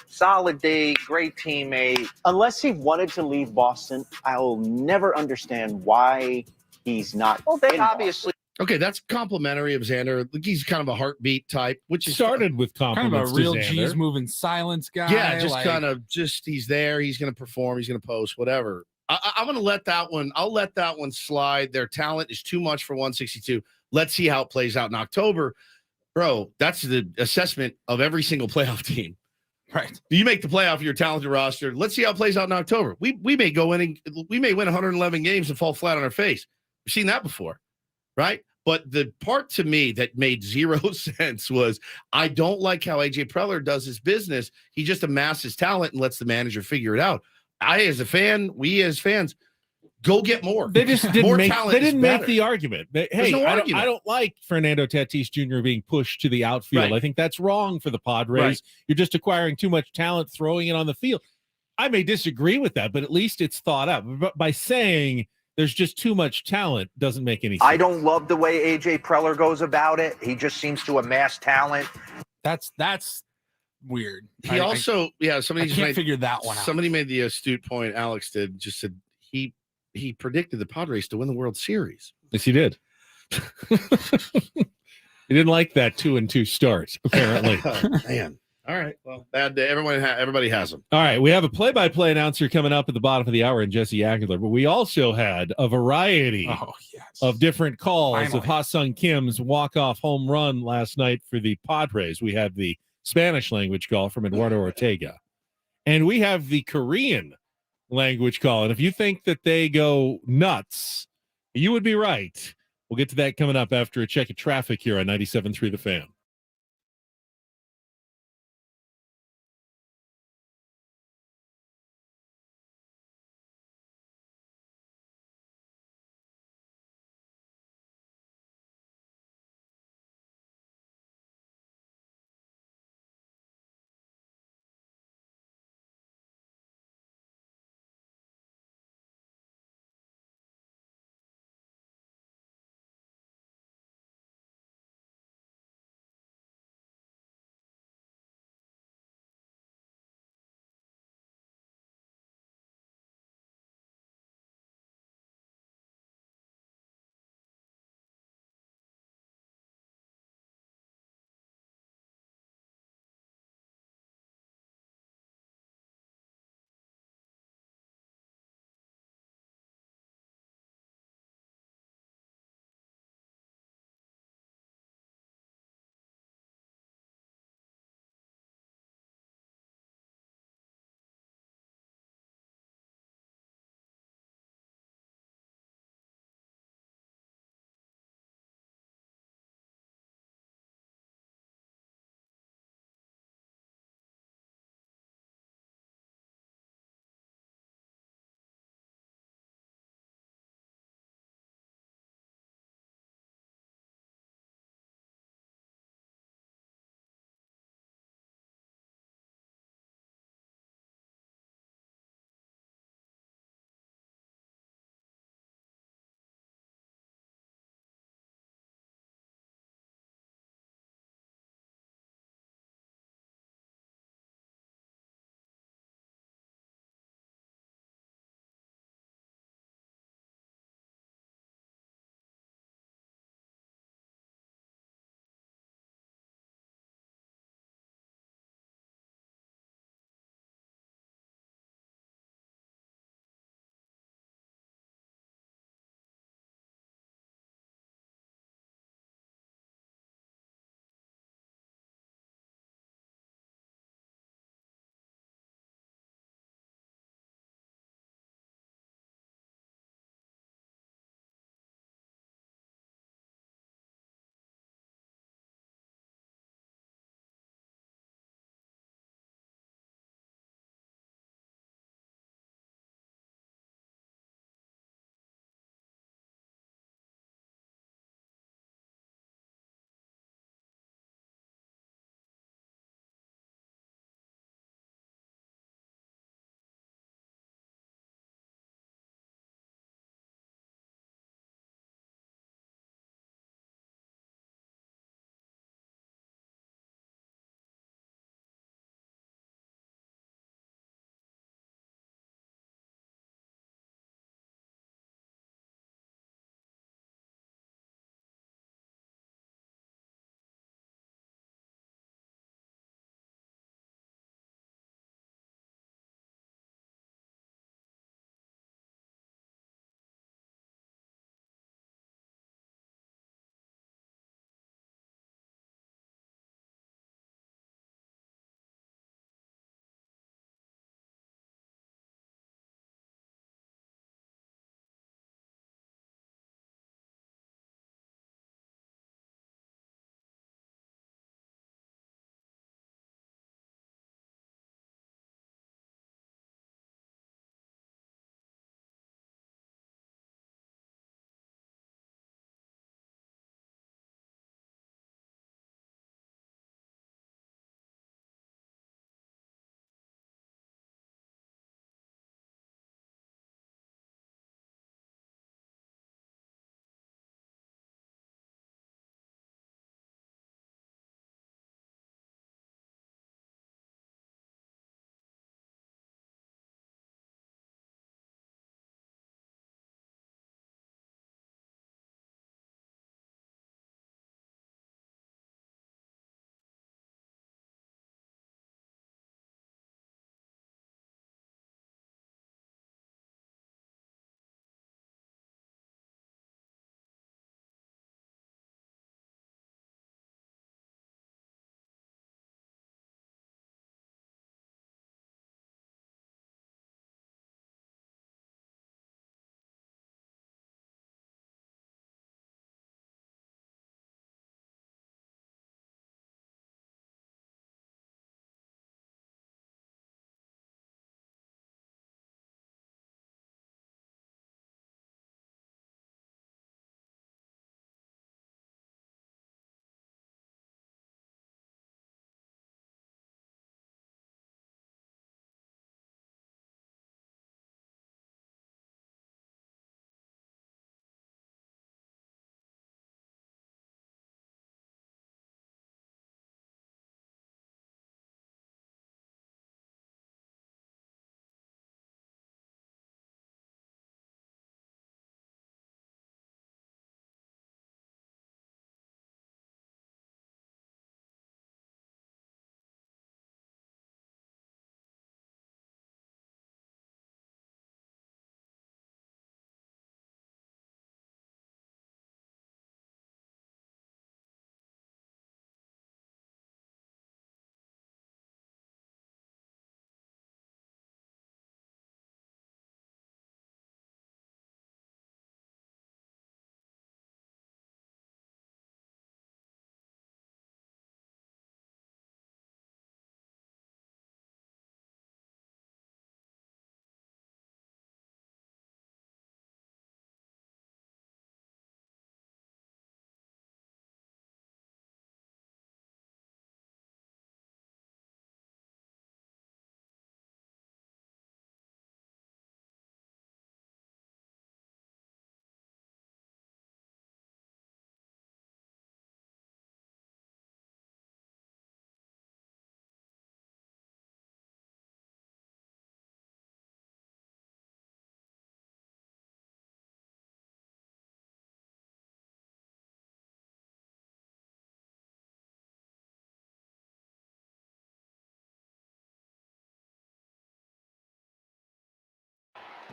solid day, great teammate. Unless he wanted to leave Boston, I'll never understand why he's not. Well, they in obviously. Okay, that's complimentary of Xander. He's kind of a heartbeat type, which is started with kind of compliments a real to Xander. G's moving silence guy. Yeah, just like, kind of he's there. He's going to perform. He's going to post whatever. I'm going to let that one. I'll let that one slide. Their talent is too much for 162. Let's see how it plays out in October, bro. That's the assessment of every single playoff team. Right. You make the playoff, your talented roster. Let's see how it plays out in October. We may go in and we may win 111 games and fall flat on our face. We've seen that before, right? But the part to me that made zero sense was I don't like how AJ Preller does his business. He just amasses talent and lets the manager figure it out. As a fan, we as fans, go get more. They just didn't more make. talent They is didn't make better. the argument. Hey, no I argument. don't like Fernando Tatis Jr. being pushed to the outfield. Right. I think that's wrong for the Padres. Right. You're just acquiring too much talent, throwing it on the field. I may disagree with that, but at least it's thought out. But by saying there's just too much talent doesn't make any sense. I don't love the way AJ Preller goes about it. He just seems to amass talent. That's weird. He also, somebody I just can't figure that one out. Somebody made the astute point. Alex did. Just said he predicted the Padres to win the World Series. Yes, he did. He didn't like that 2-2 start, apparently. Man. All right. Well, bad day. Everybody has them. All right. We have a play-by-play announcer coming up at the bottom of the hour in Jesse Agler, but we also had a variety of different calls of Ha-Sung Kim's walk-off home run last night for the Padres. We had the Spanish language call from Eduardo Ortega, and we have the Korean language call. And if you think that they go nuts, you would be right. We'll get to that coming up after a check of traffic here on 97.3 The Fan.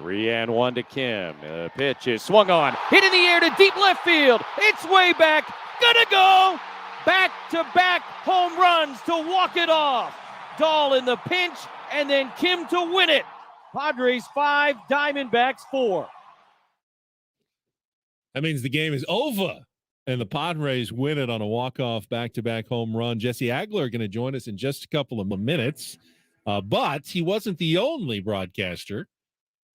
3-1 to Kim. Pitch is swung on, hit in the air to deep left field. It's way back, gonna go. Back-to-back home runs to walk it off. Dahl in the pinch, and then Kim to win it. Padres 5, Diamondbacks 4. That means the game is over, and the Padres win it on a walk-off back-to-back home run. Jesse Agler going to join us in just a couple of minutes, but he wasn't the only broadcaster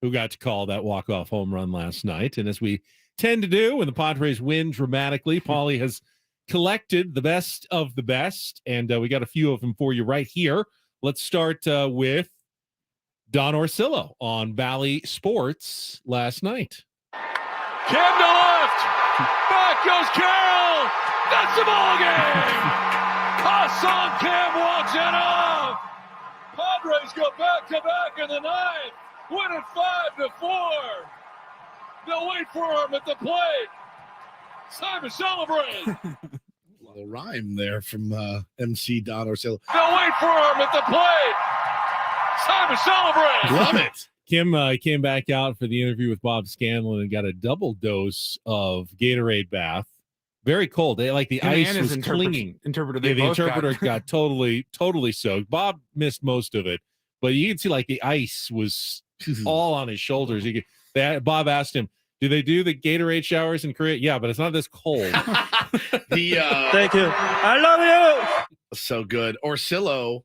who got to call that walk-off home run last night. And as we tend to do when the Padres win dramatically, Paulie has collected the best of the best, and we got a few of them for you right here. Let's start with Don Orsillo on Bally Sports last night. Kim to left. Back goes Carroll. That's the ball game. Hassan Kim walks it off. Padres go back-to-back in the ninth. Win it 5-4. They'll wait for him at the plate. It's time to celebrate. A little rhyme there from MC Don Orsillo. They'll wait for him at the plate. It's time to celebrate. Love it. Kim came back out for the interview with Bob Scanlon and got a double dose of Gatorade bath. Very cold. They like the ice was clinging. The interpreter got totally soaked. Bob missed most of it, but you can see like the ice was all on his shoulders. Bob asked him, "Do they do the Gatorade showers in Korea?" Yeah, but it's not this cold. Thank you. I love you. So good. Orsillo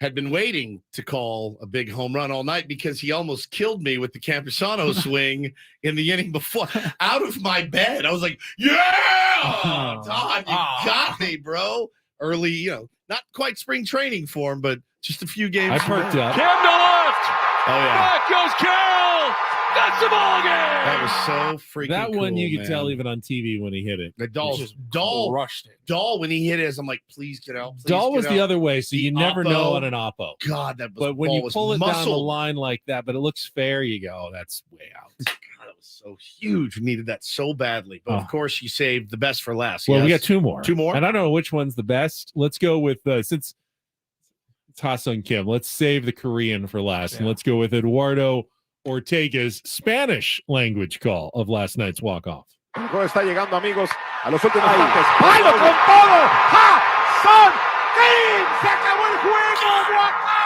had been waiting to call a big home run all night because he almost killed me with the Campusano swing in the inning before. Out of my bed, I was like, "Yeah, Don, you got me, bro!" Early, not quite spring training for him, but just a few games. I perked up. Kim to left. Oh yeah. Back goes Carroll. That's the ball game. That was so freaking That one cool, you could man. tell even on TV when he hit it. The Dahl rushed it. Dahl, when he hit it, I'm like, please get out. Dahl was the other way, so you never know on an oppo. God, that was, but when ball you was pull it down the muscled. line like that, but it looks fair, you go, that's way out. God, that was so huge. We needed that so badly. But of course, you saved the best for last. Well, we yes? got two more. Two more? And I don't know which one's the best. Let's go with, since it's Ha-Sung Kim, let's save the Korean for last. And let's go with Eduardo Ortega's Spanish language call of last night's walk-off. Está llegando, amigos, a los últimos instantes. ¡Bailo con todo! ¡Ja! ¡Son! ¡Kim! ¡Se acabó el juego! ¡Guacá!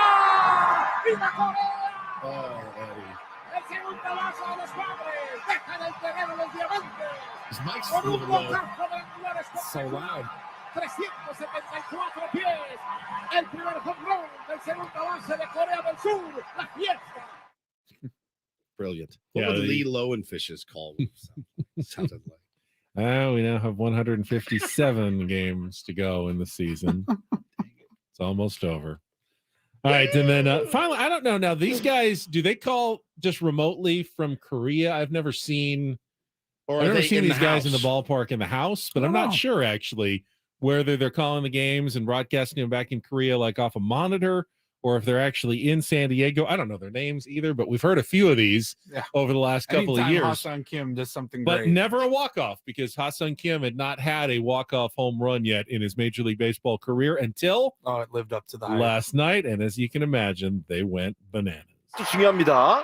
¡Viva Corea! Oh, Eddie. El segundo vaso de los Padres. Dejan el terreno los diamantes. His mic's Con a un little low. bocazo de angulares So loud. 374 pies. El primer home run del segundo base de Corea del Sur. La fiesta. Brilliant. What Yeah, would the- Lee Lowenfish's call sounded like? We now have 157 games to go in the season. It's almost over. All right, and then finally, I don't know. Now, these guys, do they call just remotely from Korea? I've never seen, Or I've are never they seen in these the guys in the house? ballpark in the house, but I'm not sure actually whether they're calling the games and broadcasting them back in Korea, like off a monitor, or if they're actually in San Diego. I don't know their names either, but we've heard a few of these over the last couple of Anytime years. Ha-Sung Kim does something But great. never a walk-off, because Ha-Sung Kim had not had a walk-off home run yet in his Major League Baseball career until it lived up to the hype. last night. And as you can imagine, they went bananas. 중요합니다.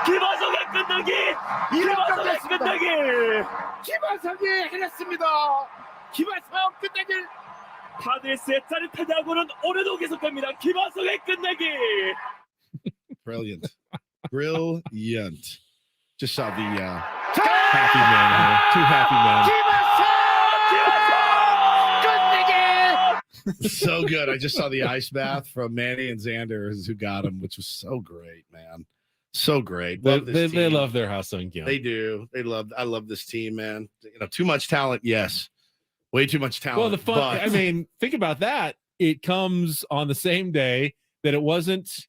김하성의 끝내기! 김하성의 끝내기! 김하성이 해냈습니다. 김하성 끝내기. 파드레스의 짜릿한 야구는 올해도 계속됩니다. 김하성의 끝내기! Brilliant. Brilliant. Just saw the happy man here. Two happy men. so good. I just saw the ice bath from Manny and Xander who got him, which was so great, man. So great. Love this They team. love their Ha-Sung Kim. They do. I love this team, man. Too much talent, yes. Way too much talent. Well, the fun, but- I mean, think about that. It comes on the same day that it wasn't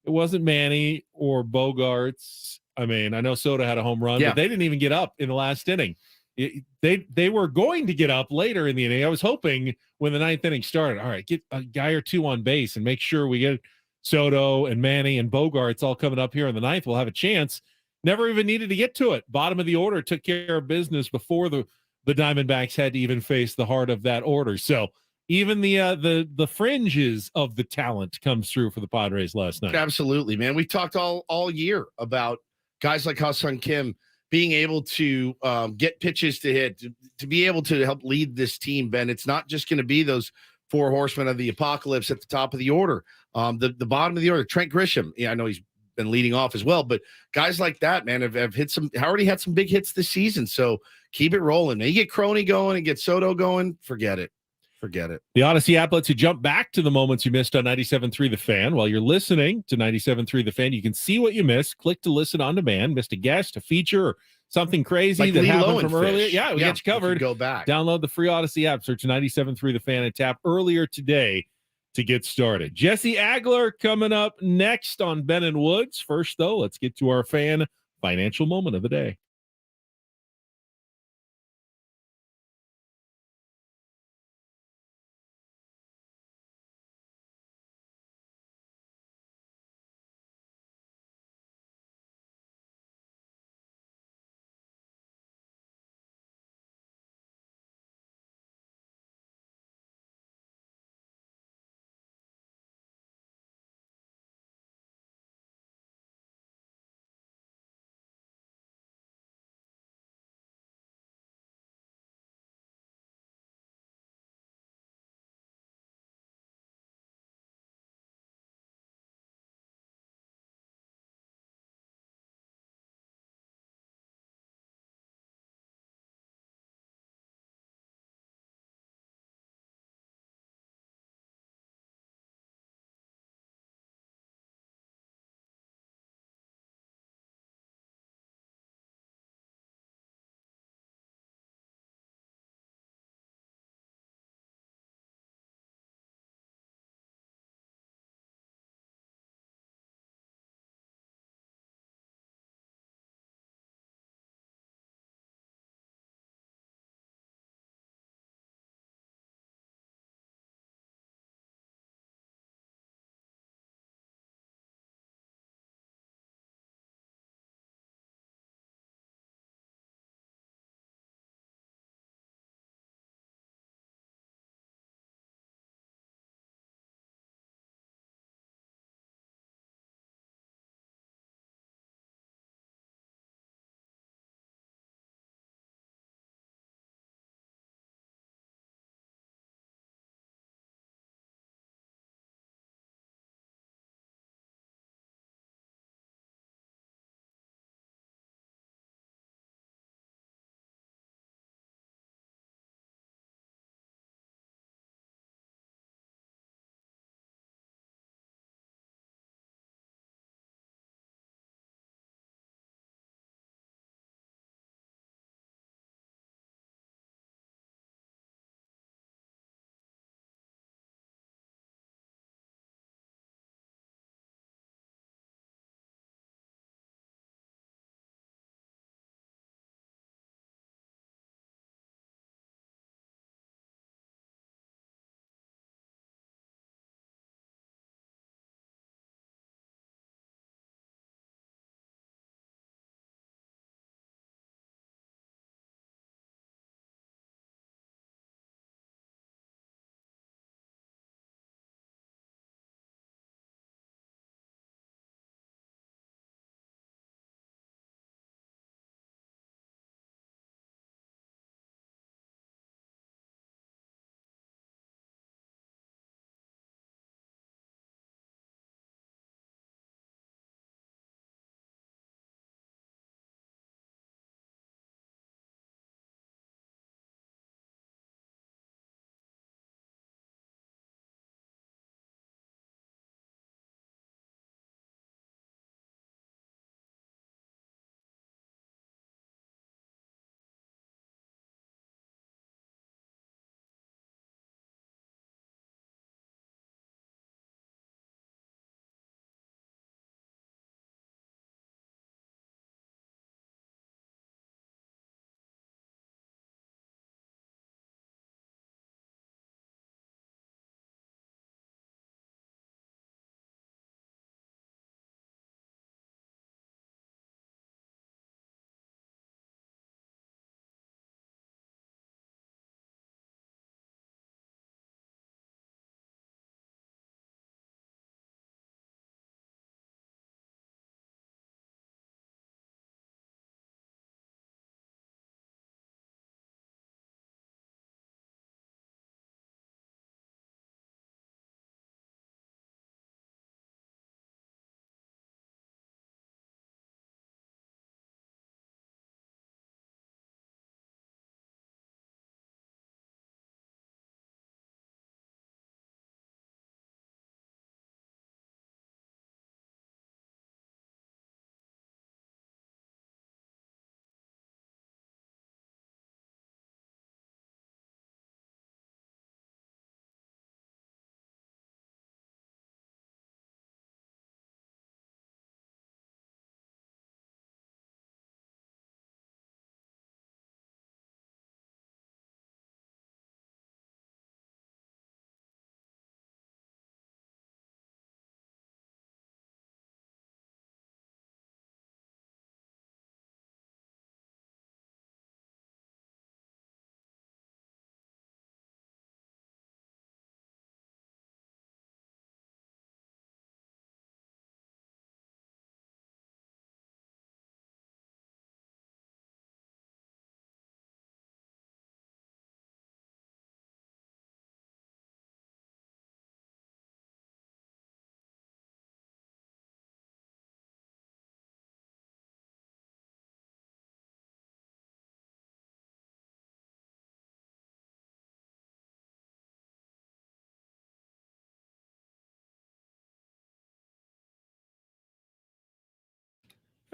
Manny or Bogarts. I mean, I know Soto had a home run, but they didn't even get up in the last inning. They were going to get up later in the inning. I was hoping when the ninth inning started, all right, get a guy or two on base and make sure we get Soto and Manny and Bogarts all coming up here in the ninth. We'll have a chance. Never even needed to get to it. Bottom of the order took care of business before the Diamondbacks had to even face the heart of that order. So even the fringes of the talent comes through for the Padres last night. Absolutely, man. We talked all year about guys like Ha-Seong Kim being able to get pitches to hit, to be able to help lead this team, Ben. It's not just going to be those four horsemen of the apocalypse at the top of the order. The bottom of the order, Trent Grisham. Yeah, I know he's been leading off as well, but guys like that, man, have hit some, already had some big hits this season. So keep it rolling, man. You get Crony going and get Soto going, forget it. Forget it. The Odyssey app lets you jump back to the moments you missed on 97.3 The Fan. While you're listening to 97.3 The Fan, you can see what you missed. Click to listen on demand. Missed a guest, a feature, or something crazy Like that Lee happened from Lowenfish. earlier. Yeah, we got you covered. Go back. Download the free Odyssey app. Search 97.3 The Fan and tap earlier today to get started. Jesse Agler coming up next on Ben and Woods. First, though, let's get to our fan financial moment of the day.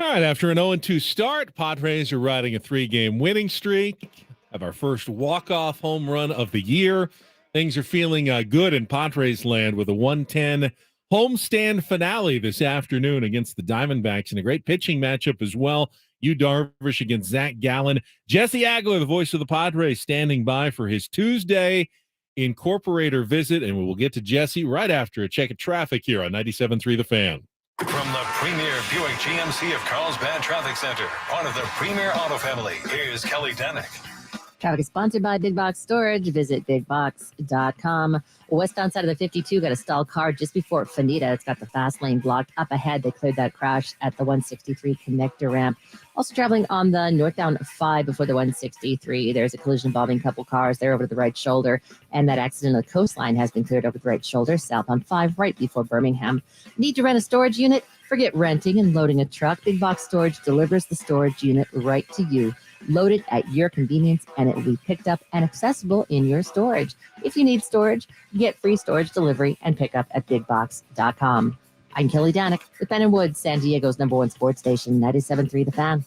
All right, after an 0-2 start, Padres are riding a 3-game winning streak. Have our first walk-off home run of the year. Things are feeling good in Padres land with a 110 homestand finale this afternoon against the Diamondbacks, and a great pitching matchup as well. Yu Darvish against Zach Gallen. Jesse Agler, the voice of the Padres, standing by for his Tuesday Incorporator visit, and we will get to Jesse right after a check of traffic here on 97.3 The Fan. From the premier Buick GMC of Carlsbad Traffic Center, part of the premier auto family, here's Kelly Danick. Traffic is sponsored by Big Box Storage. Visit bigbox.com. Westbound side of the 52 got a stalled car just before Fanita. It's got the fast lane blocked up ahead. They cleared that crash at the 163 connector ramp. Also traveling on the northbound 5 before the 163. There's a collision involving a couple cars. They're over to the right shoulder. And that accident on the coastline has been cleared over the right shoulder, south on 5, right before Birmingham. Need to rent a storage unit? Forget renting and loading a truck. Big Box Storage delivers the storage unit right to you. Loaded at your convenience, and it will be picked up and accessible in your storage. If you need storage, get free storage delivery and pickup at bigbox.com. I'm Kelly Danick with Ben & Woods, San Diego's #1 sports station, 97.3 The Fan.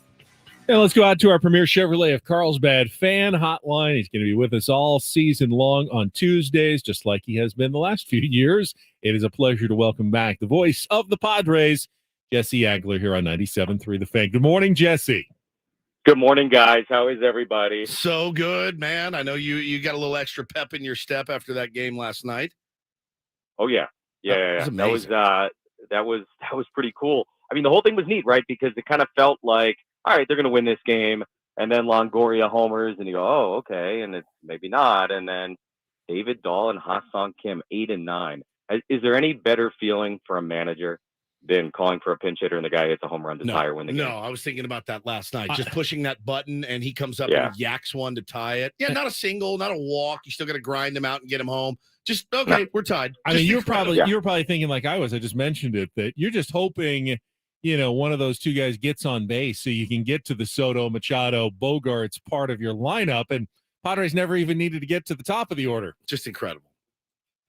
Now let's go out to our premier Chevrolet of Carlsbad fan hotline. He's going to be with us all season long on Tuesdays, just like he has been the last few years. It is a pleasure to welcome back the voice of the Padres, Jesse Agler, here on 97.3 The Fan. Good morning, Jesse. Good morning, guys. How is everybody? So good, man. I know you got a little extra pep in your step after that game last night. Oh yeah. That was That was pretty cool. I mean, the whole thing was neat, right? Because it kind of felt like, all right, they're going to win this game, and then Longoria homers, and you go, oh, okay, and it's maybe not, and then David Dahl and Ha-Seong Kim 8 and 9. Is there any better feeling for a manager than calling for a pinch hitter and the guy hits a home run to tie or win the game? No, I was thinking about that last night. Just pushing that button, and he comes up and yaks one to tie it. Yeah, not a single, not a walk. You still got to grind him out and get him home. Just okay, we're tied. I mean, you were probably thinking like I was. I just mentioned it, that you're just hoping, one of those two guys gets on base so you can get to the Soto, Machado, Bogarts part of your lineup, and Padres never even needed to get to the top of the order. Just incredible.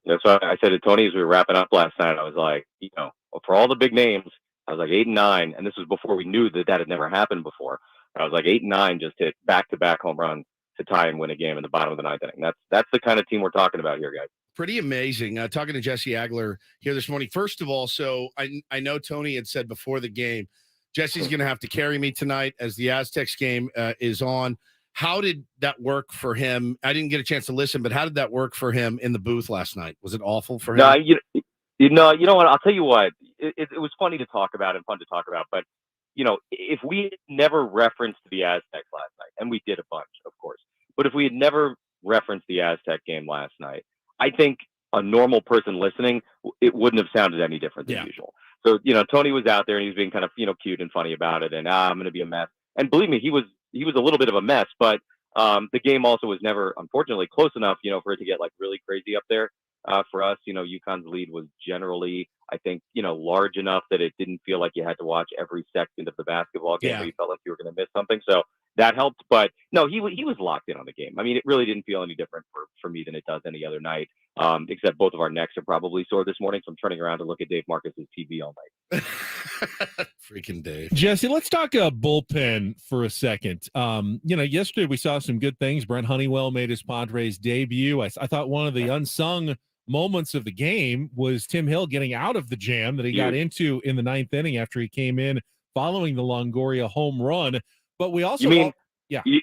That's what I said to Tony as we were wrapping up last night. I was like, for all the big names, I was like 8 and 9, and this was before we knew that had never happened before. I was like 8 and 9 just hit back-to-back home runs to tie and win a game in the bottom of the ninth inning. That's the kind of team we're talking about here, guys. Pretty amazing. Talking to Jesse Agler here this morning. First of all, so I know Tony had said before the game, Jesse's going to have to carry me tonight as the Aztecs game is on. How did that work for him? I didn't get a chance to listen, but how did that work for him in the booth last night? Was it awful for him? No, you know what? I'll tell you what. It was funny to talk about and fun to talk about, but if we had never referenced the Aztecs last night, and we did a bunch, of course, but if we had never referenced the Aztec game last night, I think a normal person listening, it wouldn't have sounded any different than usual. So, Tony was out there and he was being kind of, cute and funny about it, and I'm going to be a mess. And believe me, he was a little bit of a mess, but the game also was never, unfortunately, close enough, for it to get like really crazy up there. For us, UConn's lead was generally, I think, large enough that it didn't feel like you had to watch every second of the basketball game where you felt like you were going to miss something. So that helped. But no, he was locked in on the game. I mean, it really didn't feel any different for me than it does any other night, except both of our necks are probably sore this morning. So I'm turning around to look at Dave Marcus's TV all night. Freaking Dave. Jesse, let's talk bullpen for a second. Yesterday we saw some good things. Brent Honeywell made his Padres debut. I thought one of the unsung moments of the game was Tim Hill getting out of the jam that he got into in the ninth inning after he came in following the Longoria home run. But we also you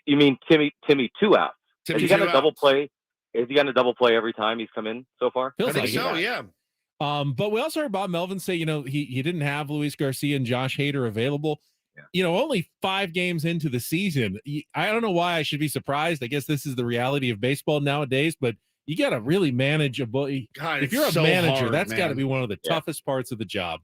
mean Timmy 2 out? Has he gotten a double play? Has he gotten a double play every time he's come in so far? I think so, yeah. But we also heard Bob Melvin say, he didn't have Luis Garcia and Josh Hader available. Yeah. Only 5 games into the season. I don't know why I should be surprised. I guess this is the reality of baseball nowadays, but you got to really manage if you're a manager, that's got to be one of the toughest parts of the job.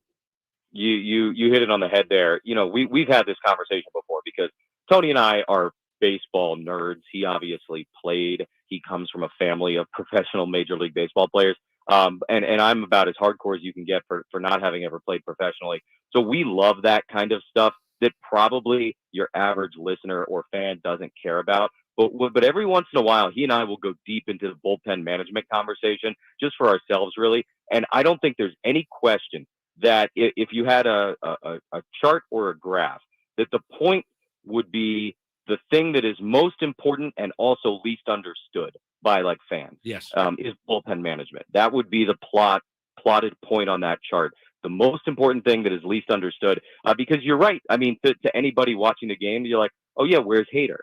You hit it on the head there. We've had this conversation before because Tony and I are baseball nerds. He obviously played. He comes from a family of professional Major League Baseball players. And I'm about as hardcore as you can get for not having ever played professionally. So we love that kind of stuff that probably your average listener or fan doesn't care about. But every once in a while, he and I will go deep into the bullpen management conversation just for ourselves, really. And I don't think there's any question that if you had a chart or a graph that the point would be the thing that is most important and also least understood by like fans. Yes. Is bullpen management. That would be the plotted point on that chart. The most important thing that is least understood, because you're right. I mean, to anybody watching the game, you're like, oh yeah, where's Hader?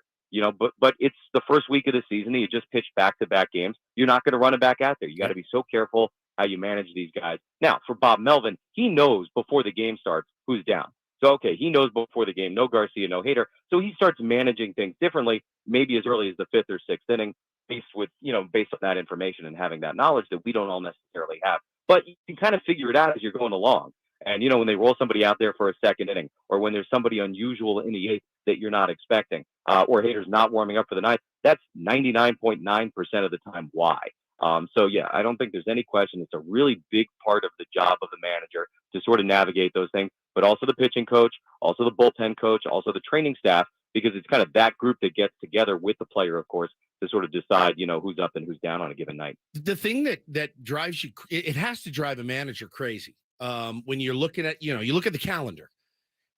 But it's the first week of the season. You just pitched back-to-back games. You're not going to run him back out there. You got to be so careful how you manage these guys. Now, for Bob Melvin, he knows before the game starts who's down. So, okay, he knows before the game, no Garcia, no Hader. So he starts managing things differently, maybe as early as the 5th or 6th inning, based on that information and having that knowledge that we don't all necessarily have. But you can kind of figure it out as you're going along. And, when they roll somebody out there for a second inning, or when there's somebody unusual in the 8th that you're not expecting, or Hader's not warming up for the 9th, that's 99.9% of the time why. So, yeah, I don't think there's any question. It's a really big part of the job of the manager to sort of navigate those things, but also the pitching coach, also the bullpen coach, also the training staff, because it's kind of that group that gets together with the player, of course, to sort of decide, who's up and who's down on a given night. The thing that drives you, it has to drive a manager crazy. When you're looking at, you look at the calendar,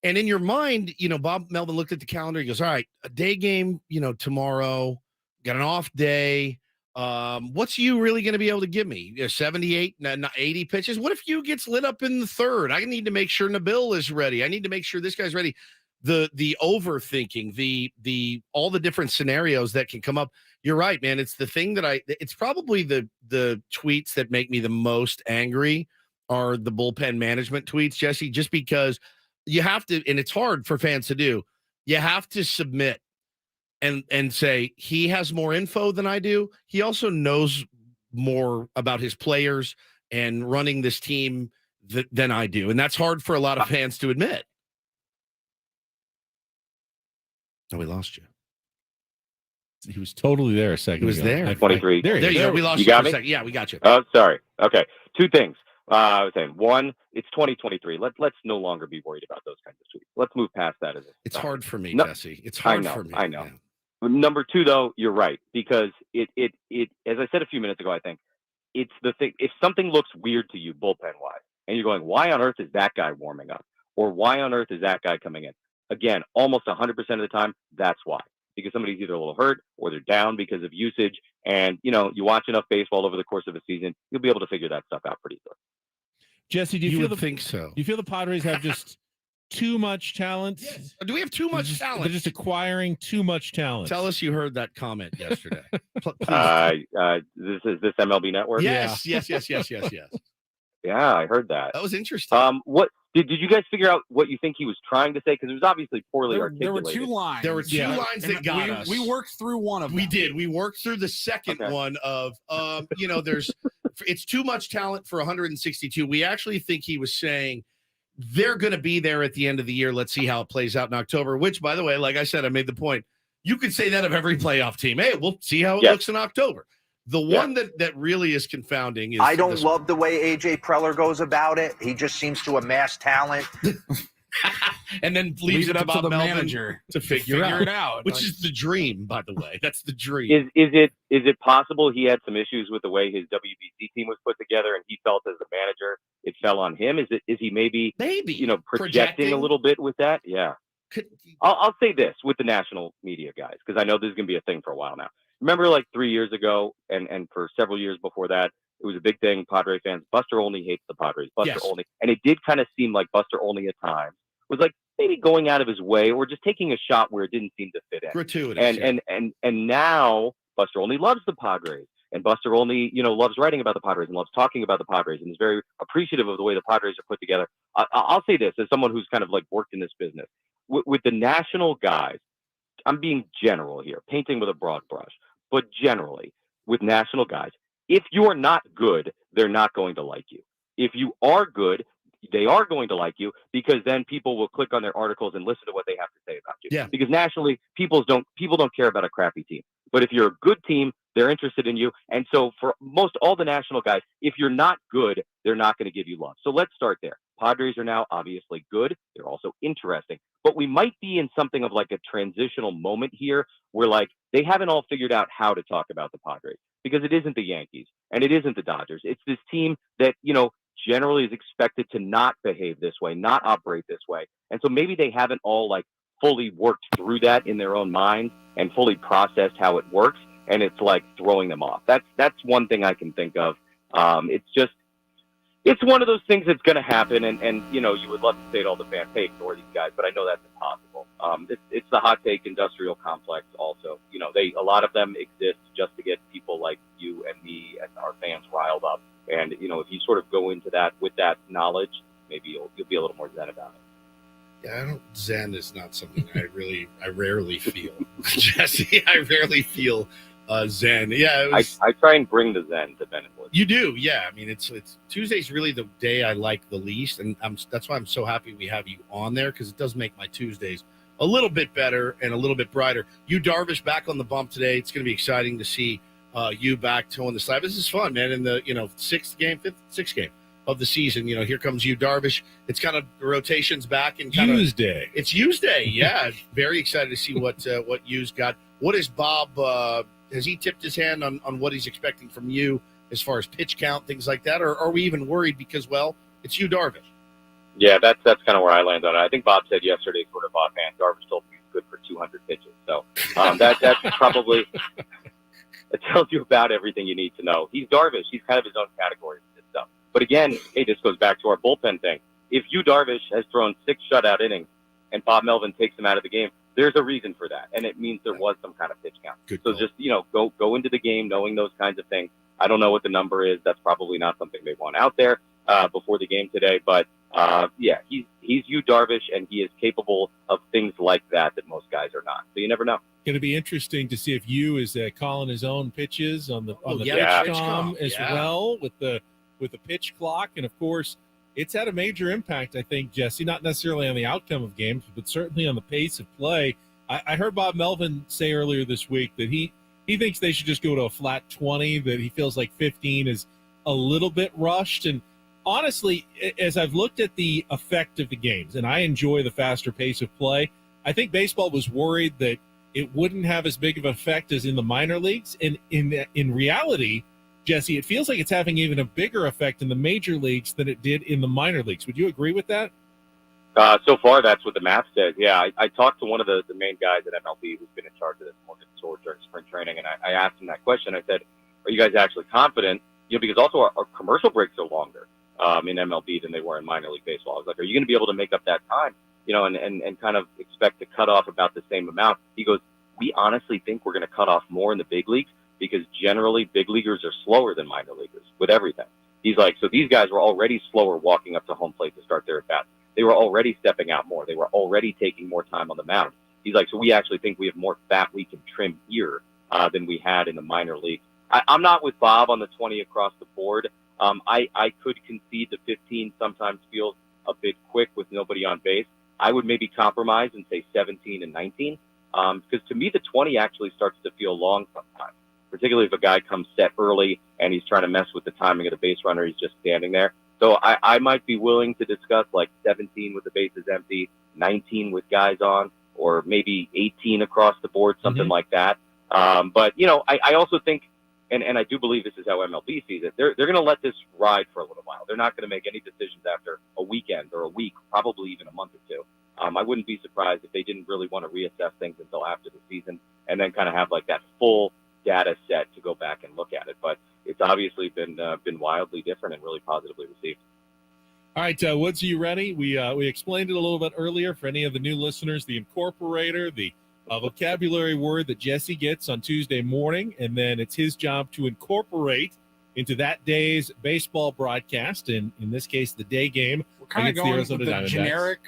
and in your mind, Bob Melvin looked at the calendar. He goes, all right, a day game, tomorrow, got an off day. What's you really going to be able to give me? 78, 80 pitches? What if you gets lit up in the 3rd? I need to make sure Nabil is ready. I need to make sure this guy's ready. The overthinking, the all the different scenarios that can come up. You're right, man. It's the thing that it's probably the tweets that make me the most angry are the bullpen management tweets, Jesse, just because you have to, and it's hard for fans to do. You have to submit and say, he has more info than I do. He also knows more about his players and running this team than I do. And that's hard for a lot of fans to admit. Oh, we lost you. He was totally there a second He was ago. there. 23. There you go. We lost you you got for me? a second. Yeah, we got you. Oh, sorry. Okay. 2 things. I was saying, one, it's 2023. Let's no longer be worried about those kinds of tweets. Let's move past that. It's hard for me, Jesse. It's hard for me. I know. Yeah. Number 2, though, you're right, because it as I said a few minutes ago, I think it's the thing. If something looks weird to you, bullpen wise, and you're going, why on earth is that guy warming up, or why on earth is that guy coming in? Again, almost 100% of the time, that's why. Because somebody's either a little hurt or they're down because of usage. And, you watch enough baseball over the course of a season, you'll be able to figure that stuff out pretty easily. Jesse, do You would think so? Do you feel the Padres have just too much talent? Yes. Do we have too much talent? They're just acquiring too much talent. Tell us you heard that comment yesterday. Please. Is this MLB Network? Yes. Yeah. Yes. Yeah, I heard that. That was interesting. What did you guys figure out what you think he was trying to say? Because it was obviously poorly articulated. There were 2 lines. There were 2 lines that got us. We worked through one of them. We did. We worked through the second one of, there's, it's too much talent for 162. We actually think he was saying they're going to be there at the end of the year. Let's see how it plays out in October, which, by the way, like I said, I made the point. You could say that of every playoff team. Hey, we'll see how it looks in October. The one that really is confounding is I don't love the way AJ Preller goes about it. He just seems to amass talent. And then leaves it up to the manager to figure it out, which is the dream, by the way. That's the dream. Is it possible he had some issues with the way his WBC team was put together, and he felt as the manager it fell on him? Is he maybe projecting a little bit with that? Yeah. I'll say this with the national media guys, because I know this is going to be a thing for a while now. Remember, like 3 years ago, and for several years before that, it was a big thing. Padre fans, Buster Olney hates the Padres. Buster Olney, and it did kind of seem like Buster Olney at times was like maybe going out of his way or just taking a shot where it didn't seem to fit in. Gratuitous. And now Buster Olney loves the Padres, and Buster Olney, loves writing about the Padres and loves talking about the Padres, and is very appreciative of the way the Padres are put together. I'll say this as someone who's kind of like worked in this business with the national guys. I'm being general here, painting with a broad brush, but generally with national guys, if you are not good, they're not going to like you. If you are good, they are going to like you, because then people will click on their articles and listen to what they have to say about you. Yeah. Because nationally, people don't care about a crappy team. But if you're a good team, they're interested in you. And so for most all the national guys, if you're not good, they're not going to give you love. So let's start there. Padres are now obviously good. They're also interesting. But we might be in something of like a transitional moment here where like they haven't all figured out how to talk about the Padres, because it isn't the Yankees and it isn't the Dodgers. It's this team that, generally is expected to not behave this way, not operate this way. And so maybe they haven't all like fully worked through that in their own mind and fully processed how it works, and it's like throwing them off. That's one thing I can think of. It's one of those things that's going to happen, and you know, you would love to say to all the fans, hey, ignore these guys, but I know that's impossible. It's the hot take industrial complex also. You know, a lot of them exist just to get people like you and me and our fans riled up. And, you know, if you sort of go into that with that knowledge, maybe you'll be a little more zen about it. Yeah, Zen is not something I rarely feel. Jesse, I rarely feel zen. Yeah, I try and bring the zen to Bennett Woods. You do, yeah. I mean, it's Tuesday's really the day I like the least, and that's why I'm so happy we have you on there, because it does make my Tuesdays a little bit better and a little bit brighter. You, Darvish, back on the bump today. It's going to be exciting to see you back towing the slab. This is fun, man. In the sixth game of the season, here comes you, Darvish. It's kind of rotations back and kind Use day. It's use day, yeah. Very excited to see what you's got. What is Bob? Has he tipped his hand on what he's expecting from you as far as pitch count, things like that, or are we even worried because it's you, Darvish? Yeah, that's kind of where I land on it. I think Bob said yesterday, sort of offhand, Darvish told me he's good for 200 pitches. So that's probably it tells you about everything you need to know. He's Darvish. He's kind of his own category of this stuff. But again, hey, this goes back to our bullpen thing. If you, Darvish, has thrown 6 shutout innings and Bob Melvin takes him out of the game, there's a reason for that, and it means there was some kind of pitch count. So just go into the game knowing those kinds of things. I don't know what the number is. That's probably not something they want out there before the game today. But yeah, he's you, Darvish, and he is capable of things like that most guys are not. So you never know. Going to be interesting to see if you is calling his own pitches on the pitch as well with the pitch clock, and of course it's had a major impact, I think, Jesse, not necessarily on the outcome of games, but certainly on the pace of play. I heard Bob Melvin say earlier this week that he thinks they should just go to a flat 20, that he feels like 15 is a little bit rushed. And honestly, as I've looked at the effect of the games, and I enjoy the faster pace of play, I think baseball was worried that it wouldn't have as big of an effect as in the minor leagues. And in reality, Jesse, it feels like it's having even a bigger effect in the major leagues than it did in the minor leagues. Would you agree with that? So far, that's what the math says. Yeah, I talked to one of the main guys at MLB who's been in charge of this, Morgan Sword, during spring training, and I asked him that question. I said, are you guys actually confident? Because also our commercial breaks are longer in MLB than they were in minor league baseball. I was like, are you going to be able to make up that time? And kind of expect to cut off about the same amount? He goes, we honestly think we're going to cut off more in the big leagues, because generally big leaguers are slower than minor leaguers with everything. He's like, so these guys were already slower walking up to home plate to start their at-bats. They were already stepping out more. They were already taking more time on the mound. He's like, so we actually think we have more fat we can trim here than we had in the minor league. I'm not with Bob on the 20 across the board. I could concede the 15 sometimes feels a bit quick with nobody on base. I would maybe compromise and say 17 and 19, because to me the 20 actually starts to feel long sometimes, particularly if a guy comes set early and he's trying to mess with the timing of the base runner. He's just standing there. So I might be willing to discuss like 17 with the bases empty, 19 with guys on, or maybe 18 across the board, something like that. But, I also think, and I do believe this is how MLB sees it, they're going to let this ride for a little while. They're not going to make any decisions after a weekend or a week, probably even a month or two. I wouldn't be surprised if they didn't really want to reassess things until after the season and then kind of have like that full data set to go back and look at it. But it's obviously been wildly different and really positively received. All right, Woods, are you ready? We explained it a little bit earlier for any of the new listeners. The Incorporator, the vocabulary word that Jesse gets on Tuesday morning, and then it's his job to incorporate into that day's baseball broadcast, and in this case, the day game. We're kind of going with the generic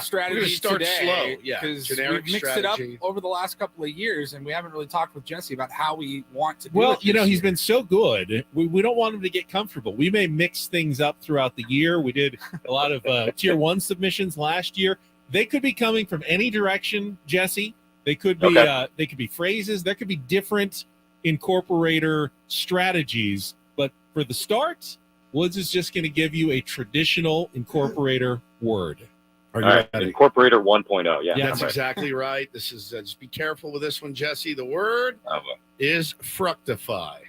strategy start today, slow. Yeah, because generic we've mixed strategy. it up over the last couple of years, and we haven't really talked with Jesse about how we want to do Well, it he's been so good. We don't want him to get comfortable. We may mix things up throughout the year. We did a lot of Tier 1 submissions last year. They could be coming from any direction, Jesse. They could be they could be phrases. There could be different Incorporator strategies. But for the start, Woods is just going to give you a traditional Incorporator word. All right, Incorporator 1.0. Yeah, that's exactly right. This is just be careful with this one, Jesse. The word is fructify.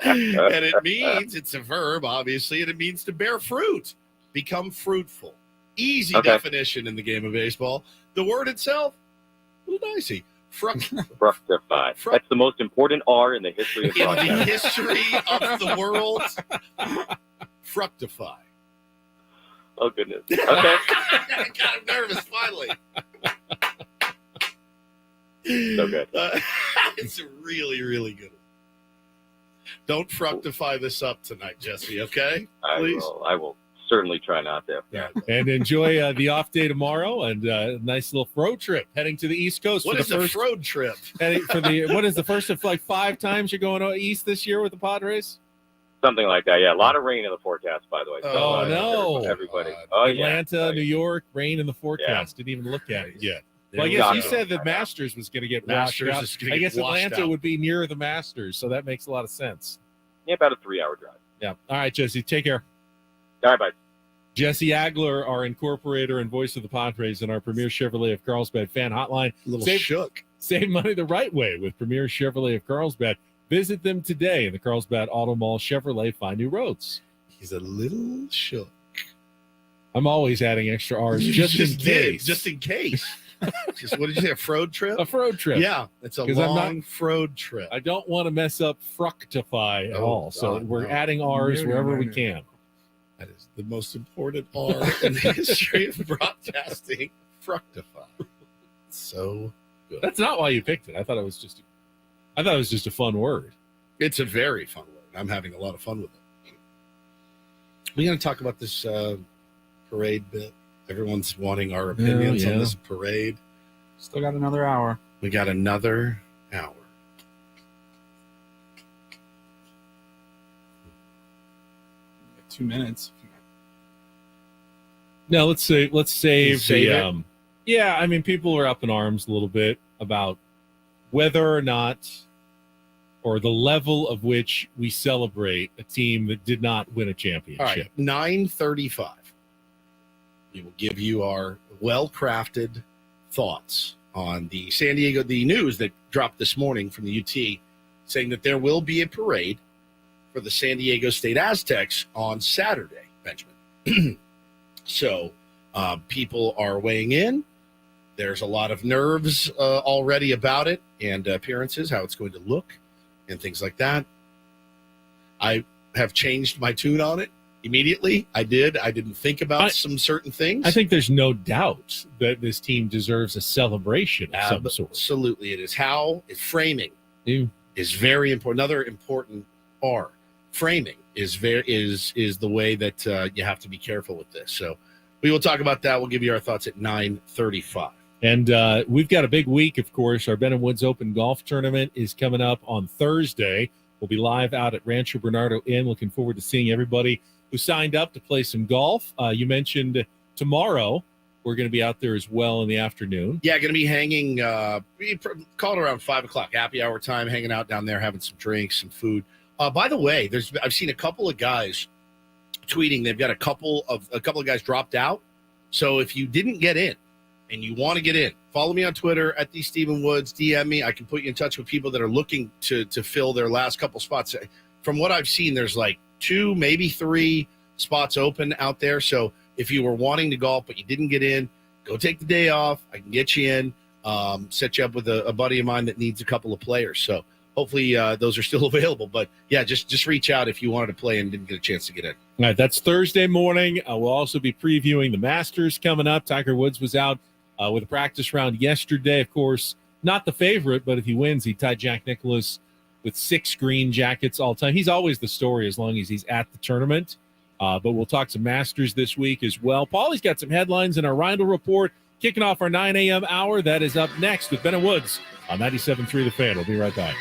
And it means, it's a verb, obviously, and it means to bear fruit, become fruitful. Easy Okay. definition in the game of baseball. The word itself, a little dicey. Fructify. That's the most important R in the history of In the broadcasting. history of the world, fructify. Oh, goodness. Okay. I got nervous finally. So good. It's really, really good. Don't fructify this up tonight, Jesse, okay? Please. I will certainly try not to. Yeah. And enjoy the off day tomorrow and a nice little road trip heading to the East Coast. What for is the a first road trip? what is the first of like 5 times you're going east this year with the Padres? Something like that. Yeah, a lot of rain in the forecast, by the way. So, Oh, no. Everybody. Atlanta, New York, rain in the forecast. Didn't even look at it yet. Well, I guess you said the Masters was going to get washed Masters out. is gonna I get guess washed Atlanta out. would be near the Masters, so that makes a lot of sense. Yeah, about a 3-hour drive. Yeah. All right, Jesse, take care. All right, bye. Jesse Agler, our Incorporator and voice of the Padres, and our Premier Chevrolet of Carlsbad fan hotline. A little shook. Save money the right way with Premier Chevrolet of Carlsbad. Visit them today in the Carlsbad Auto Mall. Chevrolet, find new roads. He's a little shook. I'm always adding extra R's just in case. Just in case. Just, what did you say? A froad trip? A froad trip. Yeah, it's a 'Cause I'm long froad trip. I don't want to mess up fructify at all. So God, we're no. adding R's wherever we can. That is the most important R in the history of broadcasting. Fructify. So good. That's not why you picked it. I thought it was just a fun word. It's a very fun word. I'm having a lot of fun with it. We're going to talk about this parade bit. Everyone's wanting our opinions on this parade. Still got another hour. We got another hour. 2 minutes. No, let's save Save the it? yeah, I mean people are up in arms a little bit about whether or not or the level of which we celebrate a team that did not win a championship. All right, 9:35. We will give you our well-crafted thoughts on the San Diego, the news that dropped this morning from the UT saying that there will be a parade for the San Diego State Aztecs on Saturday, Benjamin. So people are weighing in. There's a lot of nerves already about it and appearances, how it's going to look and things like that. I have changed my tune on it immediately. I didn't think about some certain things. I think there's no doubt that this team deserves a celebration of some sort. Absolutely, it is. How is framing is very important. Another important R. Framing is the way that you have to be careful with this. So we will talk about that. We'll give you our thoughts at 9:35. And we've got a big week, of course. Our Ben & Woods Open Golf Tournament is coming up on Thursday. We'll be live out at Rancho Bernardo Inn. Looking forward to seeing everybody who signed up to play some golf. You mentioned tomorrow we're going to be out there as well in the afternoon. Yeah, going to be hanging, we call it around 5 o'clock, happy hour time, hanging out down there, having some drinks, some food. By the way, I've seen a couple of guys tweeting. They've got a couple of guys dropped out. So if you didn't get in and you want to get in, follow me on Twitter at the Stephen Woods. DM me. I can put you in touch with people that are looking to fill their last couple spots. From what I've seen, there's like 2, maybe 3 spots open out there. So if you were wanting to golf but you didn't get in, go take the day off. I can get you in. Set you up with a buddy of mine that needs a couple of players. So hopefully those are still available. But yeah, just reach out if you wanted to play and didn't get a chance to get in. All right, that's Thursday morning. We'll also be previewing the Masters coming up. Tiger Woods was out with a practice round yesterday. Of course, not the favorite, but if he wins, he tied Jack Nicklaus with 6 green jackets all time. He's always the story as long as he's at the tournament. But we'll talk some Masters this week as well. Paulie's got some headlines in our Rindle Report. Kicking off our 9 a.m. hour. That is up next with Ben & Woods on 97.3 The Fan. We'll be right back.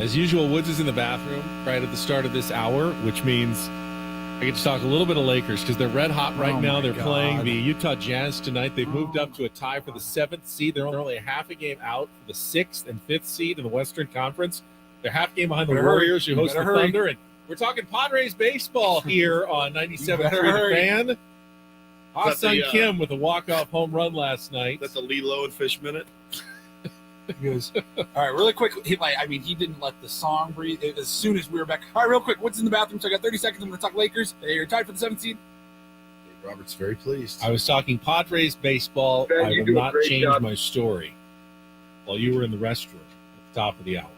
As usual, Woods is in the bathroom right at the start of this hour, which means I get to talk a little bit of Lakers because they're red hot right now. They're playing the Utah Jazz tonight. They've moved up to a tie for the 7th seed. They're only a half a game out for the 6th and 5th seed in the Western Conference. They're half game behind the Warriors, who host the Thunder. And we're talking Padres baseball here on 97.3 The Fan. Ha-Sung Kim with a walk-off home run last night. That's a Lilo and Fish minute. He goes, all right, really quick. He didn't let the song breathe as soon as we were back. All right, real quick. What's in the bathroom? So I got 30 seconds. I'm going to talk Lakers. They're tied for the 7th seed. Dave Roberts very pleased. I was talking Padres baseball. Ben, I you will do a not great change job. my story while you were in the restroom at the top of the hour.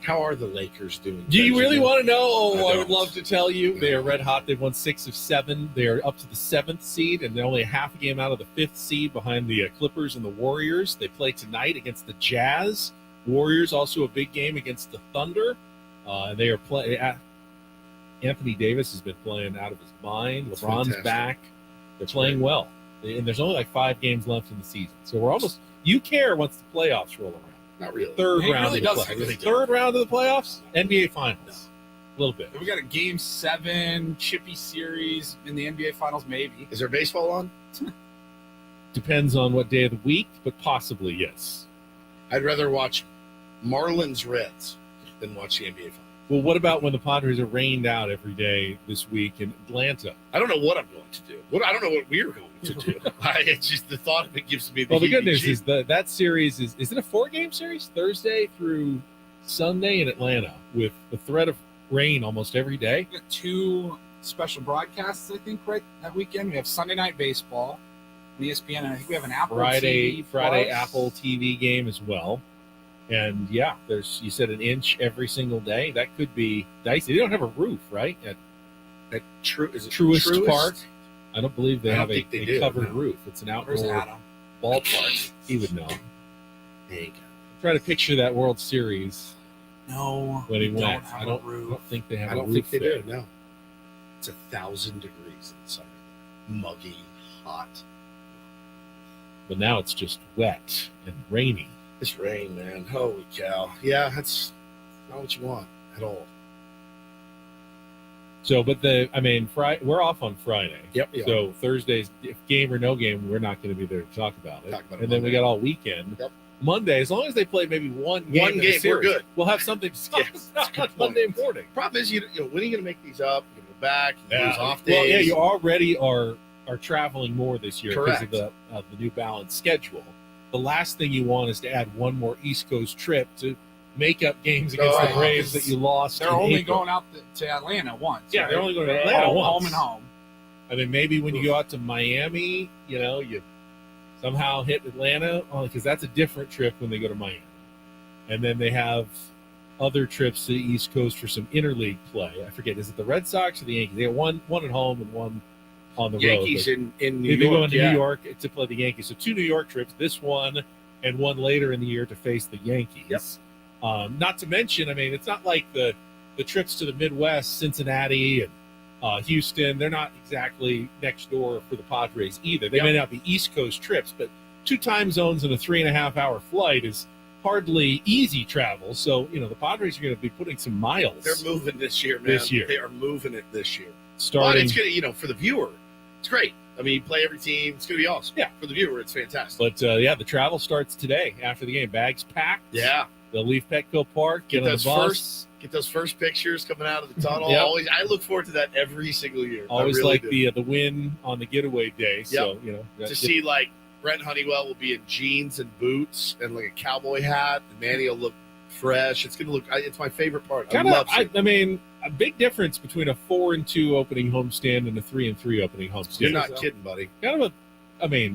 How are the Lakers doing? Do you really want to know? Oh, I would don't. love to tell you. They are red hot. They've won 6 of 7. They are up to the 7th seed, and they're only a half a game out of the 5th seed behind the Clippers and the Warriors. They play tonight against the Jazz. Warriors also a big game against the Thunder. They are playing. Anthony Davis has been playing out of his mind. That's LeBron's fantastic. back. They're playing well, and there's only like 5 games left in the season. So we're almost. You care once the playoffs roll around. Not really. Third He round really of the does. playoffs. Really Third round of the playoffs. NBA Finals. A little bit. We got a Game 7 chippy series in the NBA Finals, maybe. Is there baseball on? Depends on what day of the week, but possibly yes. I'd rather watch Marlins Reds than watch the NBA Finals. Well, what about when the Padres are rained out every day this week in Atlanta? I don't know what I'm going to do. I don't know what we're going to do. It's just the thought of it gives me the Well, the good news heebie-jeebies. is that series is it a 4-game series? Thursday through Sunday in Atlanta with the threat of rain almost every day. We got 2 special broadcasts, I think, right that weekend. We have Sunday Night Baseball on ESPN, and I think we have an Apple Friday TV Plus. Apple TV game as well. And yeah, you said an inch every single day. That could be dicey. They don't have a roof, right? At Truist Park. I don't believe they have a covered roof. It's an outdoor ballpark. He would know. There you go. Try to picture that World Series. No, when he don't went. have I a don't roof. think they have I a don't roof think they there. do. No, it's 1,000 degrees in the summer, muggy, hot. But now it's just wet and rainy. This rain, man. Holy cow! Yeah, that's not what you want at all. So, but Friday, we're off on Friday. Yep. Yeah. So Thursday's game or no game, we're not going to be there to talk about it. And then we got all weekend. Yep. Monday, as long as they play maybe one game, in the we're series, good. We'll have something to talk about on Monday morning. Problem is, when are you going to make these up? You go back, you lose off Well, days. yeah, you already are traveling more this year because Correct. of the New Balance schedule. The last thing you want is to add one more East Coast trip to make up games against the Braves that you lost. They're in only April. going out to Atlanta once. Yeah, right? they're only going to Atlanta once. Home and home. I mean, maybe when you go out to Miami, you somehow hit Atlanta, because that's a different trip when they go to Miami. And then they have other trips to the East Coast for some interleague play. I forget, is it the Red Sox or the Yankees? They have one at home and one on the Yankees road. in New They've been York. going to yeah. New York to play the Yankees. So 2 New York trips, this one and one later in the year to face the Yankees. Yep. Not to mention, it's not like the trips to the Midwest, Cincinnati and Houston, they're not exactly next door for the Padres either. They may not be East Coast trips, but 2 time zones and a 3.5-hour flight is hardly easy travel. So, the Padres are going to be putting some miles. They're moving this year, man. This year. They are moving it this year. Starting- But it's going to, for the viewer, it's great. You play every team. It's going to be awesome. Yeah. For the viewer, it's fantastic. But, the travel starts today after the game. Bags packed. Yeah. They'll leave Petco Park, get on the bus. Get those first pictures coming out of the tunnel. Yep. Always, I look forward to that every single year. Always I really like do. the win on the getaway day. So, to see Brent Honeywell will be in jeans and boots and like a cowboy hat, and Manny will look fresh. It's gonna look. It's my favorite part. I love it. A big difference between a 4-2 opening homestand and a 3-3 opening homestand. You're not kidding, buddy. Kind of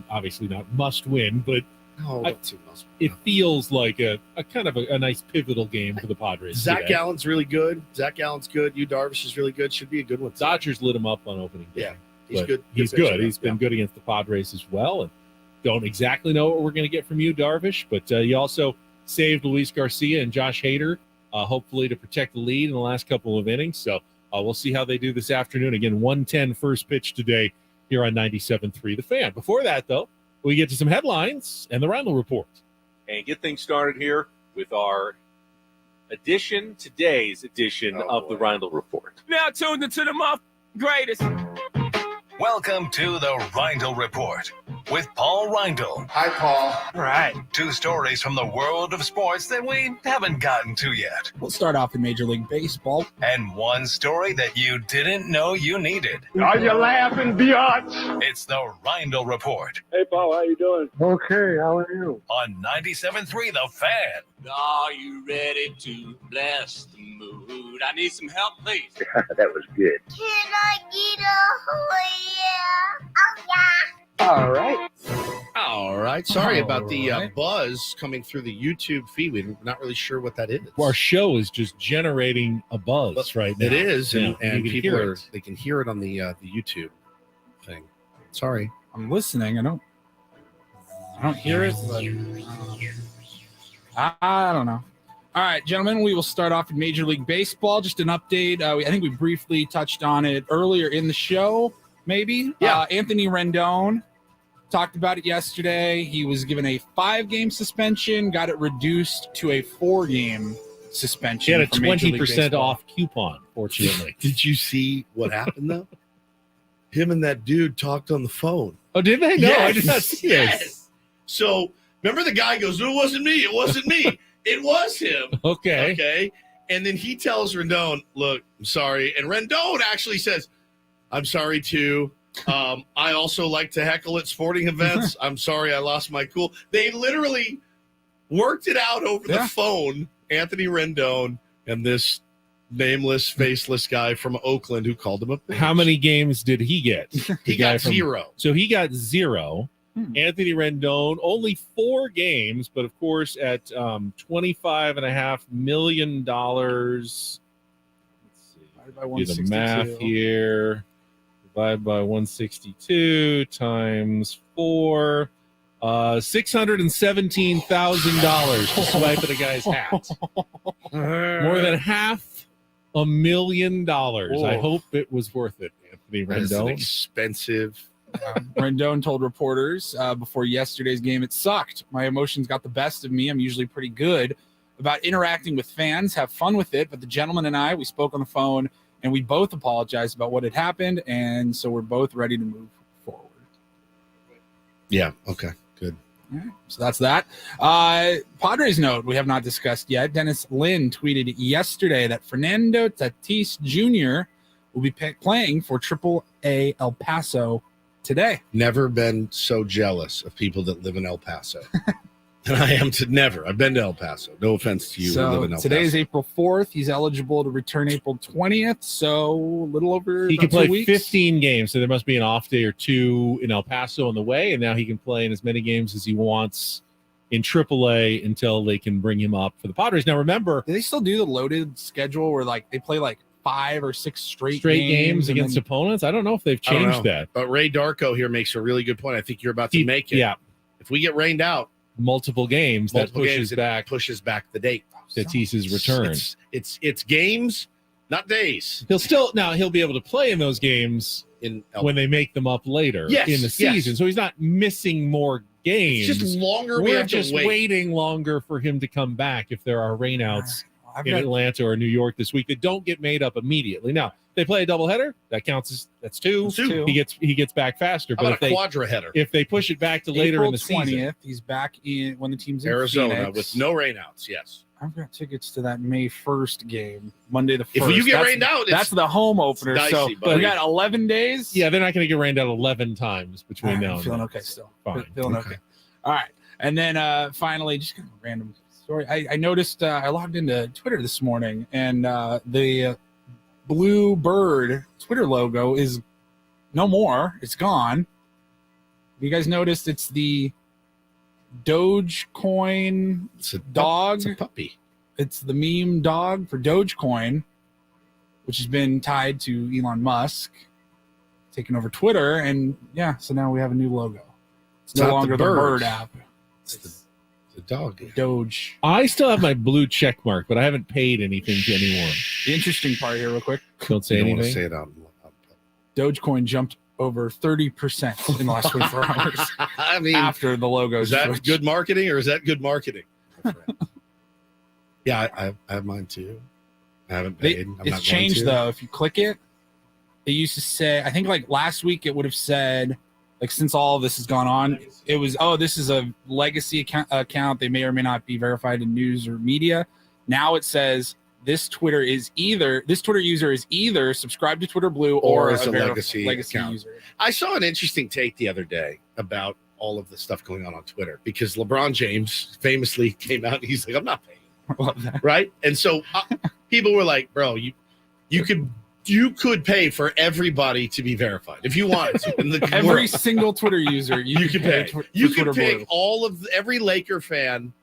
obviously not must win, but don't too must it feels like a kind of a nice pivotal game for the Padres. Zach today. Gallen's really good. Yu Darvish is really good. Should be a good one. Dodgers lit him up on opening day. Yeah, he's But good. He's pitcher. good. He's been good against the Padres as well. And don't exactly know what we're going to get from you, Darvish, but you also saved Luis Garcia and Josh Hader, hopefully to protect the lead in the last couple of innings. So we'll see how they do this afternoon. Again, 1:10 first pitch today here on 97.3 The Fan. Before that, though, we get to some headlines and the Randall Report. And get things started here with our today's edition of the Rindle Report. Now tuned into the greatest. Welcome to the Rindle Report with Paul Rindle. Hi, Paul. All right. 2 stories from the world of sports that we haven't gotten to yet. We'll start off in Major League Baseball. And 1 story that you didn't know you needed. Are you laughing, biatch? It's the Rindle Report Hey, Paul, how you doing? Okay, how are you? on 97.3 The Fan. Are you ready to bless the mood? I need some help, please. That was good. Can I get a oh yeah? All right. All right. Sorry All about the right. buzz coming through the YouTube feed. We're not really sure what that is. Our show is just generating a buzz right now. It is, Yeah, and you can people hear it. they can hear it on the YouTube thing. Sorry. I'm listening. I don't hear it, but I don't know. All right, gentlemen, we will start off in Major League Baseball. Just an update. I think we briefly touched on it earlier in the show, maybe. Yeah. Anthony Rendon talked about it yesterday. He was given a 5-game suspension, got it reduced to a 4-game suspension. She had a for Major League 20% Baseball. off coupon, fortunately. Did you see what happened though? Him and that dude talked on the phone. Oh, did they? No, I did not Yes, see this. yes. So remember the guy goes, "It wasn't me. It wasn't me. It was him." Okay. Okay. And then he tells Rendon, "Look, I'm sorry." And Rendon actually says, "I'm sorry too. I also like to heckle at sporting events. I'm sorry I lost my cool." They literally worked it out over the phone, Anthony Rendon and this nameless, faceless guy from Oakland who called him a bitch. How many games did he get? He got 0. So he got 0. Anthony Rendon, only 4 games, but of course at $25.5 million. Let's see. Do the math here. Divide by 162 times 4. $617,000 to swipe at a guy's hat. More than $500,000. I hope it was worth it, Anthony That is an Rendon. expensive. Rendon told reporters before yesterday's game, "It sucked. My emotions got the best of me. I'm usually pretty good about interacting with fans, have fun with it. But the gentleman and I, we spoke on the phone, and we both apologized about what had happened. And so we're both ready to move forward." Yeah. Okay. Good. All right, so that's that. Padres note we have not discussed yet. Dennis Lin tweeted yesterday that Fernando Tatis Jr. will be playing for AAA El Paso today. Never been so jealous of people that live in El Paso. And I am to never. I've been to El Paso. No offense to you who live So in El today is Paso. April 4th. He's eligible to return April 20th. So a little over He can about play 2 weeks. 15 games, so there must be an off day or 2 in El Paso on the way, and now he can play in as many games as he wants in AAA until they can bring him up for the Padres. Now, remember, Do they still do the loaded schedule where like they play like 5 or 6 straight games and against then- opponents? I don't know if they've I don't changed know. that. But Ray Darko here makes a really good point. I think you're about to make it. Yeah, If we get rained out, multiple games multiple that games, it pushes back the date. Tatis's return. It's games, not days. He'll be able to play in those games when they make them up later Yes, in the season. yes. So he's not missing more games. It's just longer. We We're have to just wait. waiting longer for him to come back if there are rainouts I've in got- Atlanta or New York this week that don't get made up immediately. Now, they play a doubleheader, that counts as that's 2. Two. He gets back faster. How But about a quadra-header? if they push it back to later April in the 20th, season, he's back in when the team's in Arizona Phoenix. with no rainouts. Yes. I've got tickets to that May 1st game, Monday the 1st. If you get That's- rained out, that's the home opener. dicey, So buddy. we got 11 days. yeah, they're not going to get rained out 11 times between now I'm and feeling then. okay still. Fine. Feeling okay. All right. And then finally, just kind of a random story. I noticed I logged into Twitter this morning, and the Blue Bird Twitter logo is no more. It's gone. You guys noticed it's the Dogecoin dog. It's a puppy. It's the meme dog for Dogecoin, which has been tied to Elon Musk taking over Twitter. And yeah, so now we have a new logo. It's no not the longer the bird. bird app. It's the dog. Doge. I still have my blue check mark, but I haven't paid anything to anyone. The interesting part here, real quick. Don't say You don't want to anything. say it out. Dogecoin jumped over 30% in the last 24 hours I mean, after the logo. is that switched. good marketing or is that good marketing? Yeah, I have mine too. I haven't paid. It's changed though. If you click it, it used to say, I think like last week it would have said, like since all of this has gone on, it was, oh, this is a legacy account. They may or may not be verified in news or media. Now it says this Twitter user is either subscribed to Twitter Blue or is a legacy account. user. I saw an interesting take the other day about all of the stuff going on Twitter because LeBron James famously came out and he's like, I'm not paying. I love that. Right? And so people were like, bro, you could pay for everybody to be verified if you wanted to. In the Every world. single Twitter user, you can pay. You could Twitter pick Blue. every Laker fan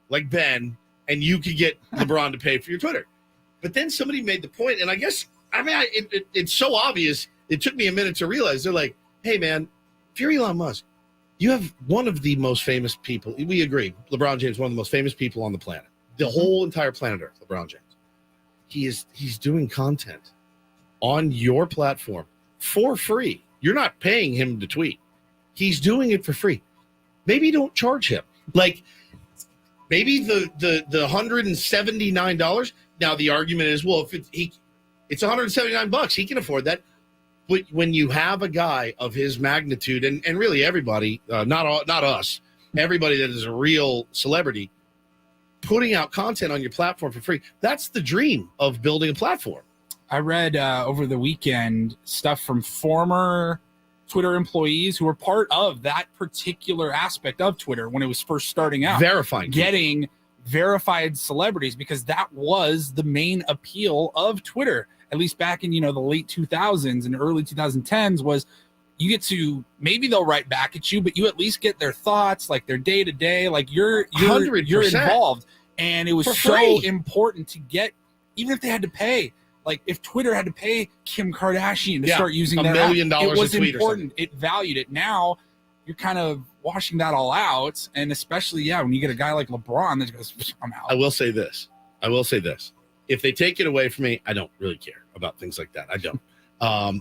like Ben, and you could get LeBron to pay for your Twitter. But then somebody made the point, and I guess, it's so obvious. It took me a minute to realize. They're like, hey, man, if you're Elon Musk, you have one of the most famous people. We agree. LeBron James, one of the most famous people on the planet. The whole entire planet Earth, LeBron James. He's doing content on your platform for free. You're not paying him to tweet. He's doing it for free. Maybe don't charge him. Like maybe the $179. Now the argument is, well, if it's $179, he can afford that. But when you have a guy of his magnitude, and really everybody, not us, everybody that is a real celebrity, putting out content on your platform for free, that's the dream of building a platform. I read over the weekend stuff from former Twitter employees who were part of that particular aspect of Twitter when it was first starting out. Verifying. Getting verified celebrities, because that was the main appeal of Twitter, at least back in, the late 2000s and early 2010s, was you get to, maybe they'll write back at you, but you at least get their thoughts, like their day to day, like you're 100%. involved. And it was For so free. important to get, even if they had to pay, like if Twitter had to pay Kim Kardashian to start using $1 their million app, it was a tweet or important. It valued it. Now you're kind of washing that all out. And especially, when you get a guy like LeBron that goes, I'm out. I will say this. If they take it away from me, I don't really care about things like that. I don't.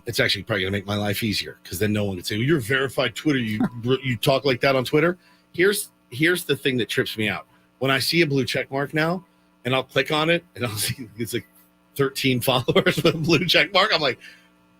It's actually probably going to make my life easier because then no one can say, well, you're verified Twitter. You talk like that on Twitter. Here's the thing that trips me out. When I see a blue check mark now and I'll click on it and I'll see it's like 13 followers with a blue check mark, I'm like,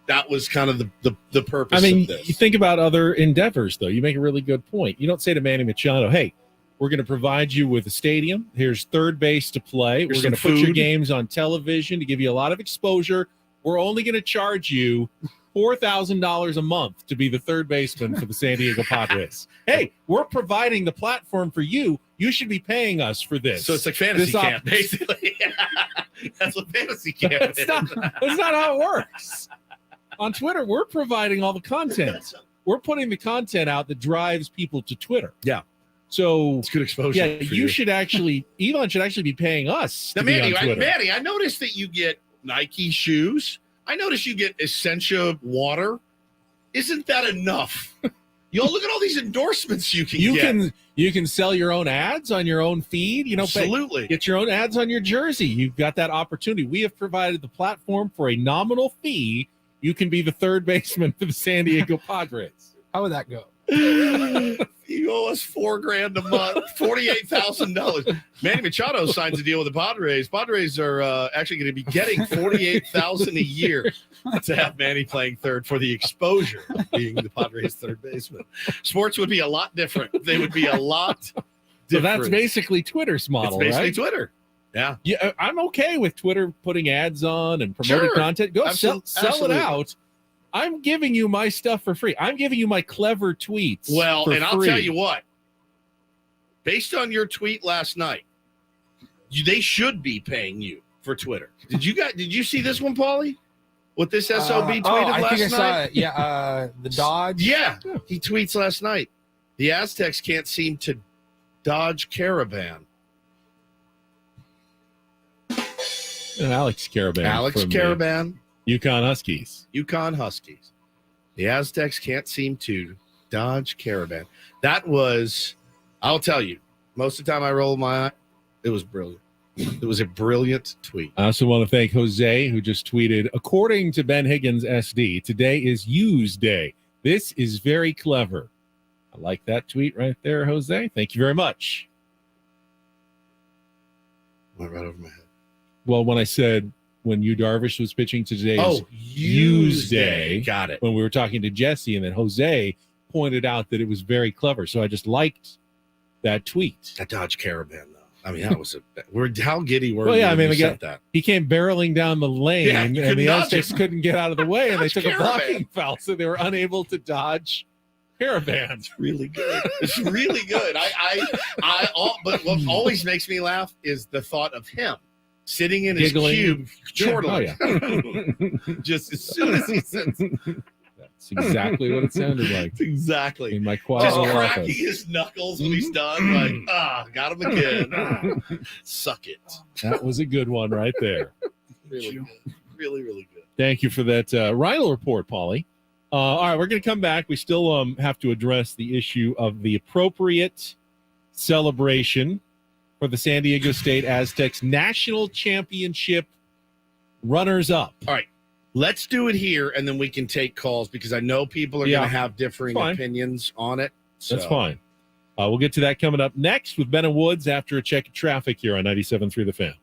that was kind of the purpose of this. You think about other endeavors, though. You make a really good point. You don't say to Manny Machado, hey, we're going to provide you with a stadium. Here's third base to play. Here's we're going to some put your food. games on television to give you a lot of exposure. We're only going to charge you $4,000 a month to be the third baseman for the San Diego Padres. Hey, we're providing the platform for you. You should be paying us for this. So it's like fantasy camp, basically. That's what fantasy camp is. That's not how it works. On Twitter, we're providing all the content. We're putting the content out that drives people to Twitter. Yeah. So it's good exposure. Yeah, Elon should actually be paying us. Now, to be on Twitter. Manny, I noticed that you get Nike shoes. I noticed you get Essentia water. Isn't that enough? Look at all these endorsements you can get. You can sell your own ads on your own feed. Absolutely. Get your own ads on your jersey. You've got that opportunity. We have provided the platform for a nominal fee. You can be the third baseman for the San Diego Padres. How would that go? You owe us $4,000 a month, $48,000. Manny Machado signs a deal with the Padres. Padres are actually going to be getting $48,000 a year to have Manny playing third for the exposure of being the Padres' third baseman. Sports would be a lot different. They would be a lot different. So that's basically Twitter's model, It's basically right? Twitter. Yeah. Yeah, I'm okay with Twitter putting ads on and promoting content. Go sell it out. I'm giving you my stuff for free. I'm giving you my clever tweets. Well, for and I'll free. tell you what. Based on your tweet last night, they should be paying you for Twitter. Did you see this one, Paulie? What this SOB tweeted I last think I night? saw it. Yeah, the Dodge. Yeah, he tweets last night. The Aztecs can't seem to dodge Caravan. And Alex Caravan. from Caravan. Yukon Huskies. Yukon Huskies. The Aztecs can't seem to dodge Caravan. That was, I'll tell you, most of the time I roll my eye, it was brilliant. It was a brilliant tweet. I also want to thank Jose, who just tweeted, according to Ben Higgins SD, today is Use Day. This is very clever. I like that tweet right there, Jose. Thank you very much. Went right over my head. Well, when I said when Yu Darvish was pitching today, Use Day. Got it. When we were talking to Jesse, and then Jose pointed out that it was very clever. So I just liked that tweet. That Dodge Caravan, though. I mean, that was how giddy were Well, you? yeah, I mean, when you said that. he came barreling down the lane, Yeah, and couldn't the dodge Aztecs it. couldn't get out of the way, and they Dodge took a Caravan. blocking foul, so they were unable to dodge Caravan. It's really good. It's really good. But what always makes me laugh is the thought of him sitting in his Giggling. cube, chortling. Yeah. Just as soon as he sits. That's exactly what it sounded like. Exactly. In my quiet Just little cracking office. his knuckles when he's done. Like, got him again. Suck it. That was a good one right there. Really good. Really, really good. Thank you for that Rhino report, Paulie. All right, we're going to come back. We still have to address the issue of the appropriate celebration for the San Diego State Aztecs National Championship runners-up. All right. Let's do it here, and then we can take calls because I know people are going to have differing opinions on it. That's fine. We'll get to that coming up next with Ben and Woods after a check of traffic here on 97.3 The Fan.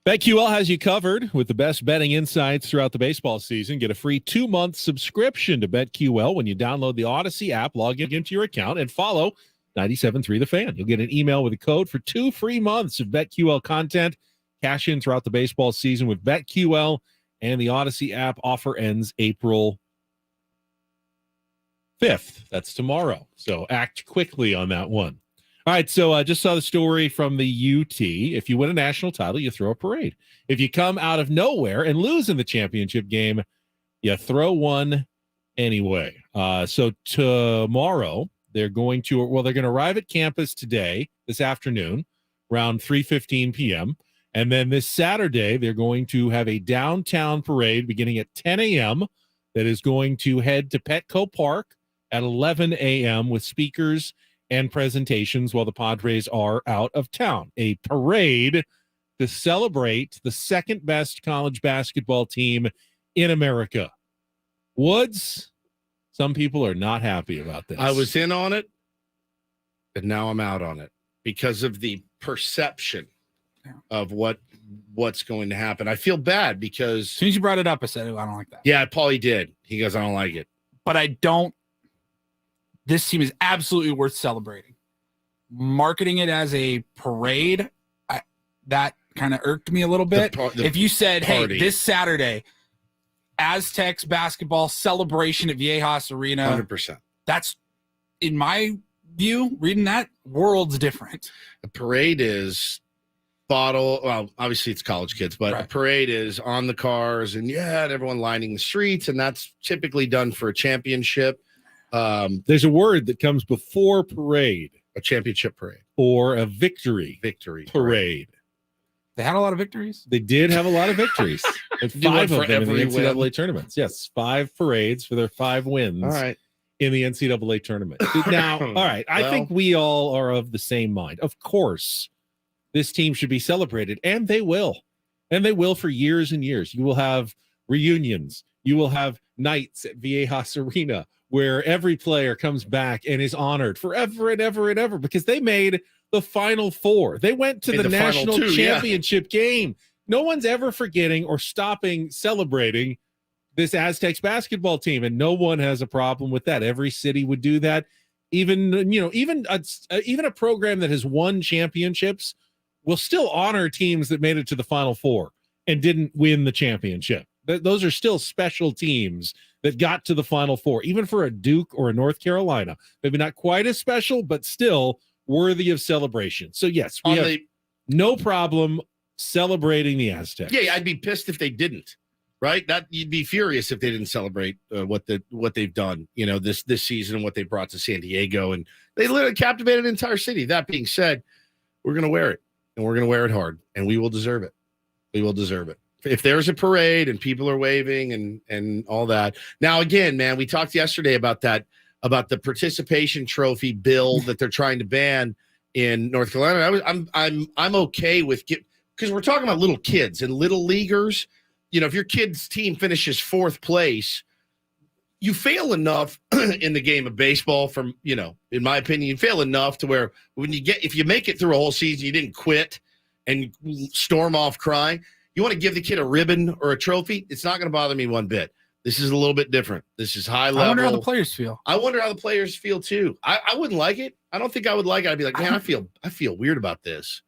BetQL has you covered with the best betting insights throughout the baseball season. Get a free 2-month subscription to BetQL when you download the Odyssey app, log into your account, and follow 97.3 The Fan. You'll get an email with a code for 2 free months of BetQL content. Cash in throughout the baseball season with BetQL and the Odyssey app. Offer ends April 5th. That's tomorrow. So act quickly on that one. All right, so I just saw the story from the UT. If you win a national title, you throw a parade. If you come out of nowhere and lose in the championship game, you throw one anyway. So tomorrow, they're going to arrive at campus this afternoon, around 3:15 p.m., and then this Saturday, they're going to have a downtown parade beginning at 10 a.m. that is going to head to Petco Park at 11 a.m. with speakers and presentations while the Padres are out of town. A parade to celebrate the second best college basketball team in America. Woods, some people are not happy about this. I was in on it, but now I'm out on it because of the perception of what's going to happen. I feel bad because as soon as you brought it up, I said, I don't like that. Yeah, Paulie did. He goes, I don't like it. But I don't. This team is absolutely worth celebrating. Marketing it as a parade, that kind of irked me a little bit. If you said, hey, this Saturday, Aztecs basketball celebration at Viejas Arena, 100%. That's, in my view, reading that, world's different. A parade is well, obviously it's college kids, but a parade is on the cars and everyone lining the streets, and that's typically done for a championship. There's a word that comes before parade, a championship parade, or a victory parade. They had a lot of victories. They did have a lot of victories. And 5 of them in the NCAA tournaments. Yes, 5 parades for their 5 wins. All right. In the NCAA tournament. Now, all right, I think we all are of the same mind. Of course, this team should be celebrated, and they will. And they will for years and years. You will have reunions. You will have nights at Viejas Arena where every player comes back and is honored forever and ever and ever because they made the Final Four. They went to the national championship game. No one's ever forgetting or stopping celebrating this Aztecs basketball team, and no one has a problem with that. Every city would do that. Even a program that has won championships will still honor teams that made it to the Final Four and didn't win the championship. Those are still special teams that got to the Final Four, even for a Duke or a North Carolina. Maybe not quite as special, but still worthy of celebration. So, yes, we have no problem celebrating the Aztecs. Yeah, I'd be pissed if they didn't, right? That you'd be furious if they didn't celebrate what they've done, this season and what they brought to San Diego. And they literally captivated an entire city. That being said, we're going to wear it, and we're going to wear it hard, and we will deserve it. We will deserve it. If there's a parade and people are waving and all that. Now, again, man, we talked yesterday about the participation trophy bill that they're trying to ban in North Carolina. I'm okay with because we're talking about little kids and little leaguers. If your kid's team finishes 4th place, you fail enough in the game of baseball from, in my opinion, you fail enough to where if you make it through a whole season, you didn't quit and storm off crying. You want to give the kid a ribbon or a trophy? It's not going to bother me one bit. This is a little bit different. This is high level. I wonder how the players feel. I wonder how the players feel too. I wouldn't like it. I don't think I would like it. I'd be like, man, I feel weird about this.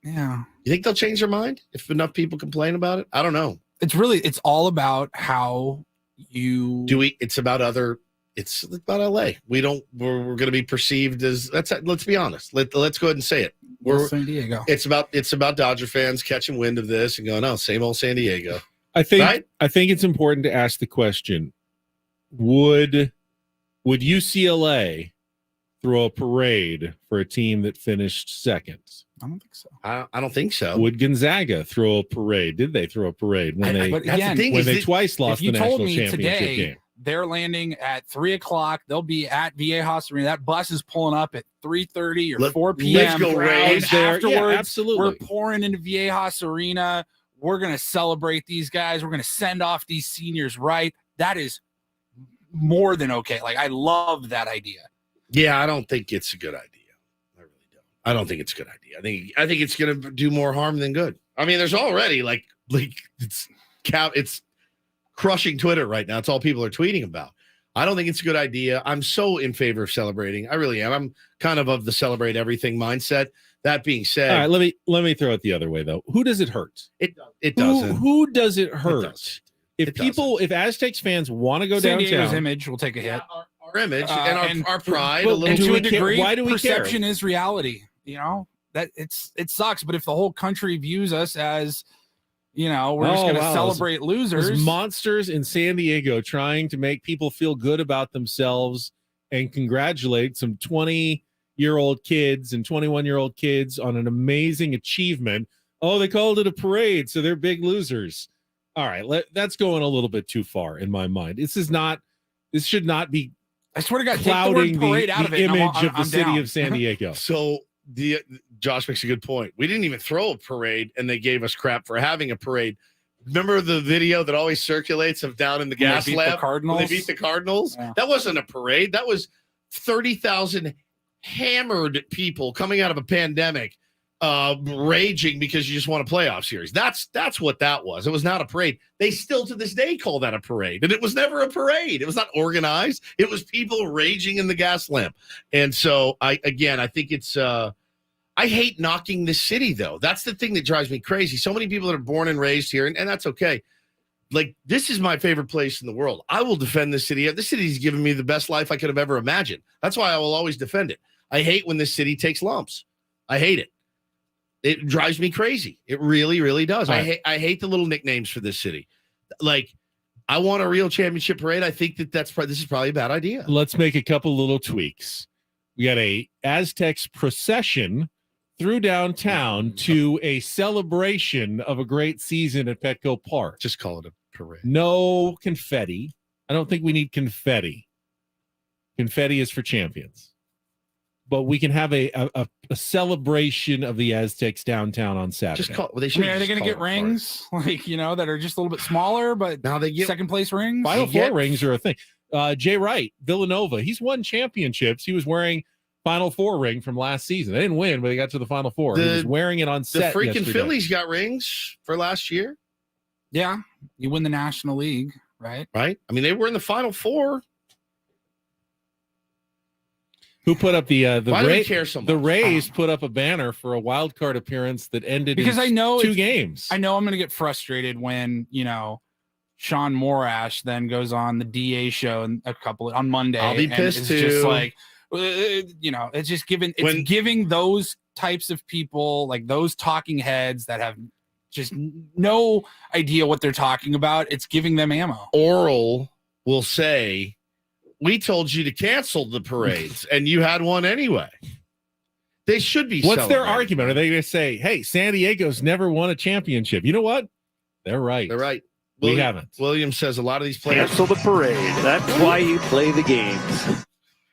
Yeah. You think they'll change their mind if enough people complain about it? I don't know. It's all about how you do it. It's about LA. We're going to be perceived as let's be honest. Let's go ahead and say it. We're San Diego. It's about Dodger fans catching wind of this and going, oh, same old San Diego. I think it's important to ask the question: Would UCLA throw a parade for a team that finished second? I don't think so. I don't think so. Would Gonzaga throw a parade? Did they throw a parade when they twice lost the national championship game? They're landing at 3:00. They'll be at Viejas Arena. That bus is pulling up at 3:30 or 4 p.m. Let's go Rays. Afterwards, yeah, absolutely. We're pouring into Viejas Arena. We're going to celebrate these guys. We're going to send off these seniors right. That is more than okay. Like, I love that idea. Yeah, I don't think it's a good idea. I really don't. I don't think it's a good idea. I think it's going to do more harm than good. I mean, there's already like it's crushing Twitter right now. It's all people are tweeting about. I don't think it's a good idea. I'm so in favor of celebrating. I really am. I'm kind of the celebrate everything mindset. That being said, all right, let me throw it the other way though. Who does it hurt? It doesn't. Who does it hurt? It does. If Aztecs fans want to go San downtown, Diego's image will take a hit. Our image and our pride. But, a little and to a degree, why do we perception care? is reality. That it sucks. But if the whole country views us as, we're just going to celebrate losers, Those monsters in San Diego trying to make people feel good about themselves and congratulate some 20-year-old kids and 21-year-old kids on an amazing achievement. Oh, they called it a parade, so they're big losers. All right, that's going a little bit too far in my mind. This should not be. I swear to God, clouding take the word parade out of it. Image of the city down. of San Diego. So Josh makes a good point. We didn't even throw a parade, and they gave us crap for having a parade. Remember the video that always circulates of down in the gas lab when they beat the Cardinals? Yeah. That wasn't a parade. That was 30,000 hammered people coming out of a pandemic, raging because you just won a playoff series. That's what that was. It was not a parade. They still to this day call that a parade, and it was never a parade. It was not organized. It was people raging in the gas lamp. And so I think it's I hate knocking this city though. That's the thing that drives me crazy. So many people that are born and raised here, and that's okay. Like, this is my favorite place in the world. I will defend this city. This city's given me the best life I could have ever imagined. That's why I will always defend it. I hate when this city takes lumps. I hate it. It drives me crazy. It really, really does. Right. I hate the little nicknames for this city. Like, I want a real championship parade. I think this is probably a bad idea. Let's make a couple little tweaks. We got a Aztecs procession through downtown to a celebration of a great season at Petco Park. Just call it a parade. No confetti. I don't think we need confetti. Confetti is for champions. But we can have a celebration of the Aztecs downtown on Saturday. Just call. Well, they I should. mean, are they going to get rings, that are just a little bit smaller, but now they get second place rings? Final Four rings are a thing. Jay Wright, Villanova, he's won championships. He was wearing Final Four ring from last season. They didn't win, but they got to the Final Four. He was wearing it on set. The freaking yesterday. Phillies got rings for last year. Yeah, you win the National League, right? Right. I mean, they were in the Final Four. Who put up the Why do we care so much? The Rays put up a banner for a wild card appearance that ended Because in I know 2 games. I know I'm going to get frustrated when Sean Morash then goes on the DA show on Monday. I'll be pissed it's too. Just like it's just giving those types of people, like those talking heads that have just no idea what they're talking about. It's giving them ammo. Oral will say, we told you to cancel the parades, and you had one anyway. They should be. What's their celebrating. argument? Are they going to say, hey, San Diego's never won a championship? You know what? They're right. They're right. We haven't. Williams says a lot of these players. Cancel the parade. That's why you play the games. I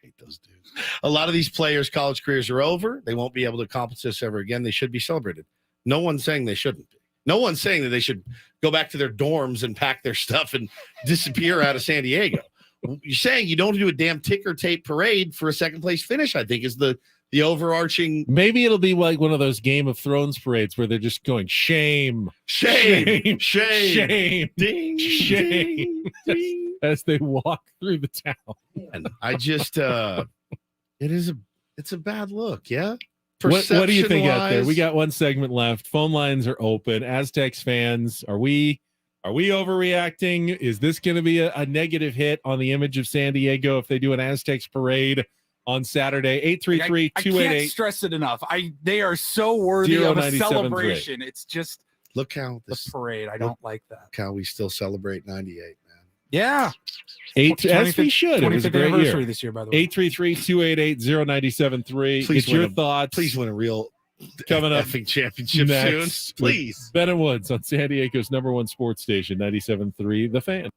hate those dudes. A lot of these players' college careers are over. They won't be able to accomplish this ever again. They should be celebrated. No one's saying they shouldn't be. No one's saying that they should go back to their dorms and pack their stuff and disappear out of San Diego. You're saying you don't do a damn ticker tape parade for a second place finish, I think, is the overarching. Maybe it'll be like one of those Game of Thrones parades where they're just going shame, shame, ding, shame, ding. as they walk through the town. And I just, it's a bad look. Yeah. What do you think out there? Perception-wise, We got one segment left. Phone lines are open. Aztecs fans, are we overreacting? Is this going to be a negative hit on the image of San Diego if they do an Aztecs parade on Saturday? 833-288. I can't stress it enough. They are so worthy of a celebration. It's just look how the parade. I don't like that. Look how we still celebrate 98, man. Yeah. As we should. It was a 25th great anniversary year. this year, by the way. 833-288-0973. Get your thoughts. Please win a real coming up effing championship next soon. Please. Ben and Woods on San Diego's #1 sports station, 97.3 The Fan.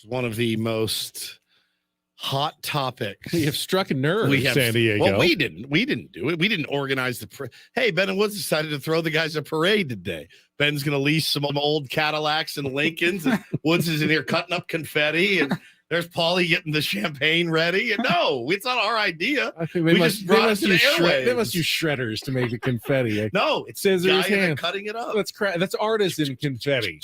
one of the most hot topics. We have struck a nerve, San Diego. Well, we didn't do it. We didn't organize the Hey, Ben and Woods decided to throw the guys a parade today. Ben's going to lease some old Cadillacs and Lincolns, and Woods is in here cutting up confetti, and there's Paulie getting the champagne ready. And no, it's not our idea. I think they must use shredders to make the confetti. No, it's scissors, hand cutting it up. That's artisan confetti,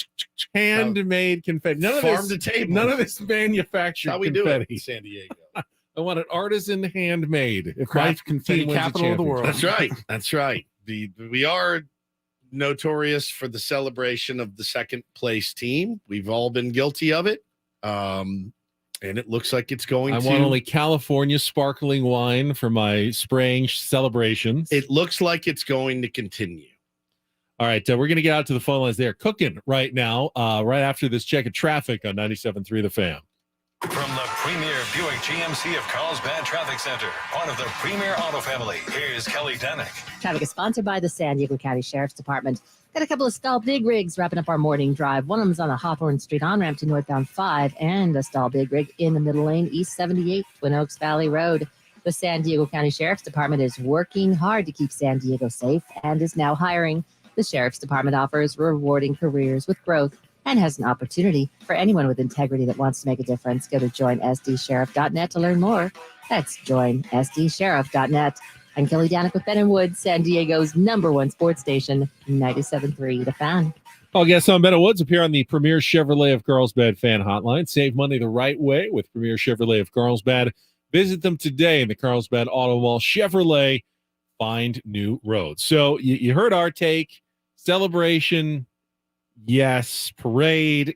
handmade confetti. None of Farm this, to table. none of this manufactured How we confetti. do it in San Diego. I want it artisan handmade. If Craft my confetti team wins a capital of the world. That's right. That's right. We are notorious for the celebration of the second place team. We've all been guilty of it. And it looks like it's going I want only California sparkling wine for my spraying celebrations. It looks like it's going to continue. All right, we're going to get out to the phone lines. They're cooking right now, right after this check of traffic on 97.3 The Fan. From the premier Buick GMC of Carlsbad Traffic Center, part of the premier auto family, here's Kelly Danick. Traffic is sponsored by the San Diego County Sheriff's Department. Got a couple of stall big rigs wrapping up our morning drive. One of them is on the Hawthorne Street on-ramp to northbound 5, and a stall big rig in the middle lane, East 78, Twin Oaks Valley Road. The San Diego County Sheriff's Department is working hard to keep San Diego safe and is now hiring. The Sheriff's Department offers rewarding careers with growth and has an opportunity for anyone with integrity that wants to make a difference. Go to joinsdsheriff.net to learn more. That's joinsdsheriff.net. I'm Kelly Danick with Ben and Woods, San Diego's #1 sports station, 97.3 The Fan. All guests on Ben and Woods appear on the Premier Chevrolet of Carlsbad fan hotline. Save money the right way with Premier Chevrolet of Carlsbad. Visit them today in the Carlsbad Auto Mall. Chevrolet, find new roads. So you heard our take. Celebration, yes. Parade,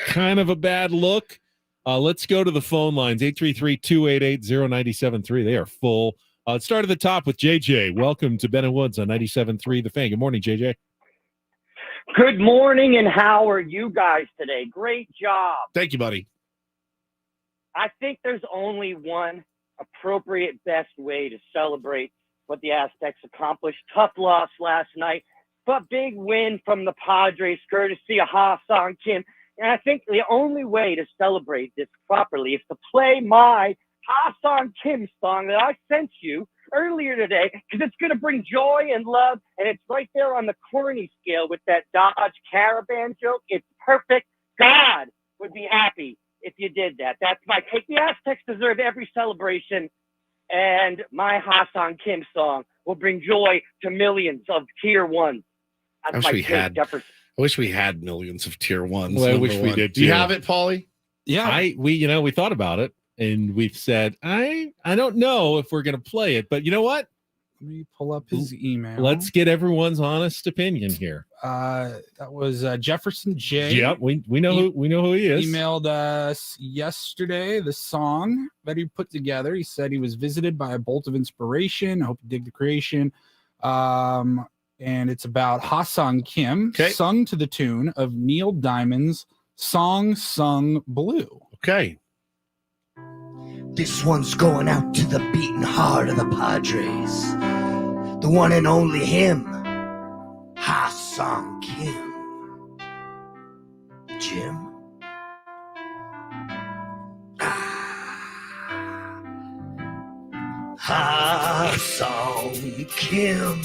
kind of a bad look. Let's go to the phone lines, 833-288-0973. They are full. Let's start at the top with JJ. Welcome to Ben and Woods on 97.3 The Fan. Good morning, JJ. Good morning, and how are you guys today? Great job. Thank you, buddy. I think there's only one appropriate best way to celebrate what the Aztecs accomplished. Tough loss last night, but big win from the Padres, courtesy of Ha-Sung Kim. And I think the only way to celebrate this properly is to play my Ha-Sung Kim song that I sent you earlier today, because it's going to bring joy and love, and it's right there on the corny scale with that Dodge Caravan joke. It's perfect. God would be happy if you did that. That's my take. The Aztecs deserve every celebration, and my Ha-Sung Kim song will bring joy to millions of tier ones. That's my take, Jefferson. I wish we had millions of tier ones. Well, I wish we did too. Do you have it, Paulie? Yeah. We thought about it, and we've said, I don't know if we're going to play it, but you know what? Let me pull up his email. Let's get everyone's honest opinion here. That was Jefferson J. Yep, we know who he is. Emailed us yesterday the song that he put together. He said he was visited by a bolt of inspiration. I hope you dig the creation. And it's about Ha-Sung Kim, sung to the tune of Neil Diamond's Song Sung Blue. Okay. This one's going out to the beating heart of the Padres. The one and only him, Ha-Sung Kim. Jim? Ha-Sung Kim.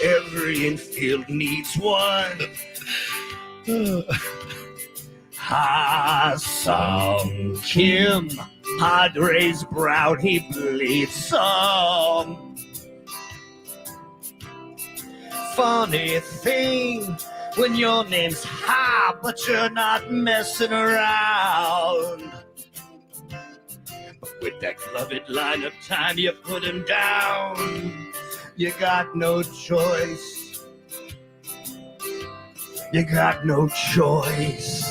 Every infield needs one. Ha-Sung Kim. Padres brownie blade song. Funny thing, when your name's Ha, but you're not messing around. But with that gloved line of time, you put him down. You got no choice. You got no choice.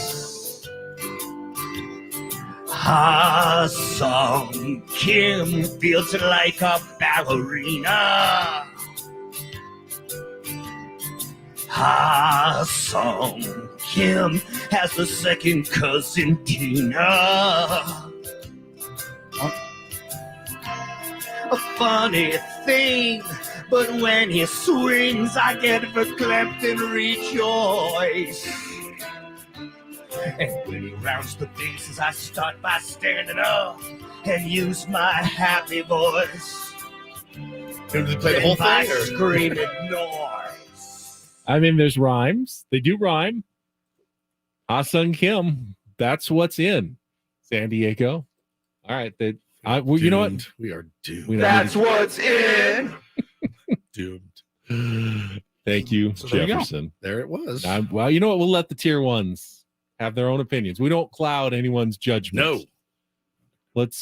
Ha-Sung Kim feels like a ballerina. Ha-Sung Kim has a second cousin, Tina. A funny thing, but when he swings, I get verklempt and rejoice. And when he rounds the bases, I start by standing up and use my happy voice. Did they play the whole By thing? Or? screaming noise. I mean, there's rhymes. They do rhyme. Ha-Sung Kim. That's what's in San Diego. All right. Well, you know what? We are doomed. That's what's in. Doomed. Thank you, So there you go. Jefferson. There it was. Well, you know what? We'll let the tier ones have their own opinions. We don't cloud anyone's judgment. No. Let's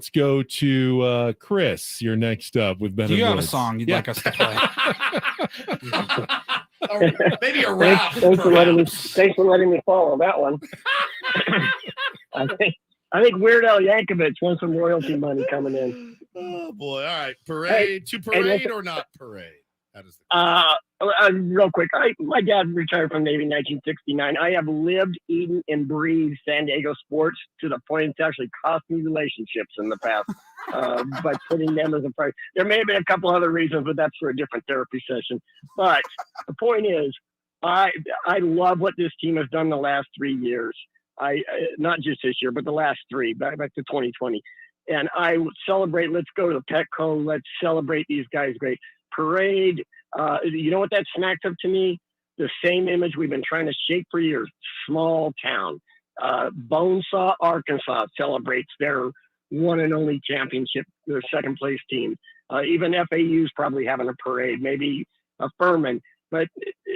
go to Chris. You're next up with Ben. Do you and have a Woods. song you'd like us to play? Or maybe a rap. Thanks for letting me follow that one. I think Weird Al Yankovic wants some royalty money coming in. Oh boy! All right, parade to parade or not parade? How does real quick, my dad retired from the Navy in 1969. I have lived, eaten, and breathed San Diego sports to the point it's actually cost me relationships in the past by putting them as a priority. There may have been a couple other reasons, but that's for a different therapy session. But the point is, I love what this team has done the last 3 years. Not just this year, but the last three, back to 2020. And I would celebrate. Let's go to Petco. Let's celebrate these guys. Great parade. You know what that smacks up to me? The same image we've been trying to shape for years. Small town. Bonesaw, Arkansas celebrates their one and only championship, their second place team. Even FAU's probably having a parade, maybe a Furman. But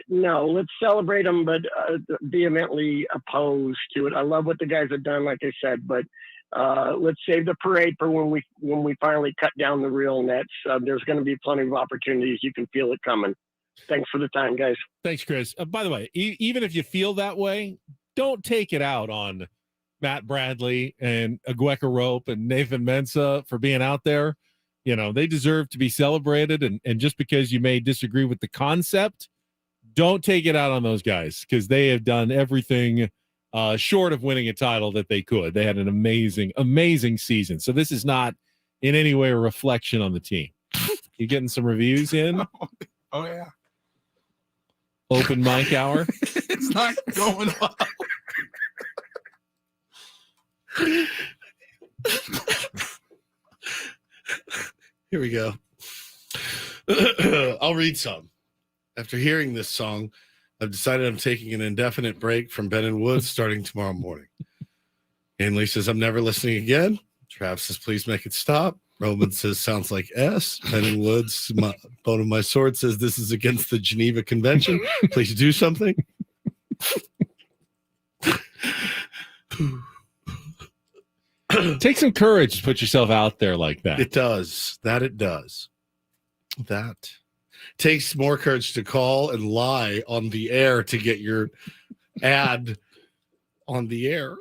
no, let's celebrate them, but vehemently opposed to it. I love what the guys have done, like I said, but let's save the parade for when we finally cut down the real nets. There's going to be plenty of opportunities. You can feel it coming. Thanks for the time, guys. Thanks, Chris. By the way, even if you feel that way, don't take it out on Matt Bradley and Agweka Rope and Nathan Mensah for being out there. You know, they deserve to be celebrated. And just because you may disagree with the concept, don't take it out on those guys because they have done everything short of winning a title that they could. They had an amazing, amazing season. So this is not in any way a reflection on the team. You getting some reviews in? Oh, yeah. Open mic hour. It's not going well. Here we go. I'll read some. After hearing this song, I've decided I'm taking an indefinite break from Ben and Woods starting tomorrow morning. Ainley says, I'm never listening again. Trav says, please make it stop. Roman says, sounds like S. Ben and Woods, bone of my sword, says, this is against the Geneva Convention. Please do something. Take some courage to put yourself out there like that. It does. It does. That takes more courage to call and lie on the air to get your ad on the air.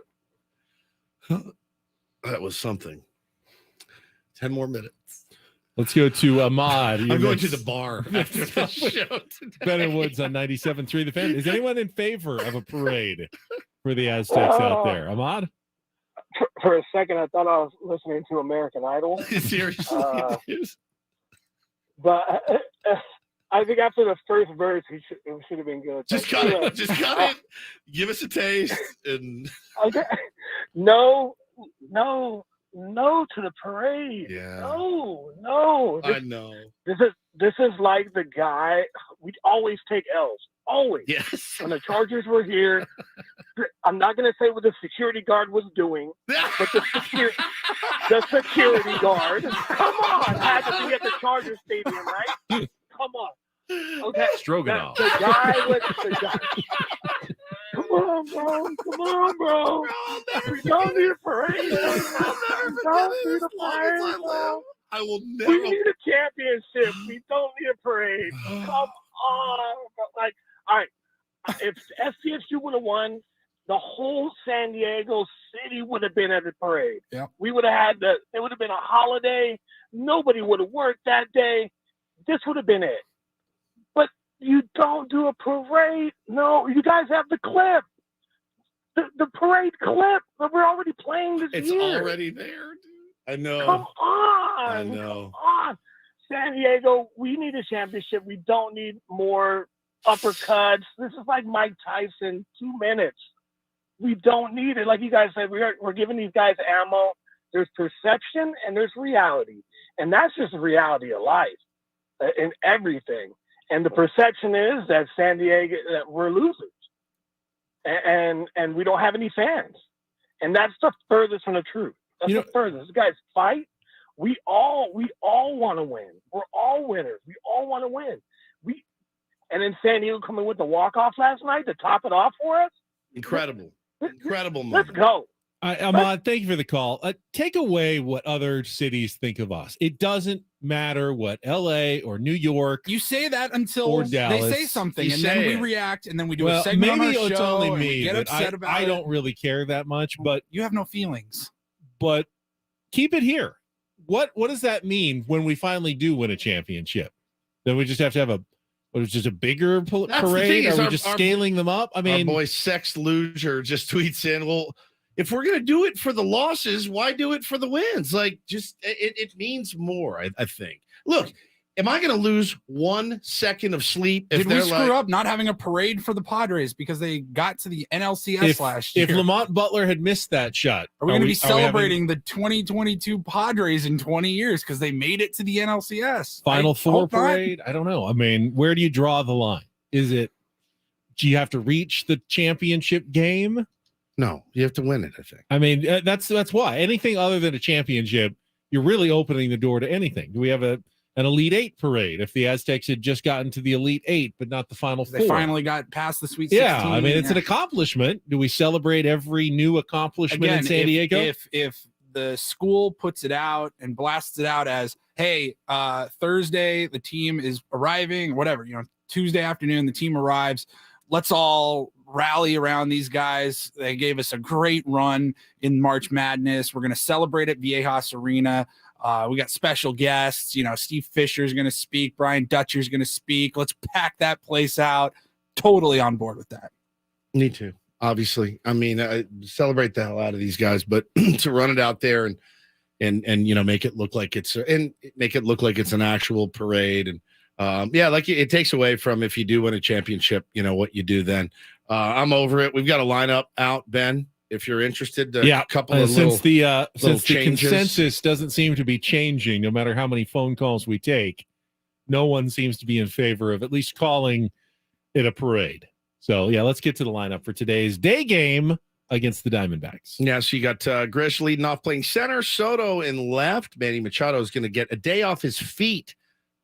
That was something. 10 more minutes. Let's go to Ahmad. I'm going to the bar after the show today. Ben and Woods on 97.3 The Fan. Is anyone in favor of a parade for the Aztecs out there? Ahmad? For a second, I thought I was listening to American Idol. Seriously? But I think after the first verse, it should have been good. Just cut it. Just cut it. Give us a taste. And okay. No to the parade. Yeah. No. I know. This is like the guy. We always take L's. Always. Yes. When the Chargers were here, I'm not going to say what the security guard was doing, but the security guard. Come on, had to be at the Chargers stadium, right? Come on. Okay. Stroganoff. The guy was the guy. Come on, bro. We don't need a parade. We don't need a parade, bro. I will never. We need a championship. We don't need a parade. Come on. Like, all right. If SPSU would have won, the whole San Diego city would have been at the parade. Yeah. We would have had it would have been a holiday. Nobody would have worked that day. This would have been it. But you don't do a parade. No, you guys have the clip. The parade clip. We're already playing this It's year. already there, dude. I know. Come on. I know. Come on. San Diego, we need a championship. We don't need more uppercuts. This is like Mike Tyson, 2 minutes. we don't need it. Like you guys said, we're giving these guys ammo. There's perception and there's reality. And that's just the reality of life in everything. And the perception is that San Diego, that we're losers. And we don't have any fans. And that's the furthest from the truth. That's the furthest. These guys fight. We all want to win. We're all winners. We all want to win. And then San Diego coming with the walk-off last night to top it off for us. Incredible. Incredible Let's moment. go. Ahmad, thank you for the call. Take away what other cities think of us. It doesn't matter what LA or New York. You say that until or they Dallas. say something, You and say then we it. react, and then we do Well, a segment maybe on our it's show, only and we me. get But upset about I it. don't really care that much. But You have no feelings. But keep it here. What does that mean when we finally do win a championship? Then we just have to have just a bigger That's the parade? thing, Are is we our- just our- scaling them up? I mean, our boy Sex Loser just tweets in, well, if we're going to do it for the losses, why do it for the wins? Like, just it means more, I think. Look, am I going to lose 1 second of sleep if Did we they're screw up not having a parade for the Padres because they got to the NLCS last year? if Lamont Butler had missed that shot, Are we going to be are we having celebrating the 2022 Padres in 20 years because they made it to the NLCS? Final I Four hope not. parade? I don't know. I mean, where do you draw the line? Is it, do you have to reach the championship game? No, you have to win it, I think. I mean, that's why. Anything other than a championship, you're really opening the door to anything. Do we have an Elite Eight parade if the Aztecs had just gotten to the Elite Eight, but not the Final Four? They finally got past the Sweet 16. Yeah, I mean, it's an accomplishment. Do we celebrate every new accomplishment in San Diego? If the school puts it out and blasts it out as, hey, Thursday the team is arriving, whatever, Tuesday afternoon the team arrives, let's all rally around these guys. They gave us a great run in March Madness. We're going to celebrate at Viejas Arena. We got special guests. Steve Fisher is going to speak. Brian Dutcher is going to speak. Let's pack that place out. Totally on board with that. Me too. Obviously, I mean, I celebrate the hell out of these guys, but to run it out there and make it look like it's an actual parade and like it takes away from if you do win a championship, what you do then. I'm over it. We've got a lineup out, Ben. If you're interested, a couple of since little the changes. consensus doesn't seem to be changing, no matter how many phone calls we take, no one seems to be in favor of at least calling it a parade. So let's get to the lineup for today's day game against the Diamondbacks. Yeah, so you got Grish leading off playing center, Soto in left. Manny Machado is going to get a day off his feet.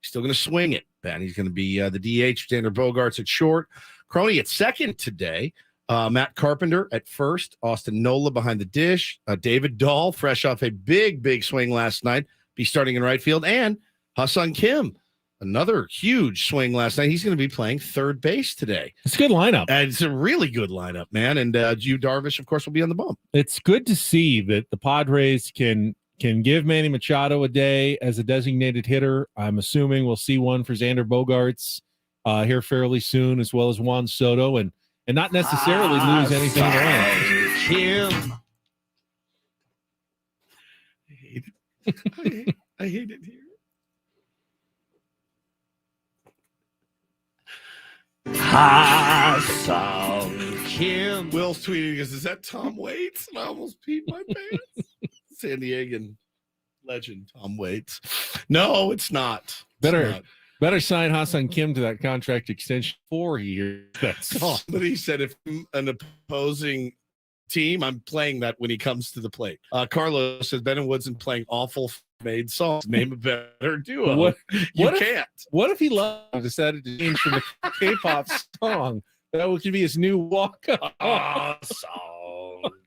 He's still going to swing it, Ben. He's going to be the DH. Xander Bogaerts at short. Crony at second today. Matt Carpenter at first. Austin Nola behind the dish. David Dahl, fresh off a big swing last night, be starting in right field. And Ha-Seong Kim, another huge swing last night. He's going to be playing third base today. It's a good lineup. And it's a really good lineup, man. And Yu Darvish, of course, will be on the bump. It's good to see that the Padres can give Manny Machado a day as a designated hitter. I'm assuming we'll see one for Xander Bogaerts here fairly soon, as well as Juan Soto, and not necessarily lose anything in the lineup. I hate it here. Ha-Seong Kim. Will's tweeting us, is that Tom Waits? And I almost peed my pants. San Diegan legend Tom Waits. No, it's not. Better sign Ha-Seong Kim to that contract extension 4 years. But he said if an opposing team, I'm playing that when he comes to the plate. Carlos says Ben and Woodson playing awful made songs. Name a better duo. You can't. What if he decided to change from the K-pop song? That could be his new walk-up.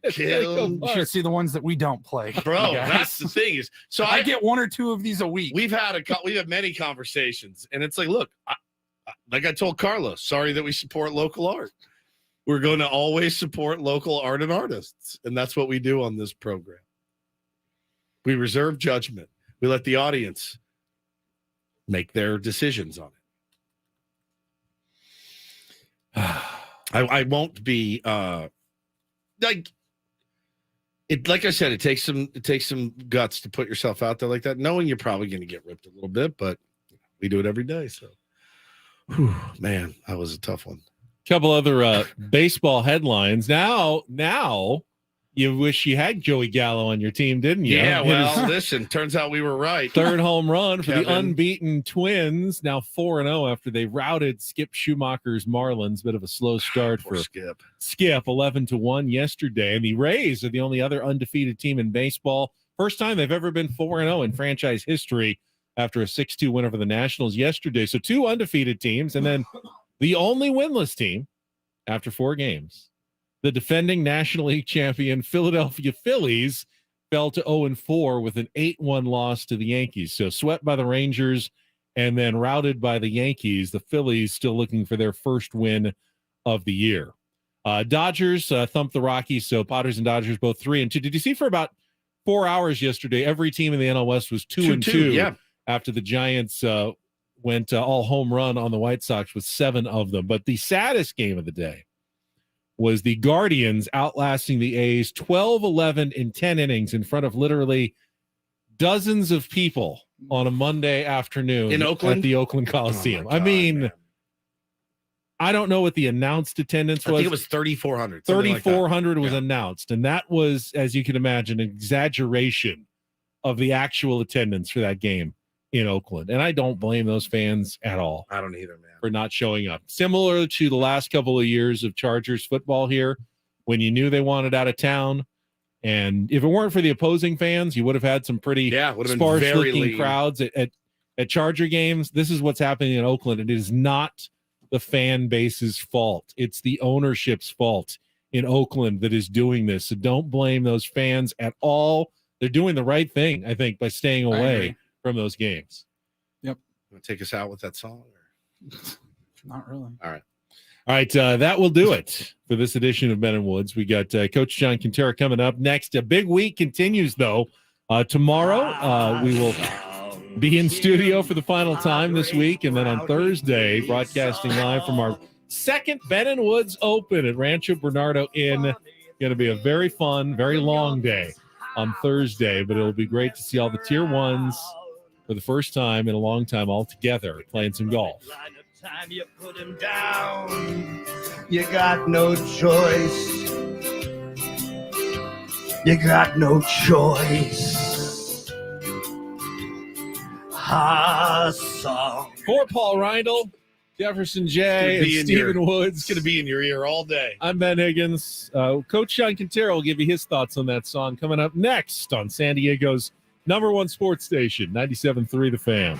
You should see the ones that we don't play, bro. That's the thing is, so I get 1 or 2 of these a week. We have many conversations, and it's like, look, like I told Carlos, sorry that we support local art. We're going to always support local art and artists, and that's what we do on this program. We reserve judgment. We let the audience make their decisions on it. I won't be like I said, it takes some guts to put yourself out there like that, knowing you're probably going to get ripped a little bit, but we do it every day. So, man, that was a tough one. Couple other baseball headlines. Now you wish you had Joey Gallo on your team, didn't you? Yeah, well, listen, turns out we were right. Third home run for Kevin. the unbeaten Twins, now 4-0 after they routed Skip Schumacher's Marlins. Bit of a slow start for Skip. 11-1 yesterday. And the Rays are the only other undefeated team in baseball. First time they've ever been 4-0 in franchise history after a 6-2 win over the Nationals yesterday. So 2 undefeated teams, and then the only winless team after 4 games. The defending National League champion Philadelphia Phillies fell to 0-4 with an 8-1 loss to the Yankees. So swept by the Rangers and then routed by the Yankees. The Phillies still looking for their first win of the year. Dodgers thumped the Rockies. So Padres and Dodgers both 3-2. Did you see for about 4 hours yesterday, every team in the NL West was 2-2 yeah. after the Giants went all home run on the White Sox with 7 of them. But the saddest game of the day was the Guardians outlasting the A's 12-11 in 10 innings in front of literally dozens of people on a Monday afternoon in Oakland at the Oakland Coliseum. Oh my God, man. I don't know what the announced attendance was. I think it was 3,400. 3,400 was announced, and that was, as you can imagine, an exaggeration of the actual attendance for that game in Oakland. And I don't blame those fans at all. I don't either, man. For not showing up. Similar to the last couple of years of Chargers football here, when you knew they wanted out of town. And if it weren't for the opposing fans, you would have had some pretty sparse-looking crowds at Charger games. This is what's happening in Oakland. It is not the fan base's fault. It's the ownership's fault in Oakland that is doing this. So don't blame those fans at all. They're doing the right thing, I think, by staying away from those games. Yep. Want to take us out with that song? Not really. All right. That will do it for this edition of Ben and Woods. We got Coach John Quintero coming up next. A big week continues, though. Tomorrow, we will be in studio for the final time this week. And then on Thursday, broadcasting live from our second Ben and Woods Open at Rancho Bernardo Inn. Going to be a very fun, very long day on Thursday, but it'll be great to see all the Tier 1s for the first time in a long time all together playing some golf. Time you put him down, you got no choice. You got no choice. Song. For Paul Reindl, Jefferson J, and Stephen Woods. It's going to be in your ear all day. I'm Ben Higgins. Coach John Quintero will give you his thoughts on that song coming up next on San Diego's #1 sports station, 97.3 The Fan.